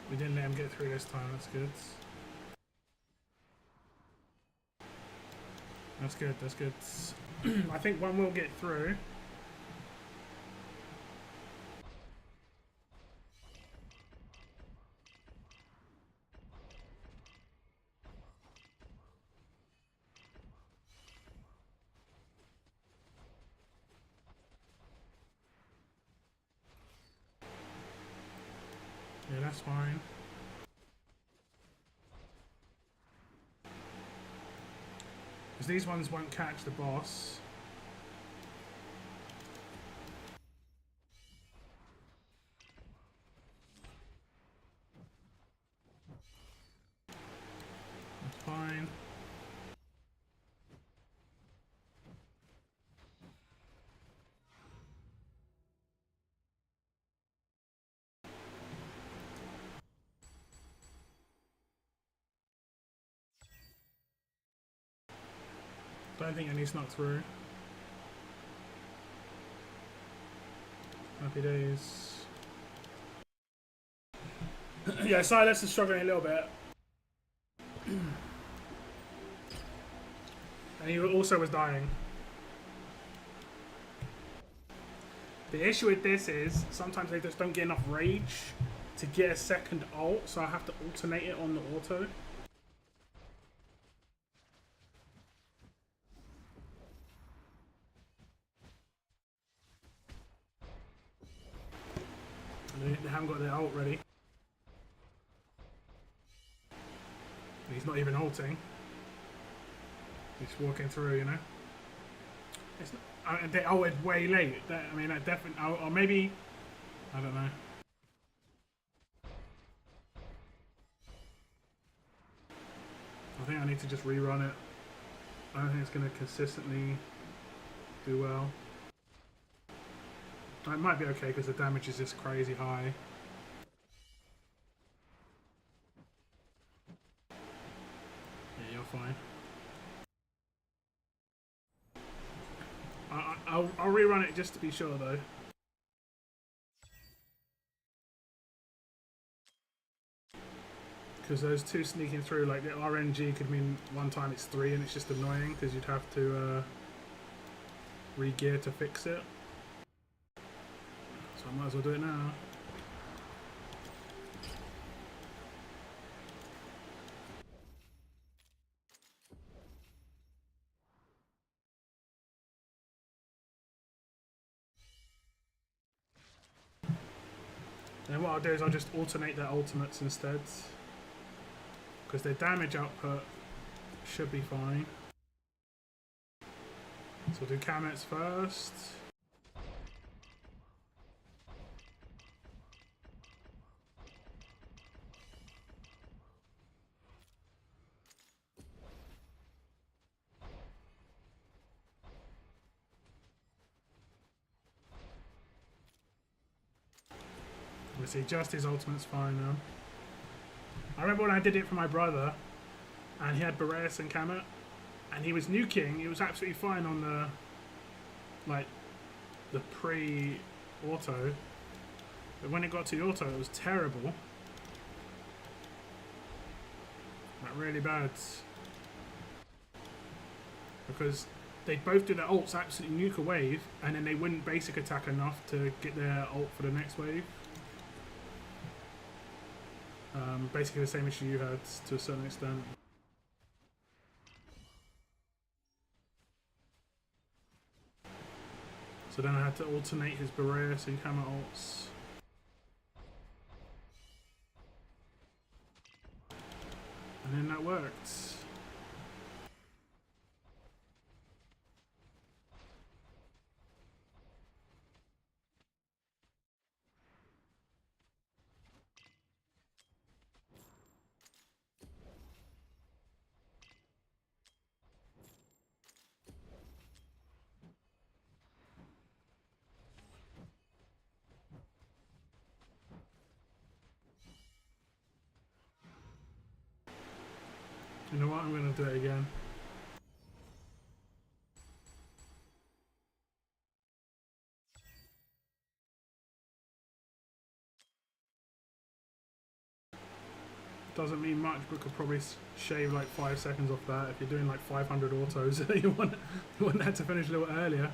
We didn't let him get through this time, that's good. That's good, that's good. I think one will get through. Yeah, that's fine. Because these ones won't catch the boss. That's fine. Don't think any snuck through. Happy days. Yeah, Silas is struggling a little bit. And he also was dying. The issue with this is sometimes they just don't get enough rage to get a second ult, so I have to alternate it on the auto. They haven't got their ult ready. He's not even ulting. He's walking through, you know. It's not, they ulted way late. I mean, I definitely, or maybe, I don't know. I think I need to just rerun it. I don't think it's going to consistently do well. It might be okay because the damage is just crazy high. Yeah, you're fine. I'll rerun it just to be sure though. Because those two sneaking through, like the RNG could mean one time it's 3 and it's just annoying because you'd have to re-gear to fix it. So I might as well do it now. Then what I'll do is I'll just alternate their ultimates instead. Because their damage output should be fine. So we'll do Kamets first. Obviously, just his ultimate's fine now. I remember when I did it for my brother, and he had Boreas and Kamet, and he was nuking. It was absolutely fine on the, like, the pre-auto, but when it got to auto, it was terrible. Like, really bad. Because they'd both do their ults, absolutely nuke a wave, and then they wouldn't basic attack enough to get their ult for the next wave. Basically the same issue you had to a certain extent. So then I had to alternate his Boreas and Kamet ults. And then that worked. You know what? I'm going to do it again. Doesn't mean much, but could probably shave like 5 seconds off that. If you're doing like 500 autos, you want that to finish a little earlier.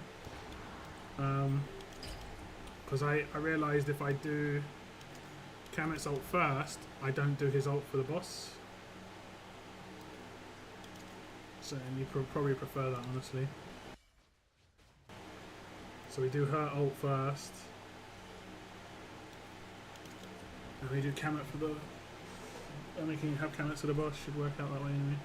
Because I realised if I do Kamet's ult first, I don't do his ult for the boss. So and you probably prefer that, honestly. So we do her ult first. And we do Kamet for the... making have Kamet to the boss should work out that way anyway.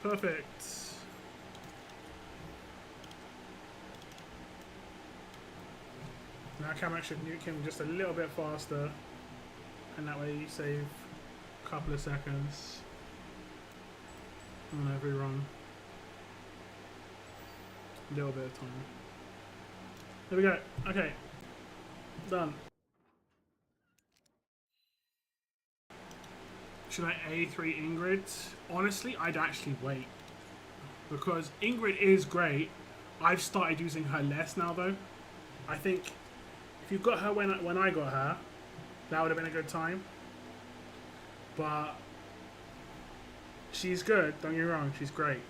Perfect. Now Kamak should nuke him just a little bit faster, and that way you save a couple of seconds on every run. A little bit of time. There we go. Okay. Done. Should I A3 Ingrid? Honestly, I'd actually wait. Because Ingrid is great. I've started using her less now though. I think if you got her when I got her, that would have been a good time. But she's good, don't get me wrong, she's great.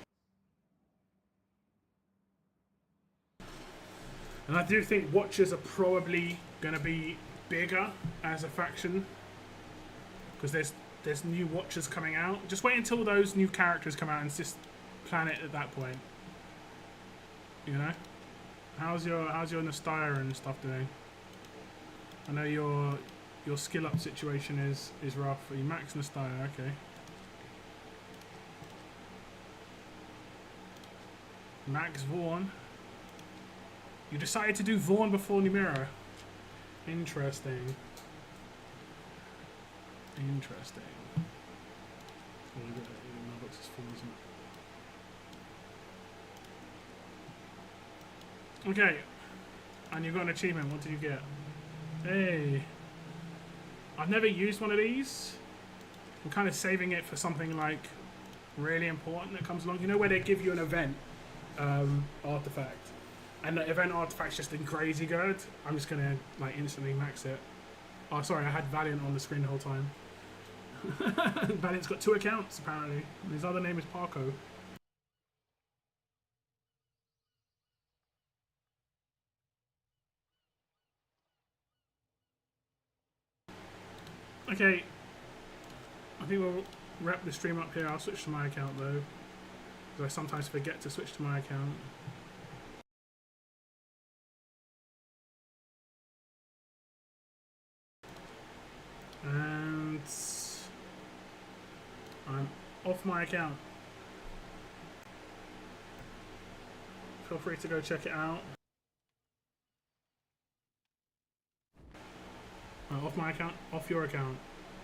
And I do think Watchers are probably going to be bigger as a faction. Because there's new Watchers coming out. Just wait until those new characters come out and just plan it at that point. You know? How's your Nastya and stuff doing? I know your skill up situation is rough. Are you max Nastya? Okay. Max Vaughn. You decided to do Vaughn before Numero. Interesting. Interesting. Oh, my box is full, isn't it? Okay. And you got an achievement. What did you get? Hey. I've never used one of these. I'm kind of saving it for something like really important that comes along. You know where they give you an event artifact? And the event artifact's just in crazy good. I'm just gonna like instantly max it. Oh, sorry, I had Valiant on the screen the whole time. Valiant's got 2 accounts apparently. And his other name is Parko. Okay, I think we'll wrap the stream up here. I'll switch to my account though, because I sometimes forget to switch to my account. And I'm off my account. Feel free to go check it out. Off my account, off your account.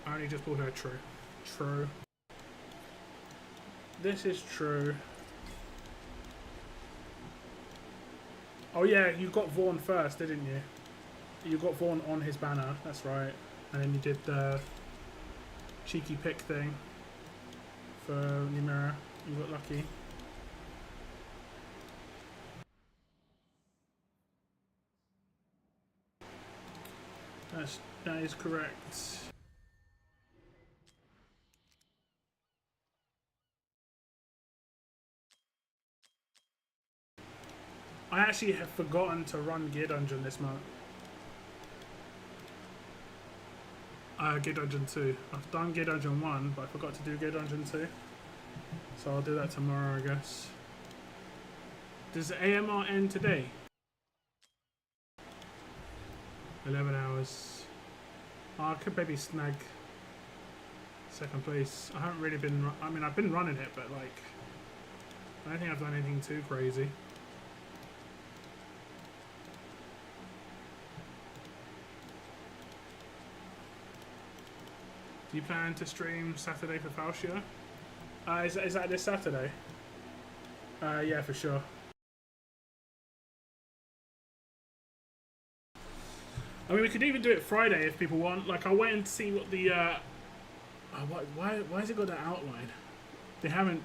I only just bought her true. True. This is true. Oh yeah, you got Vaughn first, didn't you? You got Vaughn on his banner, that's right. And then you did the cheeky pick thing for Numera. You got lucky. That is correct. I actually have forgotten to run Gear Dungeon this month. Gear Dungeon 2. I've done Gear Dungeon 1, but I forgot to do Gear Dungeon 2. So I'll do that tomorrow, I guess. Does the AMR end today? 11 hours. Oh, I could maybe snag second place. I haven't really been... I mean, I've been running it, but like... I don't think I've done anything too crazy. Do you plan to stream Saturday for Falchia? Is that this Saturday? Yeah, for sure. I mean, we could even do it Friday if people want. Like, I'll wait and see what the... why has it got that outline? They haven't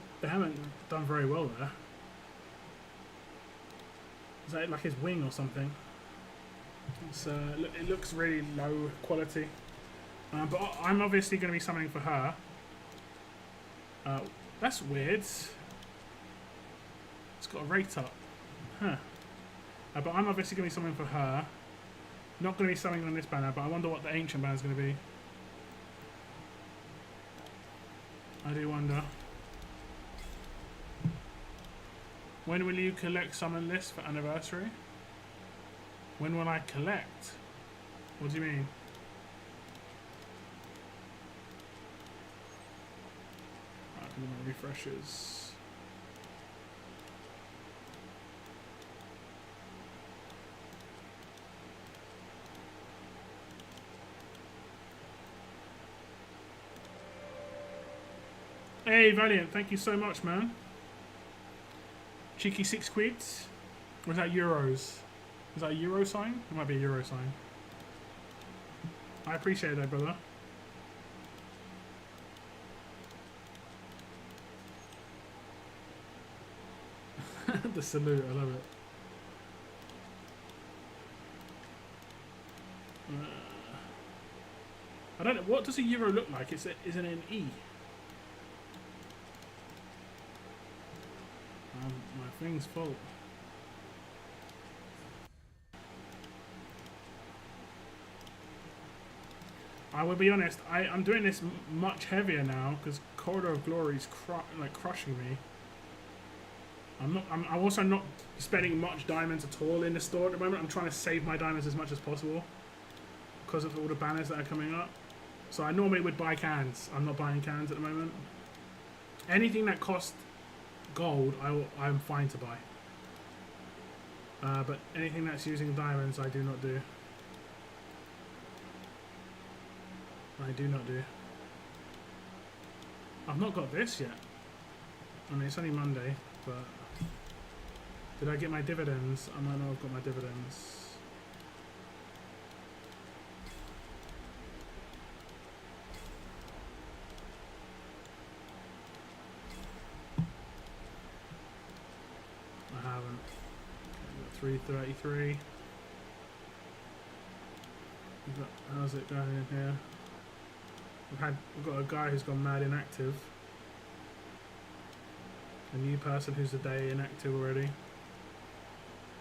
done very well there. Is that like his wing or something? It's, it looks really low quality. But I'm obviously going to be summoning for her. That's weird. It's got a rate up. Huh. But I'm obviously going to be summoning for her. Not going to be summoning on this banner, but I wonder what the ancient banner is going to be. I do wonder. When will you collect summon list for anniversary? When will I collect? What do you mean? My refreshes. Hey, Valiant, thank you so much, man. Cheeky 6 quids. Or is that euros? Is that a euro sign? It might be a euro sign. I appreciate that, brother. The salute, I love it. I don't know, what does a euro look like? Is it an E? My thing's full. I will be honest, I'm doing this much heavier now because Corridor of Glory is crushing me. I'm also not spending much diamonds at all in the store at the moment. I'm trying to save my diamonds as much as possible because of all the banners that are coming up. So I normally would buy cans. I'm not buying cans at the moment. Anything that costs gold, I'm fine to buy. But anything that's using diamonds, I do not do. I do not do. I've not got this yet. I mean, it's only Monday, but... Did I get my dividends? I might not have got my dividends. I haven't. Okay, got 333. How's it going in here? We've got a guy who's gone mad inactive. A new person who's a day inactive already.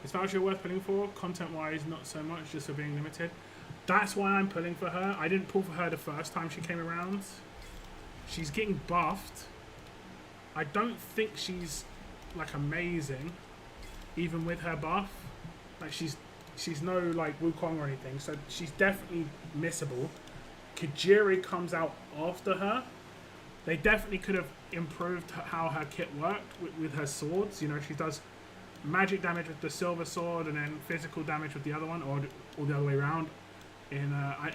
Is voucher worth pulling for? Content-wise, not so much, just for being limited. That's why I'm pulling for her. I didn't pull for her the first time she came around. She's getting buffed. I don't think she's like amazing, even with her buff. Like she's no like Wukong or anything, so she's definitely missable. Kajiri comes out after her. They definitely could have improved how her kit worked with her swords. You know, she does magic damage with the silver sword and then physical damage with the other one, or the other way around.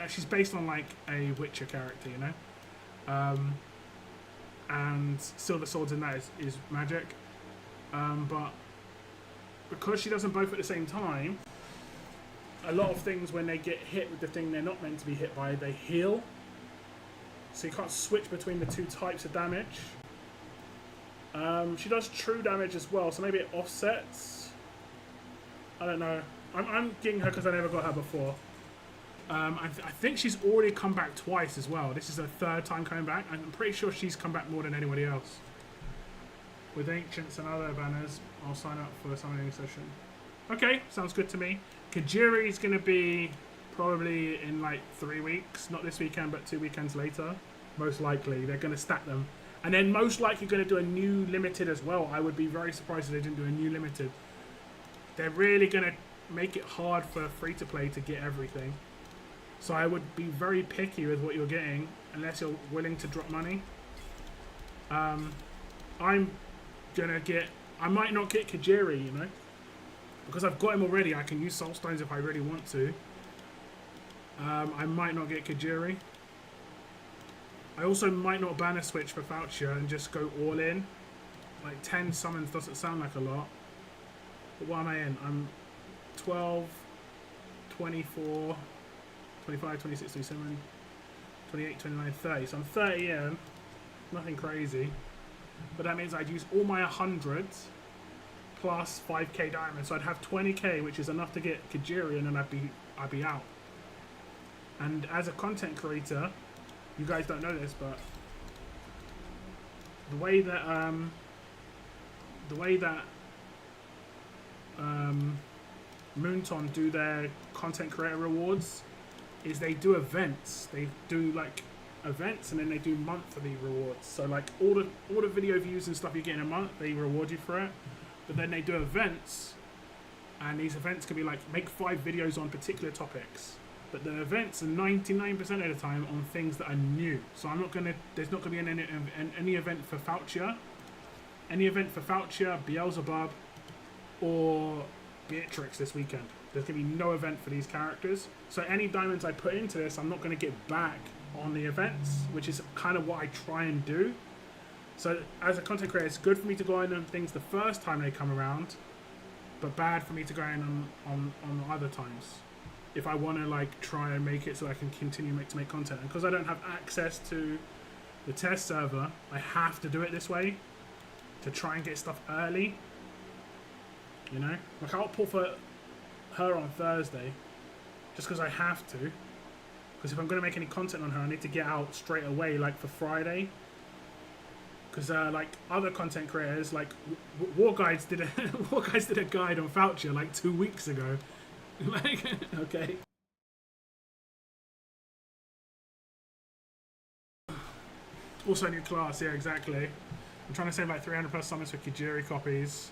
She's based on like a Witcher character, you know. And silver swords in that is magic. But because she does them both at the same time, a lot of things when they get hit with the thing they're not meant to be hit by, they heal. So you can't switch between the two types of damage. She does true damage as well, so maybe it offsets. I don't know. I'm getting her because I never got her before. I think she's already come back twice as well. This is her third time coming back. I'm pretty sure she's come back more than anybody else. With Ancients and other banners, I'll sign up for a summoning session. Okay, sounds good to me. Kajiri is going to be probably in like 3 weeks. Not this weekend, but 2 weekends later. Most likely. They're going to stack them. And then most likely going to do a new limited as well. I would be very surprised if they didn't do a new limited. They're really going to make it hard for free-to-play to get everything. So I would be very picky with what you're getting, unless you're willing to drop money. I'm going to get... I might not get Kajiri, you know. Because I've got him already, I can use Soul Stones if I really want to. I might not get Kajiri. I also might not banner switch for Voucher and just go all in. Like 10 summons doesn't sound like a lot. But what am I in? I'm 12, 24, 25, 26, 27, 28, 29, 30. So I'm 30 in. Nothing crazy. But that means I'd use all my 100s plus 5k diamonds. So I'd have 20k, which is enough to get Kajiri, and then I'd be out. And as a content creator, you guys don't know this, but the way that Moonton do their content creator rewards is they do events. They do like events, and then they do monthly rewards. So like all the video views and stuff you get in a month, they reward you for it. But then they do events, and these events can be like make 5 videos on particular topics. But the events are 99% of the time on things that are new. So there's not gonna be any event for Voucher. Any event for Voucher, Beelzebub, or Beatrix this weekend. There's gonna be no event for these characters. So any diamonds I put into this, I'm not gonna get back on the events, which is kind of what I try and do. So as a content creator, it's good for me to go in on things the first time they come around, but bad for me to go in on other times if I want to like try and make it so I can continue to make content. And because I don't have access to the test server, I have to do it this way to try and get stuff early. You know, like I'll pull for her on Thursday just because I have to. Because if I'm going to make any content on her, I need to get out straight away, like for Friday. Because like other content creators, like War Guides did a War Guides did a guide on Voucher like 2 weeks ago. Like, okay. Also new class, yeah, exactly. I'm trying to save like 300 plus summons for Kajiri copies.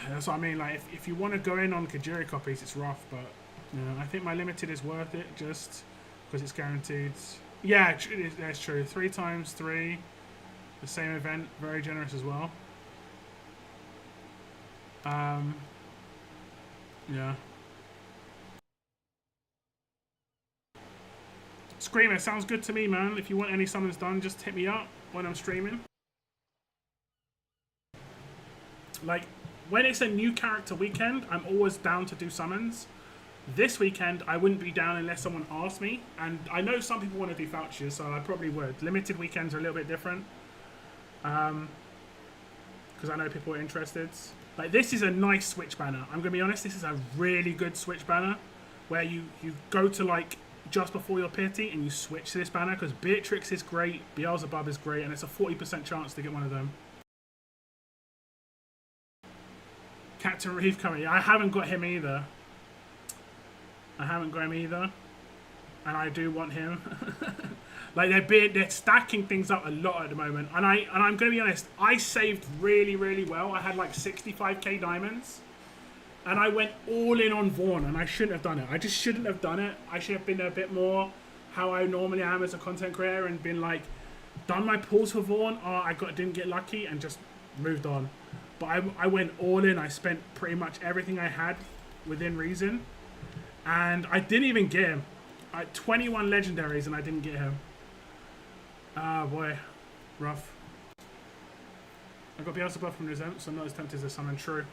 That's what I mean. Like, if you want to go in on Kajiri copies, it's rough, but you know, I think my limited is worth it just because it's guaranteed. Yeah, that's true. 3 times 3. The same event, very generous as well. Yeah. Screamer, sounds good to me, man. If you want any summons done, just hit me up when I'm streaming. Like, when it's a new character weekend, I'm always down to do summons. This weekend, I wouldn't be down unless someone asked me. And I know some people want to do vouchers, so I probably would. Limited weekends are a little bit different. Because I know people are interested. Like, this is a nice Switch banner. I'm gonna be honest, this is a really good Switch banner where you go to like just before your pity and you switch to this banner because Beatrix is great, Beelzebub is great, and it's a 40% chance to get one of them. Captain Reeve coming. I haven't got him either. And I do want him. Like they're stacking things up a lot at the moment, and I'm gonna be honest. I saved really well. I had like 65k diamonds, and I went all in on Vaughn, and I shouldn't have done it. I just shouldn't have done it. I should have been a bit more how I normally am as a content creator, and been like, done my pulls for Vaughn. Oh, didn't get lucky, and just moved on. But I went all in. I spent pretty much everything I had within reason, and I didn't even get him. I had 21 legendaries, and I didn't get him. Ah, boy. Rough. I got Beelzebub from Resent, so I'm not as tempted as summon. True.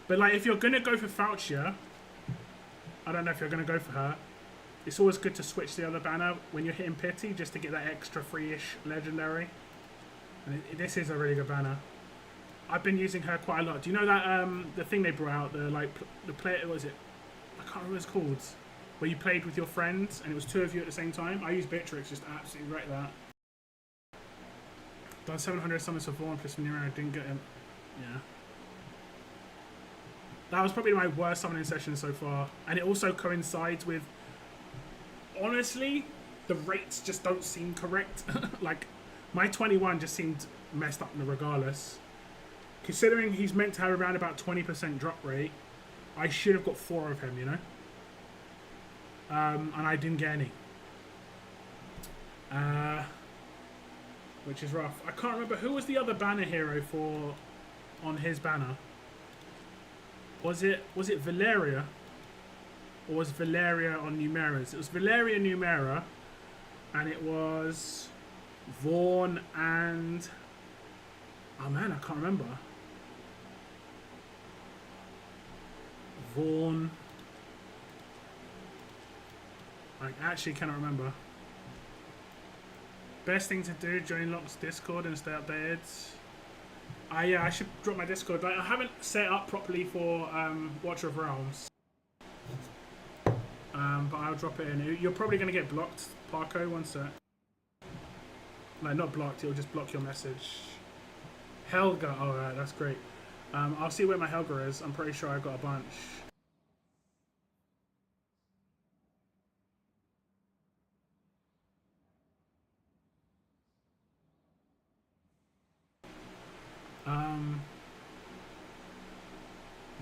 But, like, if you're going to go for Faucia, I don't know if you're going to go for her. It's always good to switch the other banner when you're hitting Pity, just to get that extra free-ish legendary. And this is a really good banner. I've been using her quite a lot. Do you know that, the thing they brought out, the play, what is it? I can't remember what it's called. Where you played with your friends and it was 2 of you at the same time. I used Beatrix, just absolutely wrecked that. Done 700 summons for Vaughn plus Nero, I didn't get him. Yeah. That was probably my worst summoning session so far. And it also coincides with, honestly, the rates just don't seem correct. Like, my 21 just seemed messed up regardless. Considering he's meant to have around about 20% drop rate, I should have got 4 of him, you know? And I didn't get any. Which is rough. I can't remember who was the other banner hero for on his banner. Was it Valeria? Or was Valeria on Numera's? It was Valeria Numera, and it was Vaughn and, oh man, I can't remember. Vaughn. I actually cannot remember. Best thing to do, join Locke's Discord and stay updated. Yeah, I should drop my Discord. Like, I haven't set up properly for Watcher of Realms. But I'll drop it in. You're probably going to get blocked, Parko, one sec. Like, not blocked, it'll just block your message. Helga, alright, that's great. I'll see where my Helga is. I'm pretty sure I've got a bunch.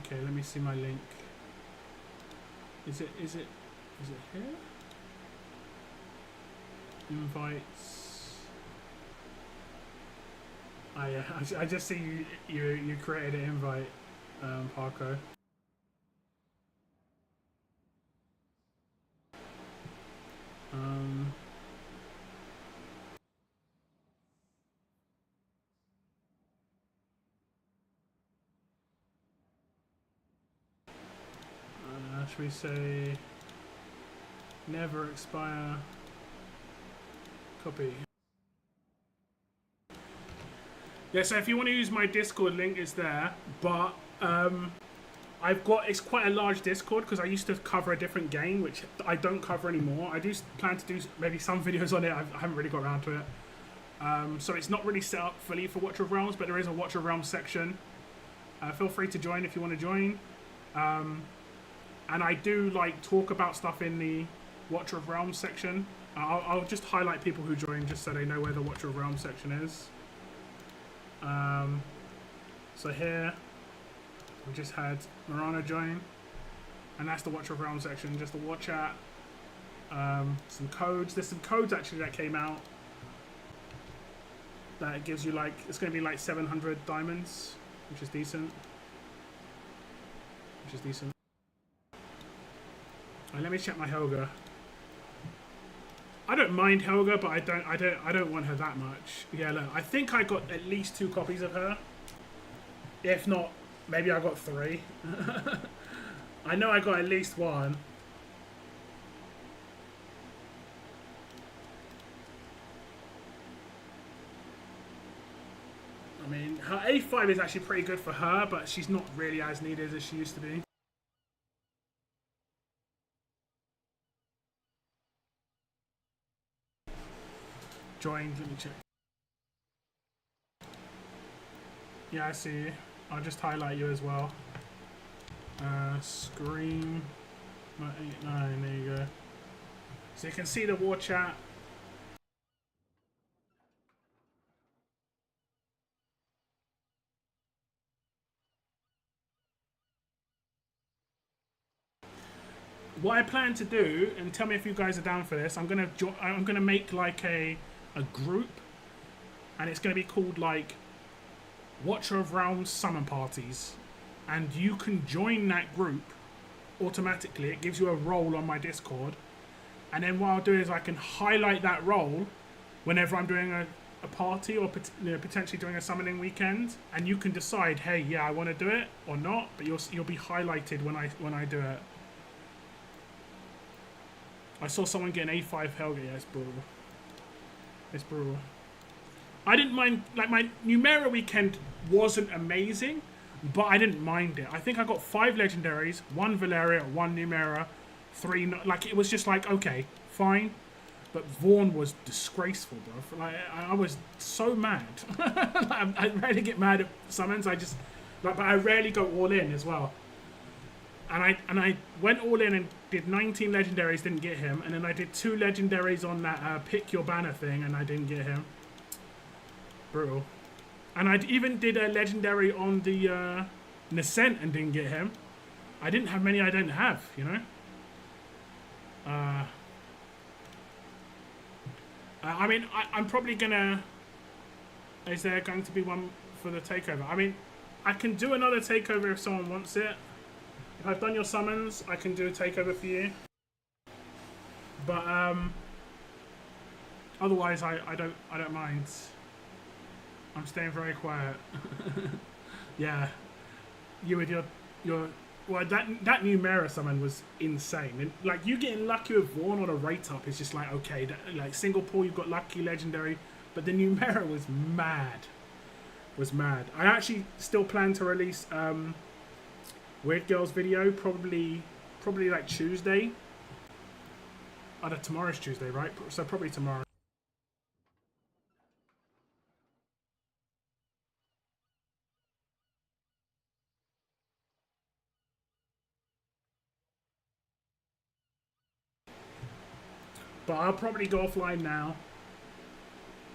Okay, let me see my link. Is it here? Invites. Oh yeah, I just see you created an invite, Parko. Should we say never expire? Copy. Yeah, so if you want to use my Discord link, it's there. But it's quite a large Discord because I used to cover a different game, which I don't cover anymore. I do plan to do maybe some videos on it. I haven't really got around to it. So it's not really set up fully for Watcher of Realms, but there is a Watcher of Realms section. Feel free to join if you want to join. And I do like talk about stuff in the Watcher of Realms section. I'll just highlight people who join just so they know where the Watcher of Realms section is. So here we just had Marana join, and that's the Watcher of Realms section, just a war chat. Some codes. There's some codes actually that came out that gives you like, it's going to be like 700 diamonds, which is decent. Let me check my Helga. I don't mind Helga, but I don't want her that much. Yeah, look, I think I got at least 2 copies of her. If not, maybe I got 3. I know I got at least 1. I mean, her A5 is actually pretty good for her, but she's not really as needed as she used to be. Joined, let me check. Yeah, I see you. I'll just highlight you as well. Scream 89, there you go. So you can see the war chat. What I plan to do, and tell me if you guys are down for this, I'm gonna make like a group, and it's gonna be called like Watcher of Realms Summon Parties, and you can join that group automatically. It gives you a role on my Discord, and then what I'll do is I can highlight that role whenever I'm doing a party or potentially doing a summoning weekend, and you can decide, hey, yeah, I want to do it or not, but you'll be highlighted when I do it. I saw someone get an A5 Helga. Yeah, it's brutal. It's brutal. I didn't mind, like, my Numera weekend wasn't amazing, but I didn't mind it. I think I got 5 legendaries, 1 Valeria, 1 Numera, 3, like, it was just like, okay, fine. But Vaughn was disgraceful, bro. Like, I was so mad. I rarely get mad at summons. I just, like, but I rarely go all in as well. And I went all in and did 19 legendaries, didn't get him. And then I did 2 legendaries on that pick your banner thing, and I didn't get him. Brutal. And I even did a legendary on the Nascent and didn't get him. I didn't have many I didn't have, you know? I mean, I'm probably gonna... Is there going to be one for the takeover? I mean, I can do another takeover if someone wants it. If I've done your summons, I can do a takeover for you. But otherwise, I don't mind. I'm staying very quiet. Yeah, you with your well, that Numera summon was insane. And like, you getting lucky with Vaughn on a rate up is just like, okay, like single pull you've got lucky legendary, but the Numera was mad. I actually still plan to release Weird Girls video probably like Tuesday. Oh, no, tomorrow's Tuesday, right? So probably tomorrow. But I'll probably go offline now.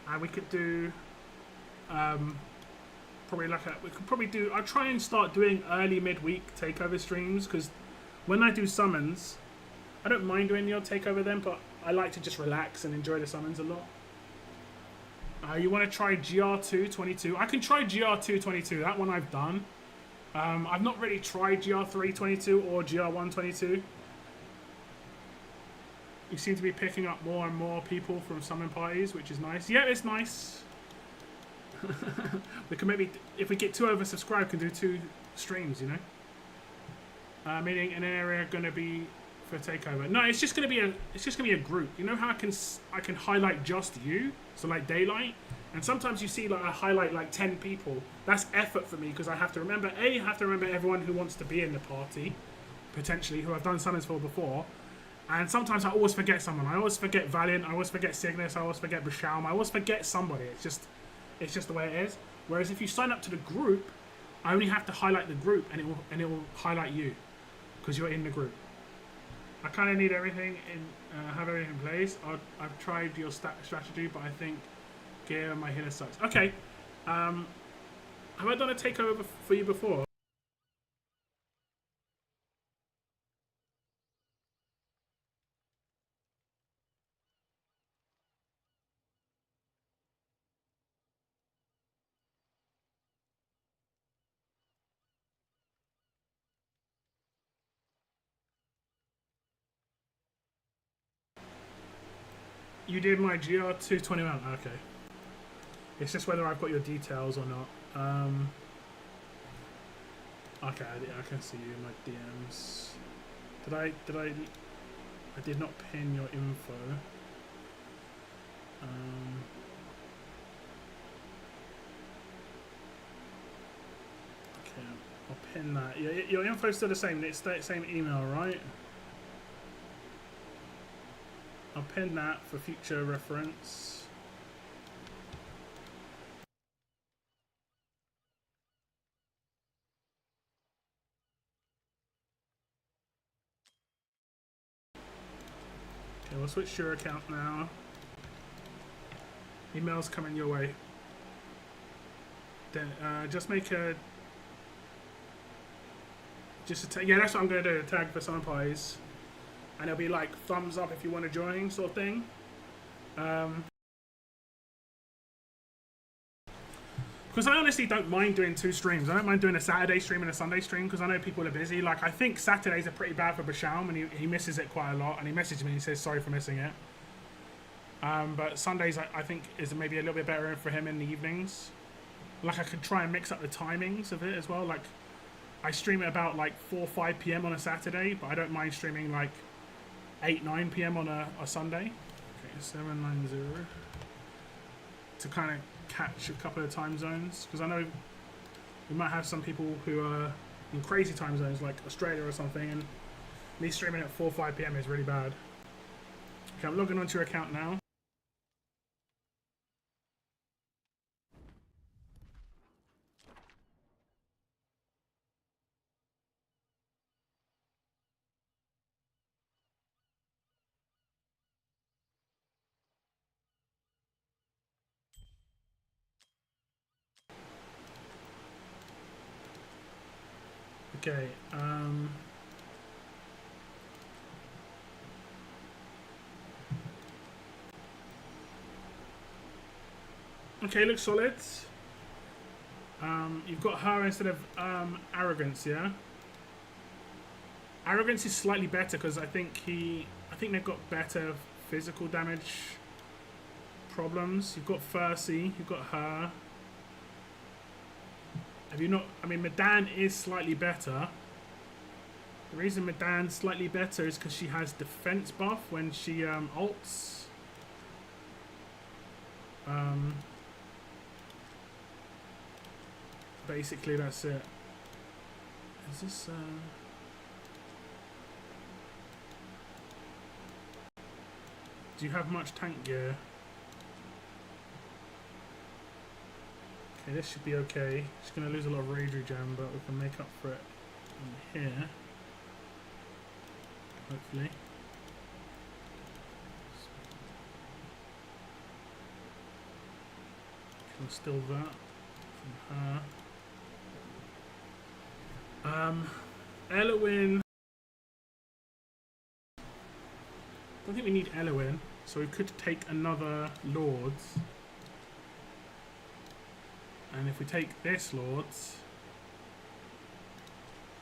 And we could do I'll try and start doing early midweek takeover streams, because when I do summons, I don't mind doing the odd takeover then, but I like to just relax and enjoy the summons a lot. You want to try GR222? I can try GR222. That one I've done. I've not really tried GR322 or GR122. You seem to be picking up more and more people from summon parties, which is nice. Yeah, it's nice. We can maybe, if we get 2 oversubscribed, can do 2 streams, you know. Meaning an area going to be for takeover. No, it's just going to be a group. You know how I can highlight just you, so like daylight, and sometimes you see like I highlight like 10 people. That's effort for me because I have to remember everyone who wants to be in the party, potentially who I've done summons for before, and sometimes I always forget someone. I always forget Valiant. I always forget Cygnus. I always forget Bashalm. I always forget somebody. It's just the way it is. Whereas if you sign up to the group, I only have to highlight the group, and it will highlight you because you're in the group. I kind of need everything have everything in place. I've tried your strategy, but I think gear on my healer sucks. Okay, have I done a takeover for you before? You did my GR221. Okay. It's just whether I've got your details or not. Okay, I can see you in my DMs. I did not pin your info. Okay, I'll pin that. Your info's still the same. It's the same email, right? I'll pin that for future reference. Okay, we'll switch to your account now. Emails coming your way. Then just make a... yeah, that's what I'm going to do. Tag for some pies. And it'll be like thumbs up if you want to join, sort of thing. Because I honestly don't mind doing 2 streams. I don't mind doing a Saturday stream and a Sunday stream because I know people are busy. Like, I think Saturdays are pretty bad for Bashalm, and he misses it quite a lot. And he messaged me and he says sorry for missing it. But Sundays I think is maybe a little bit better for him in the evenings. Like, I could try and mix up the timings of it as well. Like, I stream at about like 4 or 5 p.m. on a Saturday, but I don't mind streaming like 8, 9 p.m. on a Sunday. Okay, 790. To kind of catch a couple of time zones, because I know we might have some people who are in crazy time zones like Australia or something, and me streaming at 4 or 5 p.m. is really bad. Okay, I'm logging onto your account now. Okay, okay, looks solid. You've got her instead of arrogance, yeah? Arrogance is slightly better because I think they've got better physical damage problems. You've got Fercy, you've got her. Have you not? I mean, Medan is slightly better. The reason Medan's slightly better is because she has defense buff when she ults. Basically, that's it. Is this? Do you have much tank gear? Okay, this should be okay. She's going to lose a lot of rage regen, but we can make up for it in here. Hopefully. Can steal that from her. Elowin. I don't think we need Elowin, so we could take another Lords. And if we take this Lords,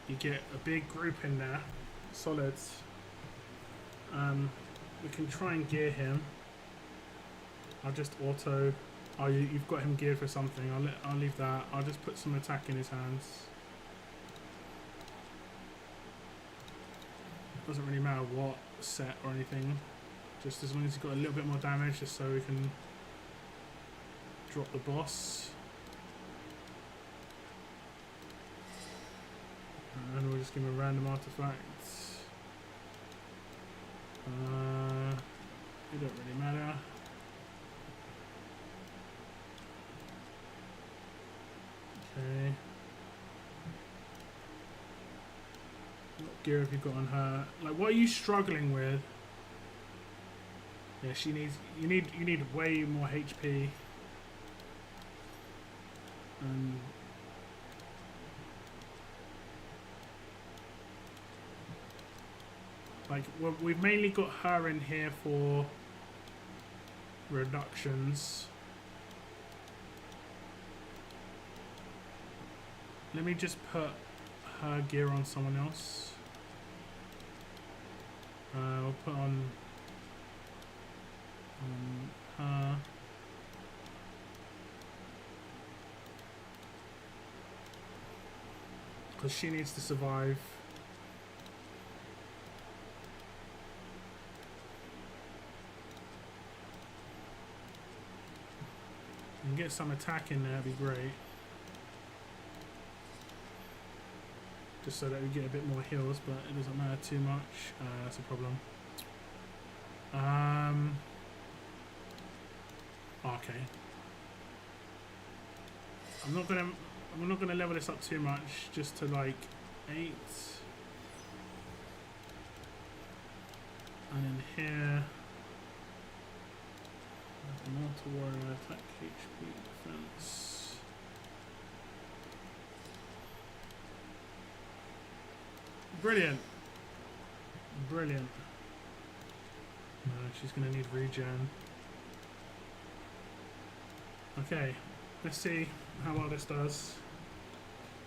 you get a big group in there, solids. We can try and gear him. I'll just auto. Oh, you've got him geared for something. I'll leave that. I'll just put some attack in his hands. Doesn't really matter what set or anything. Just as long as he's got a little bit more damage, just so we can drop the boss. And we'll just give him a random artifact. It don't really matter. Okay. What gear have you got on her? Like, what are you struggling with? Yeah, she needs. You need way more HP. And like, we've mainly got her in here for reductions. Let me just put her gear on someone else. We'll put on her. Because she needs to survive. And get some attack in there, that'd be great. Just so that we get a bit more heals, but it doesn't matter too much. That's a problem. Okay. I'm not gonna level this up too much, just to like 8. And then here, more warrior attack, HP, defense. Brilliant. Brilliant. She's gonna need regen. Okay, let's see how well this does.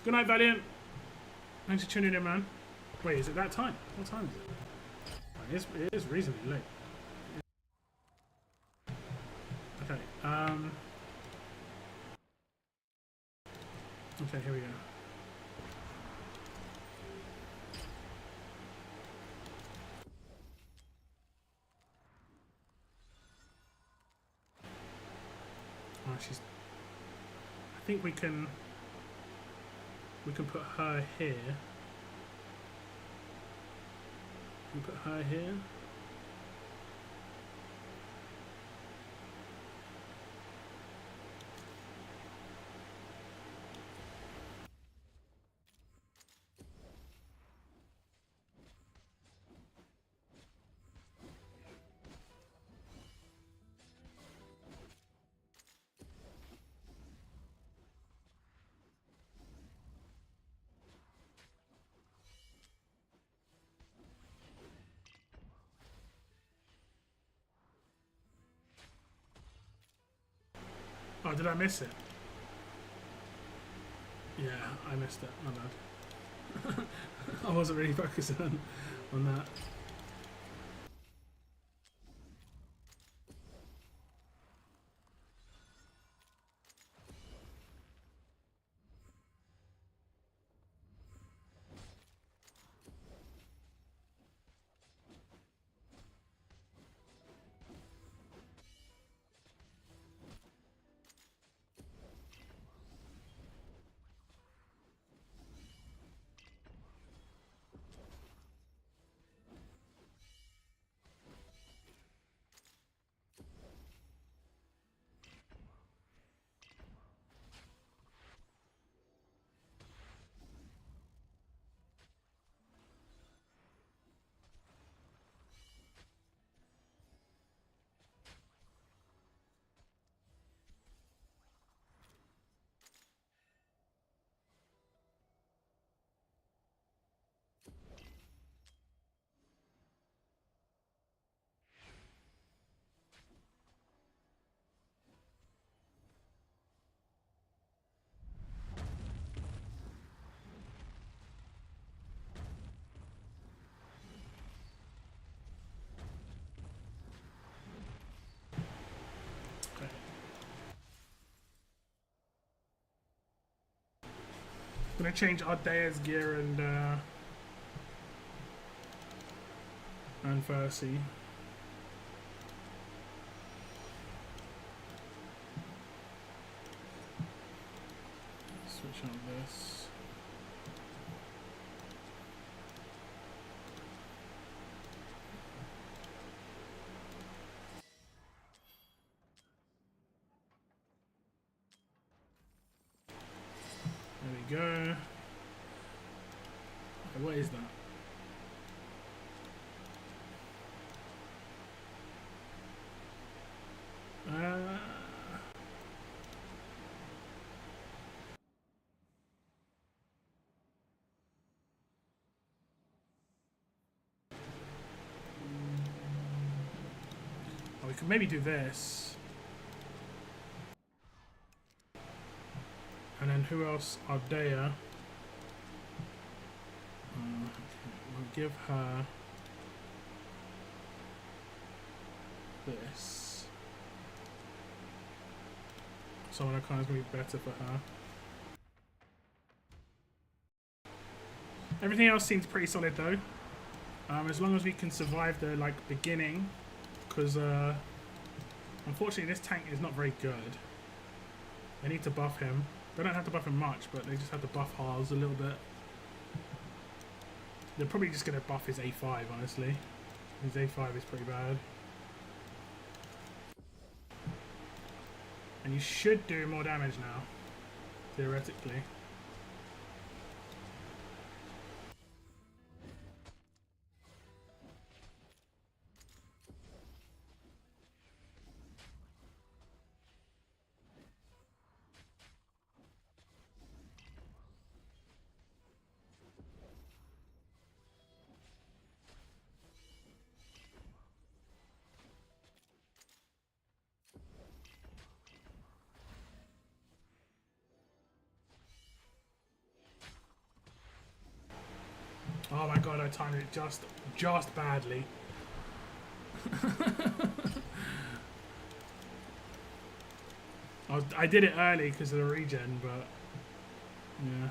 Good night, Valiant. Thanks for tuning in, man. Wait, is it that time? What time is it? It is reasonably late. Okay, okay, here we go. Oh, I think we can put her here. We put her here. Oh, did I miss it? Yeah, I missed it. My bad. I wasn't really focusing on that. Gonna change Ardea's gear and and Percy. Switch on this. There we go. Okay, what is that? We could maybe do this. And then who else? Ardea. We'll give her this. Someone that kind of going to be better for her. Everything else seems pretty solid though. As long as we can survive the beginning, because unfortunately this tank is not very good. They need to buff him. They don't have to buff him much, but they just have to buff Harles a little bit. They're probably just going to buff his A5, honestly. His A5 is pretty bad. And you should do more damage now, theoretically. Oh my god, I timed it just badly. I did it early because of the regen, but yeah.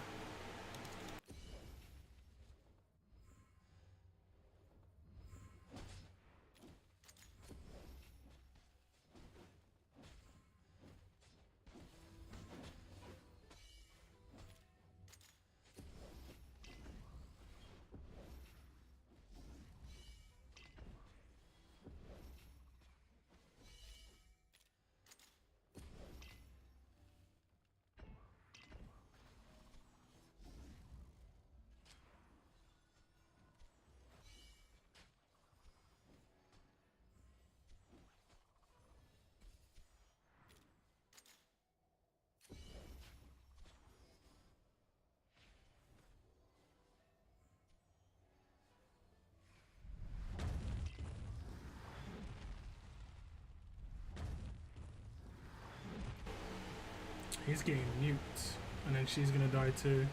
He's getting nuked, and then she's gonna die too.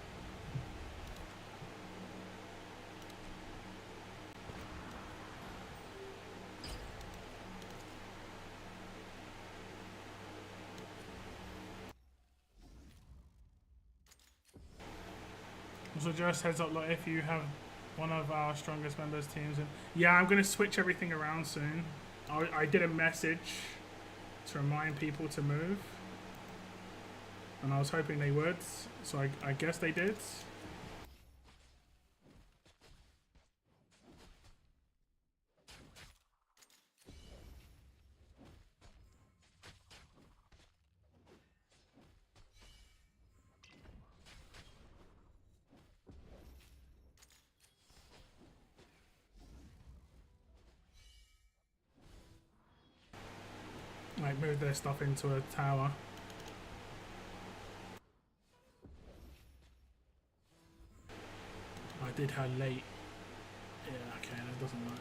So just heads up, like if you have one of our strongest members teams, and yeah, I'm gonna switch everything around soon. I did a message to remind people to move. And I was hoping they would, so I guess they did. Like move their stuff into a tower. I did her late. Yeah, okay, that doesn't work.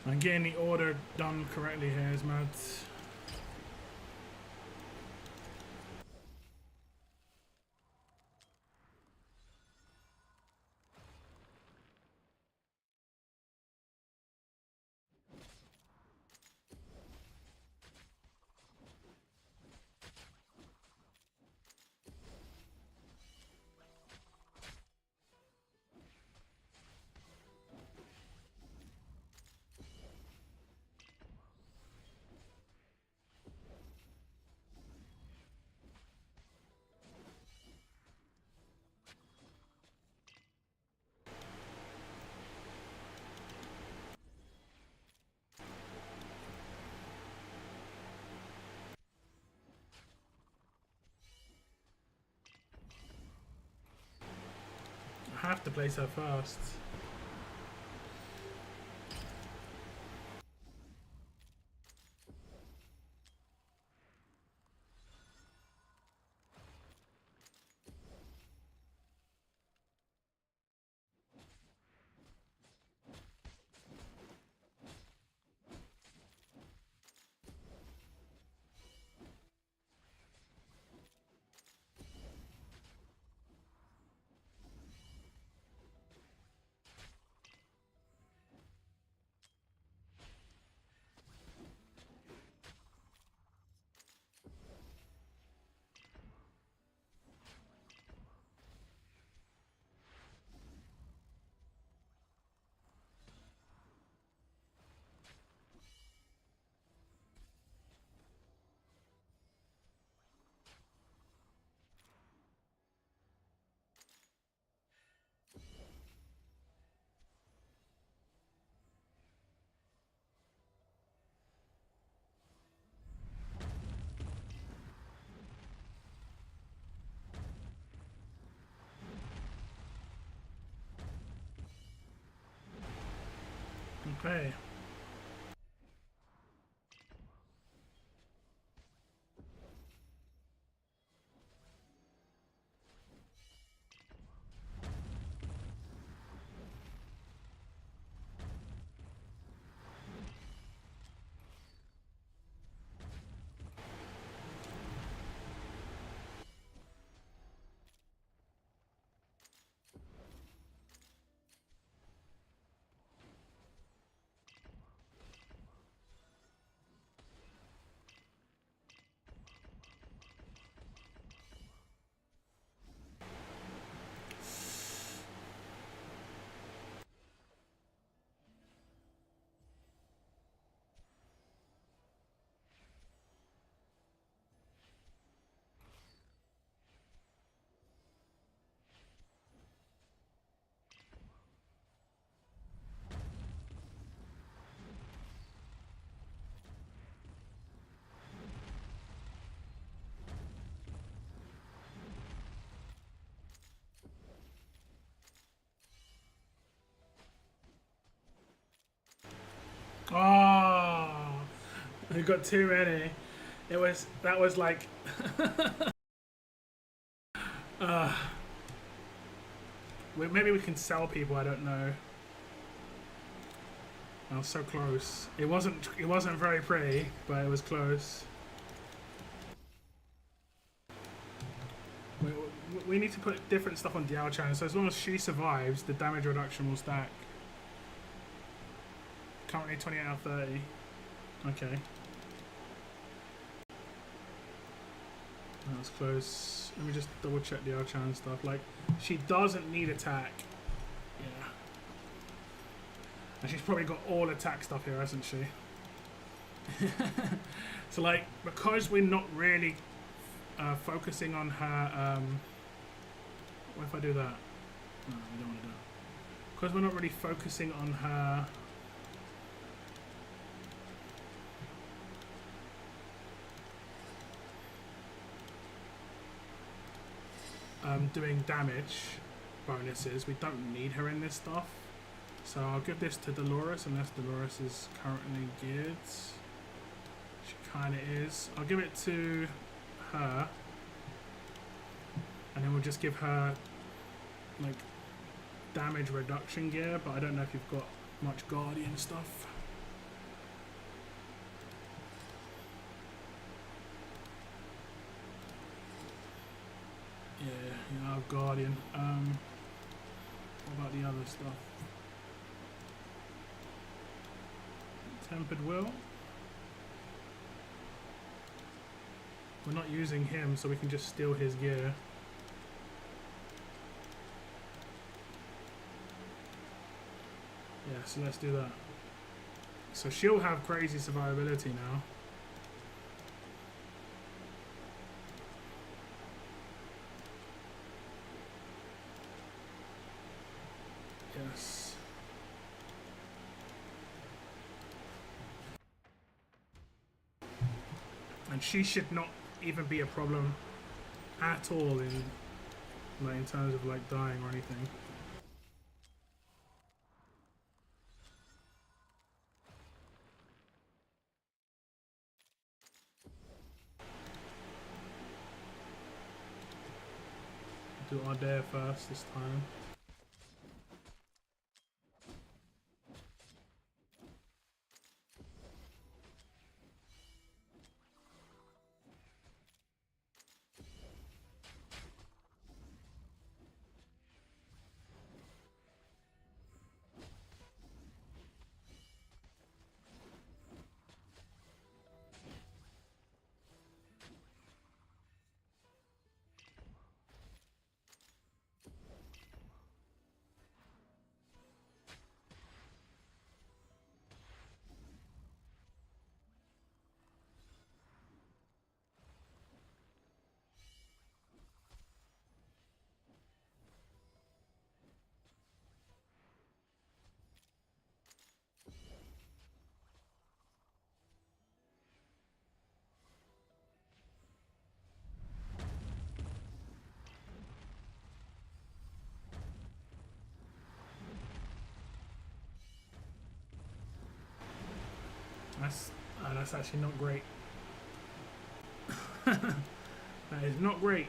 I'm getting the order done correctly here is mad. I have to place her first. Okay. Oh, we got too many. That was like maybe we can sell people, I don't know. I was so close. It wasn't very pretty, but it was close. We need to put different stuff on Diao Chan, so as long as she survives, the damage reduction will stack. Currently 28 out of 30. Okay. That was close. Let me just double check the Diao-chan stuff. Like, she doesn't need attack. Yeah. And she's probably got all attack stuff here, hasn't she? So, like, because we're not really focusing on her... what if I do that? No, we don't want to do that. Because we're not really focusing on her... doing damage bonuses. We don't need her in this stuff. So I'll give this to Dolores unless Dolores is currently geared. She kind of is. I'll give it to her. And then we'll just give her like damage reduction gear, but I don't know if you've got much Guardian stuff. Guardian. What about the other stuff? Tempered Will. We're not using him, so we can just steal his gear. Yeah, so let's do that. So she'll have crazy survivability now. Yes. And she should not even be a problem at all in terms of like dying or anything. Do our dare first this time. That's actually not great. That is not great.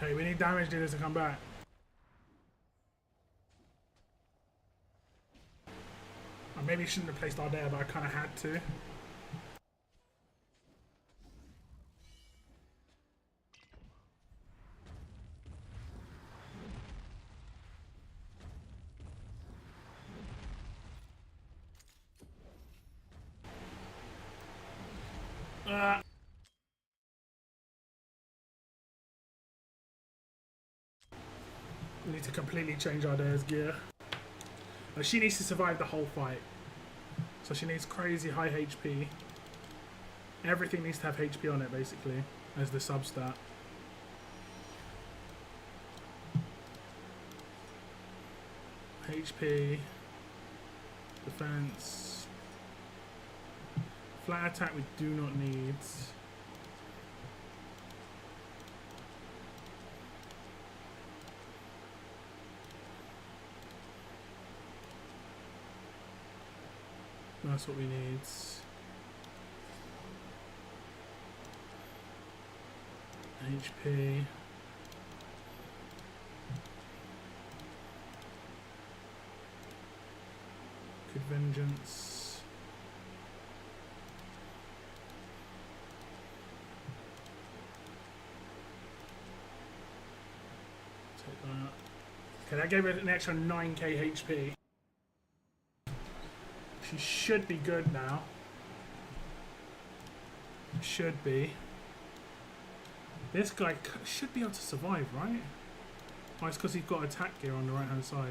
Hey, we need damage dealers to come back. I maybe shouldn't have placed our there, but I kind of had to. We need to completely change our dare's gear. She needs to survive the whole fight. So she needs crazy high HP. Everything needs to have HP on it, basically, as the substat. HP, defense, flat attack we do not need. That's what we need. HP. Good vengeance. Take that. Okay, that gave her an extra 9k HP. She should be good now. Should be. This guy should be able to survive, right? Oh, it's because he's got attack gear on the right hand side.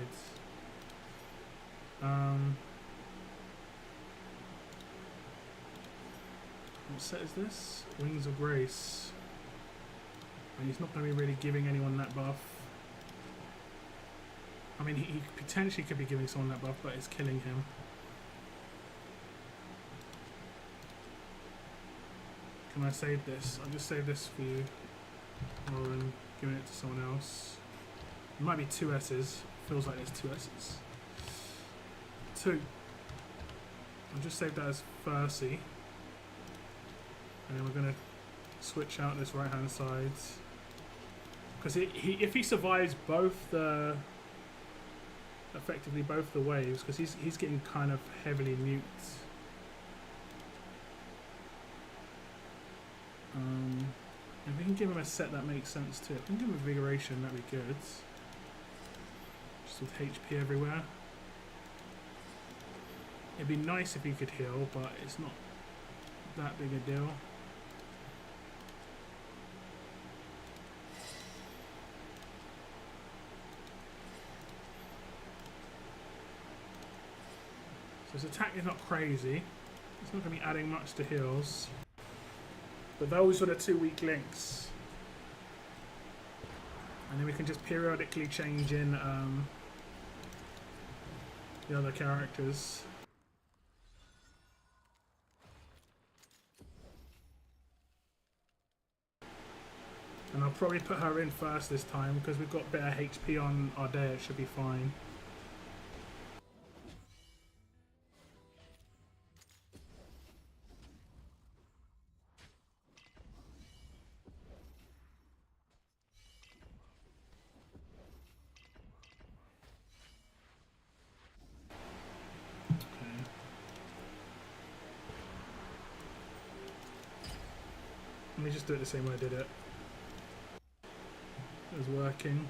What set is this? Wings of Grace. And he's not going to be really giving anyone that buff. I mean, he potentially could be giving someone that buff, but it's killing him. Can I save this? I'll just save this for you rather than giving it to someone else. It might be 2 S's. Feels like there's 2 S's. 2. I'll just save that as Percy. And then we're going to switch out this right hand side. Because if he survives both the... effectively both the waves, because he's getting kind of heavily nuked. If we can give him a set that makes sense too. If we can give him Invigoration, that'd be good. Just with HP everywhere. It'd be nice if he could heal, but it's not that big a deal. So his attack is not crazy. It's not going to be adding much to heals. But those are the 2 weak links. And then we can just periodically change in the other characters. And I'll probably put her in first this time because we've got better HP on our day. It should be fine. Let me just do it the same way I did it. It was working.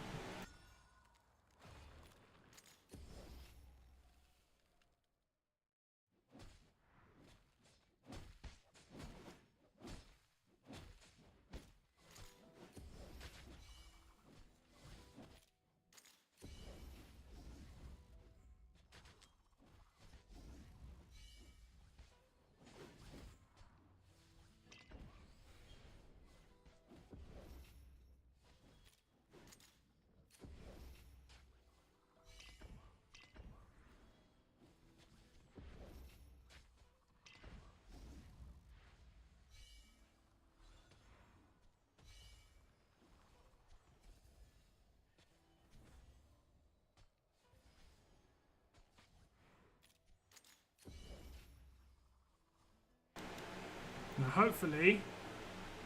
Now hopefully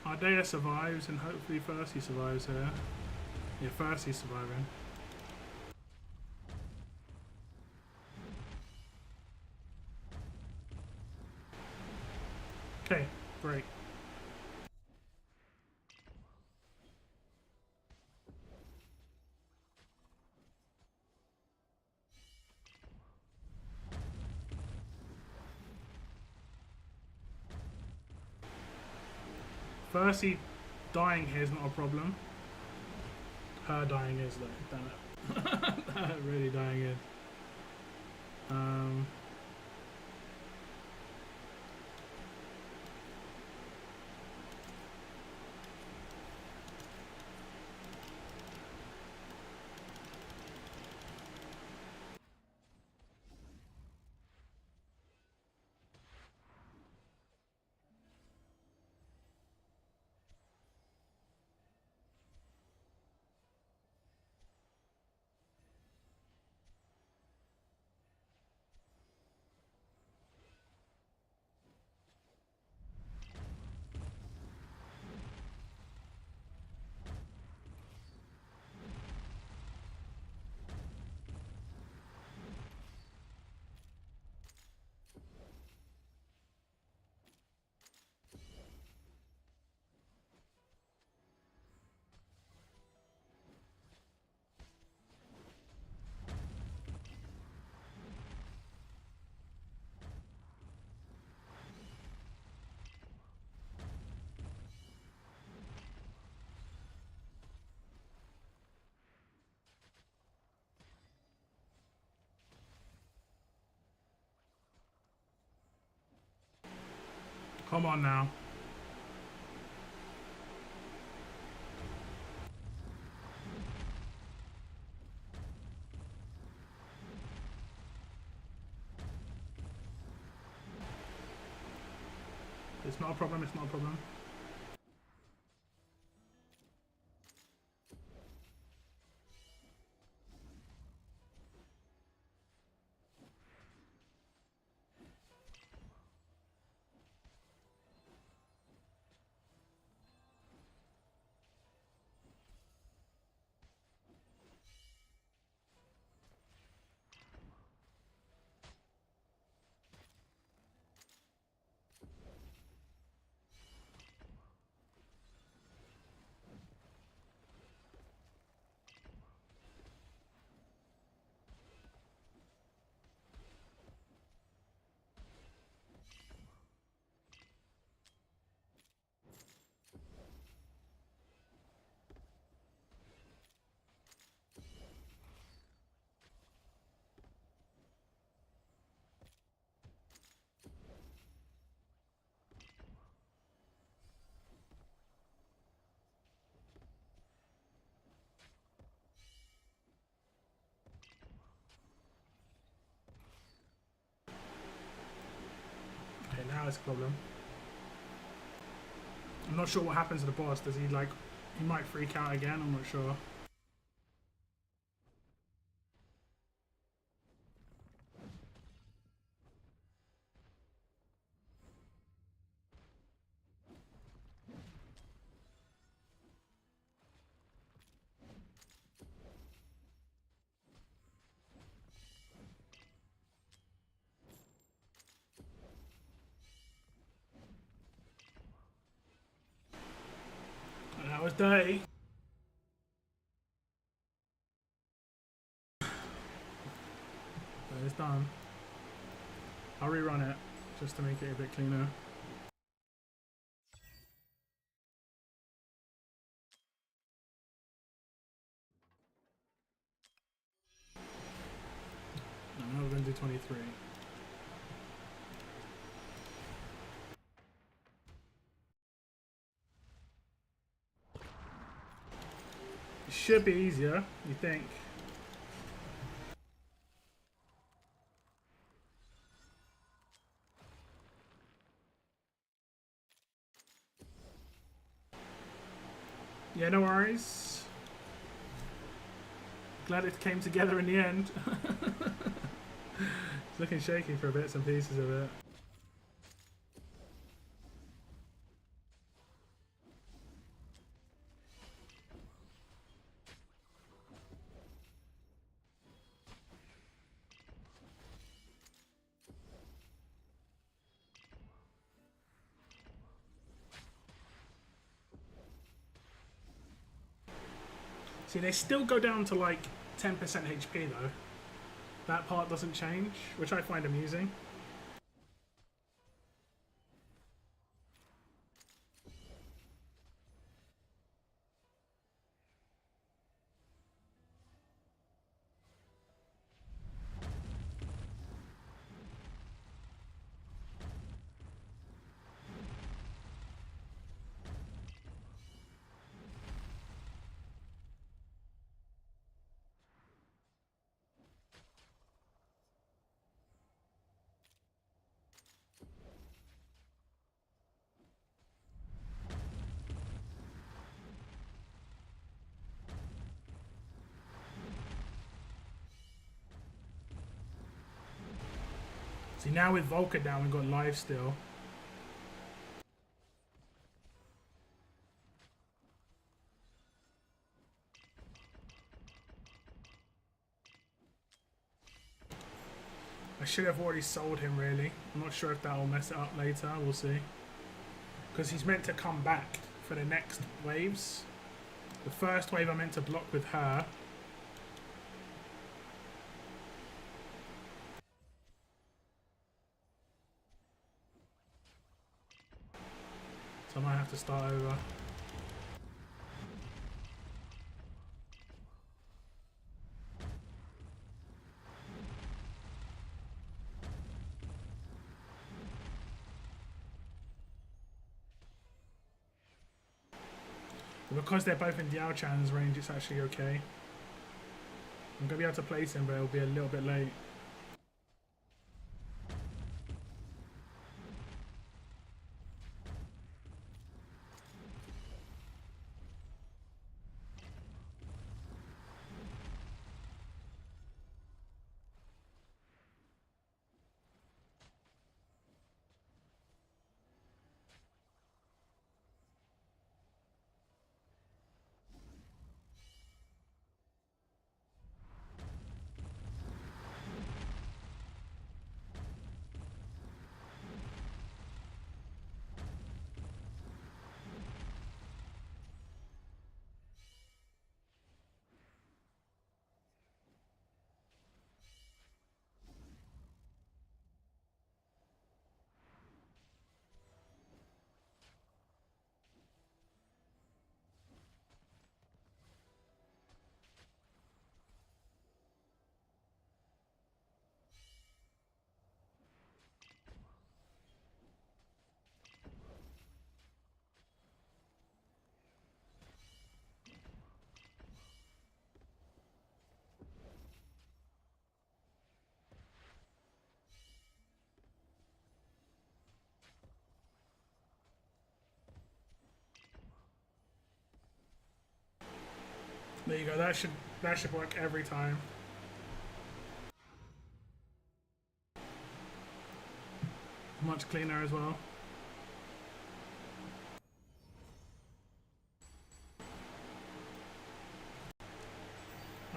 Ardea survives and hopefully Percy survives here. Yeah, Percy's surviving. Okay, great. Percy dying here is not a problem. Her dying is though, damn it. Really dying is. Come on now. It's not a problem, it's not a problem. Okay, now it's a problem. I'm not sure what happens to the boss. Does he like... He might freak out again, I'm not sure. That was dirty. But it's done. I'll rerun it just to make it a bit cleaner. Now we're going to do 23. It should be easier, you think. Yeah, no worries. Glad it came together in the end. It's looking shaky for bits and pieces of it. See, they still go down to like 10% HP though. That part doesn't change, which I find amusing. See, now with Volker down, we've got life still. I should have already sold him, really. I'm not sure if that will mess it up later. We'll see. Because he's meant to come back for the next waves. The first wave I meant to block with her. So I might have to start over. But because they're both in Diao Chan's range, it's actually okay. I'm going to be able to place him, but it'll be a little bit late. There you go. That should work every time. Much cleaner as well.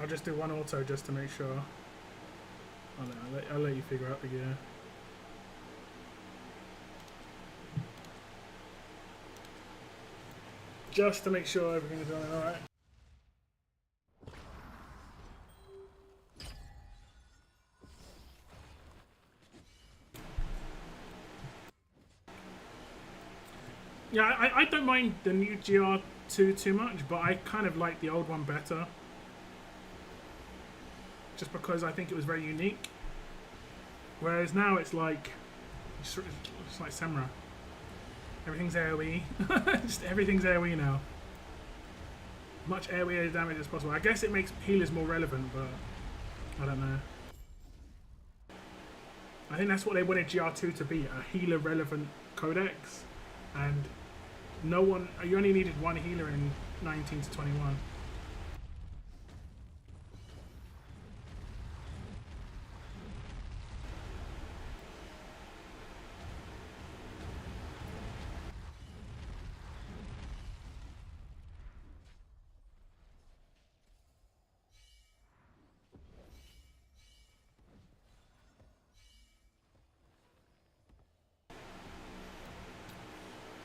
I'll just do one auto just to make sure. Oh no, I'll let you figure out the gear. Just to make sure everything's going alright. Yeah, I don't mind the new GR2 too much, but I kind of like the old one better. Just because I think it was very unique. Whereas now it's like Semra. Everything's AoE. Just everything's AoE now. Much AoE damage as possible. I guess it makes healers more relevant, but I don't know. I think that's what they wanted GR2 to be, a healer relevant codex. And no one, you only needed one healer in 19 to 21.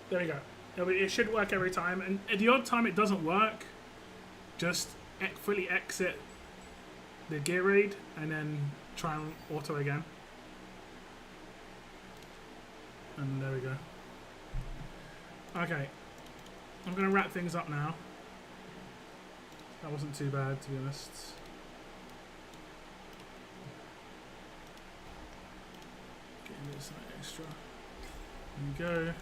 There we go. It should work every time, and at the odd time it doesn't work, just fully exit the gear raid and then try and auto again. And there we go. Okay, I'm going to wrap things up now. That wasn't too bad, to be honest. Getting this extra. There we go.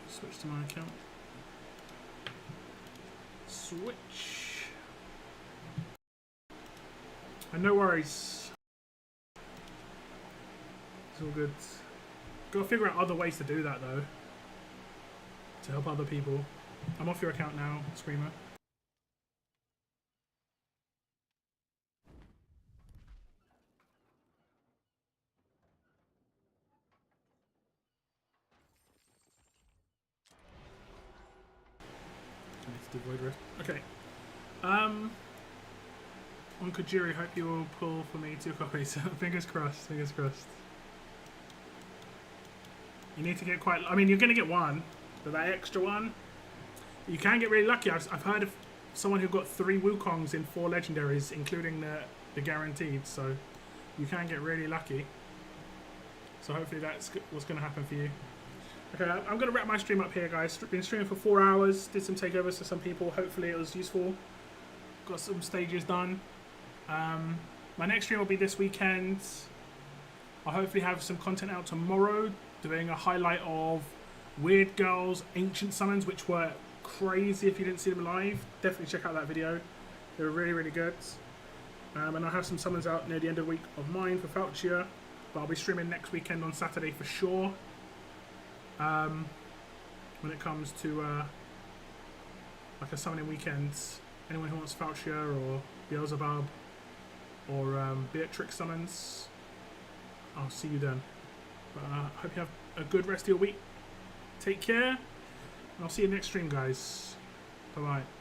Switch to my account. Switch. And no worries. It's all good. Gotta figure out other ways to do that though. To help other people. I'm off your account now, Screamer. Okay. On Kajiri, hope you will pull for me 2 copies. Fingers crossed, fingers crossed. You need to get quite... I mean, you're going to get one, but that extra one, you can get really lucky. I've heard of someone who got 3 Wukongs in 4 legendaries, including the guaranteed, so you can get really lucky. So hopefully that's what's going to happen for you. Okay, I'm going to wrap my stream up here, guys. Been streaming for 4 hours, did some takeovers for some people. Hopefully it was useful. Got some stages done. My next stream will be this weekend. I'll hopefully have some content out tomorrow, doing a highlight of Weird Girls Ancient Summons, which were crazy. If you didn't see them live, definitely check out that video. They were really, really good. And I'll have some summons out near the end of the week of mine for Falchia, but I'll be streaming next weekend on Saturday for sure. When it comes to like a summoning weekend, anyone who wants Falchia or Beelzebub or Beatrix summons, I'll see you then. But I hope you have a good rest of your week. Take care, and I'll see you next stream, guys. Bye bye.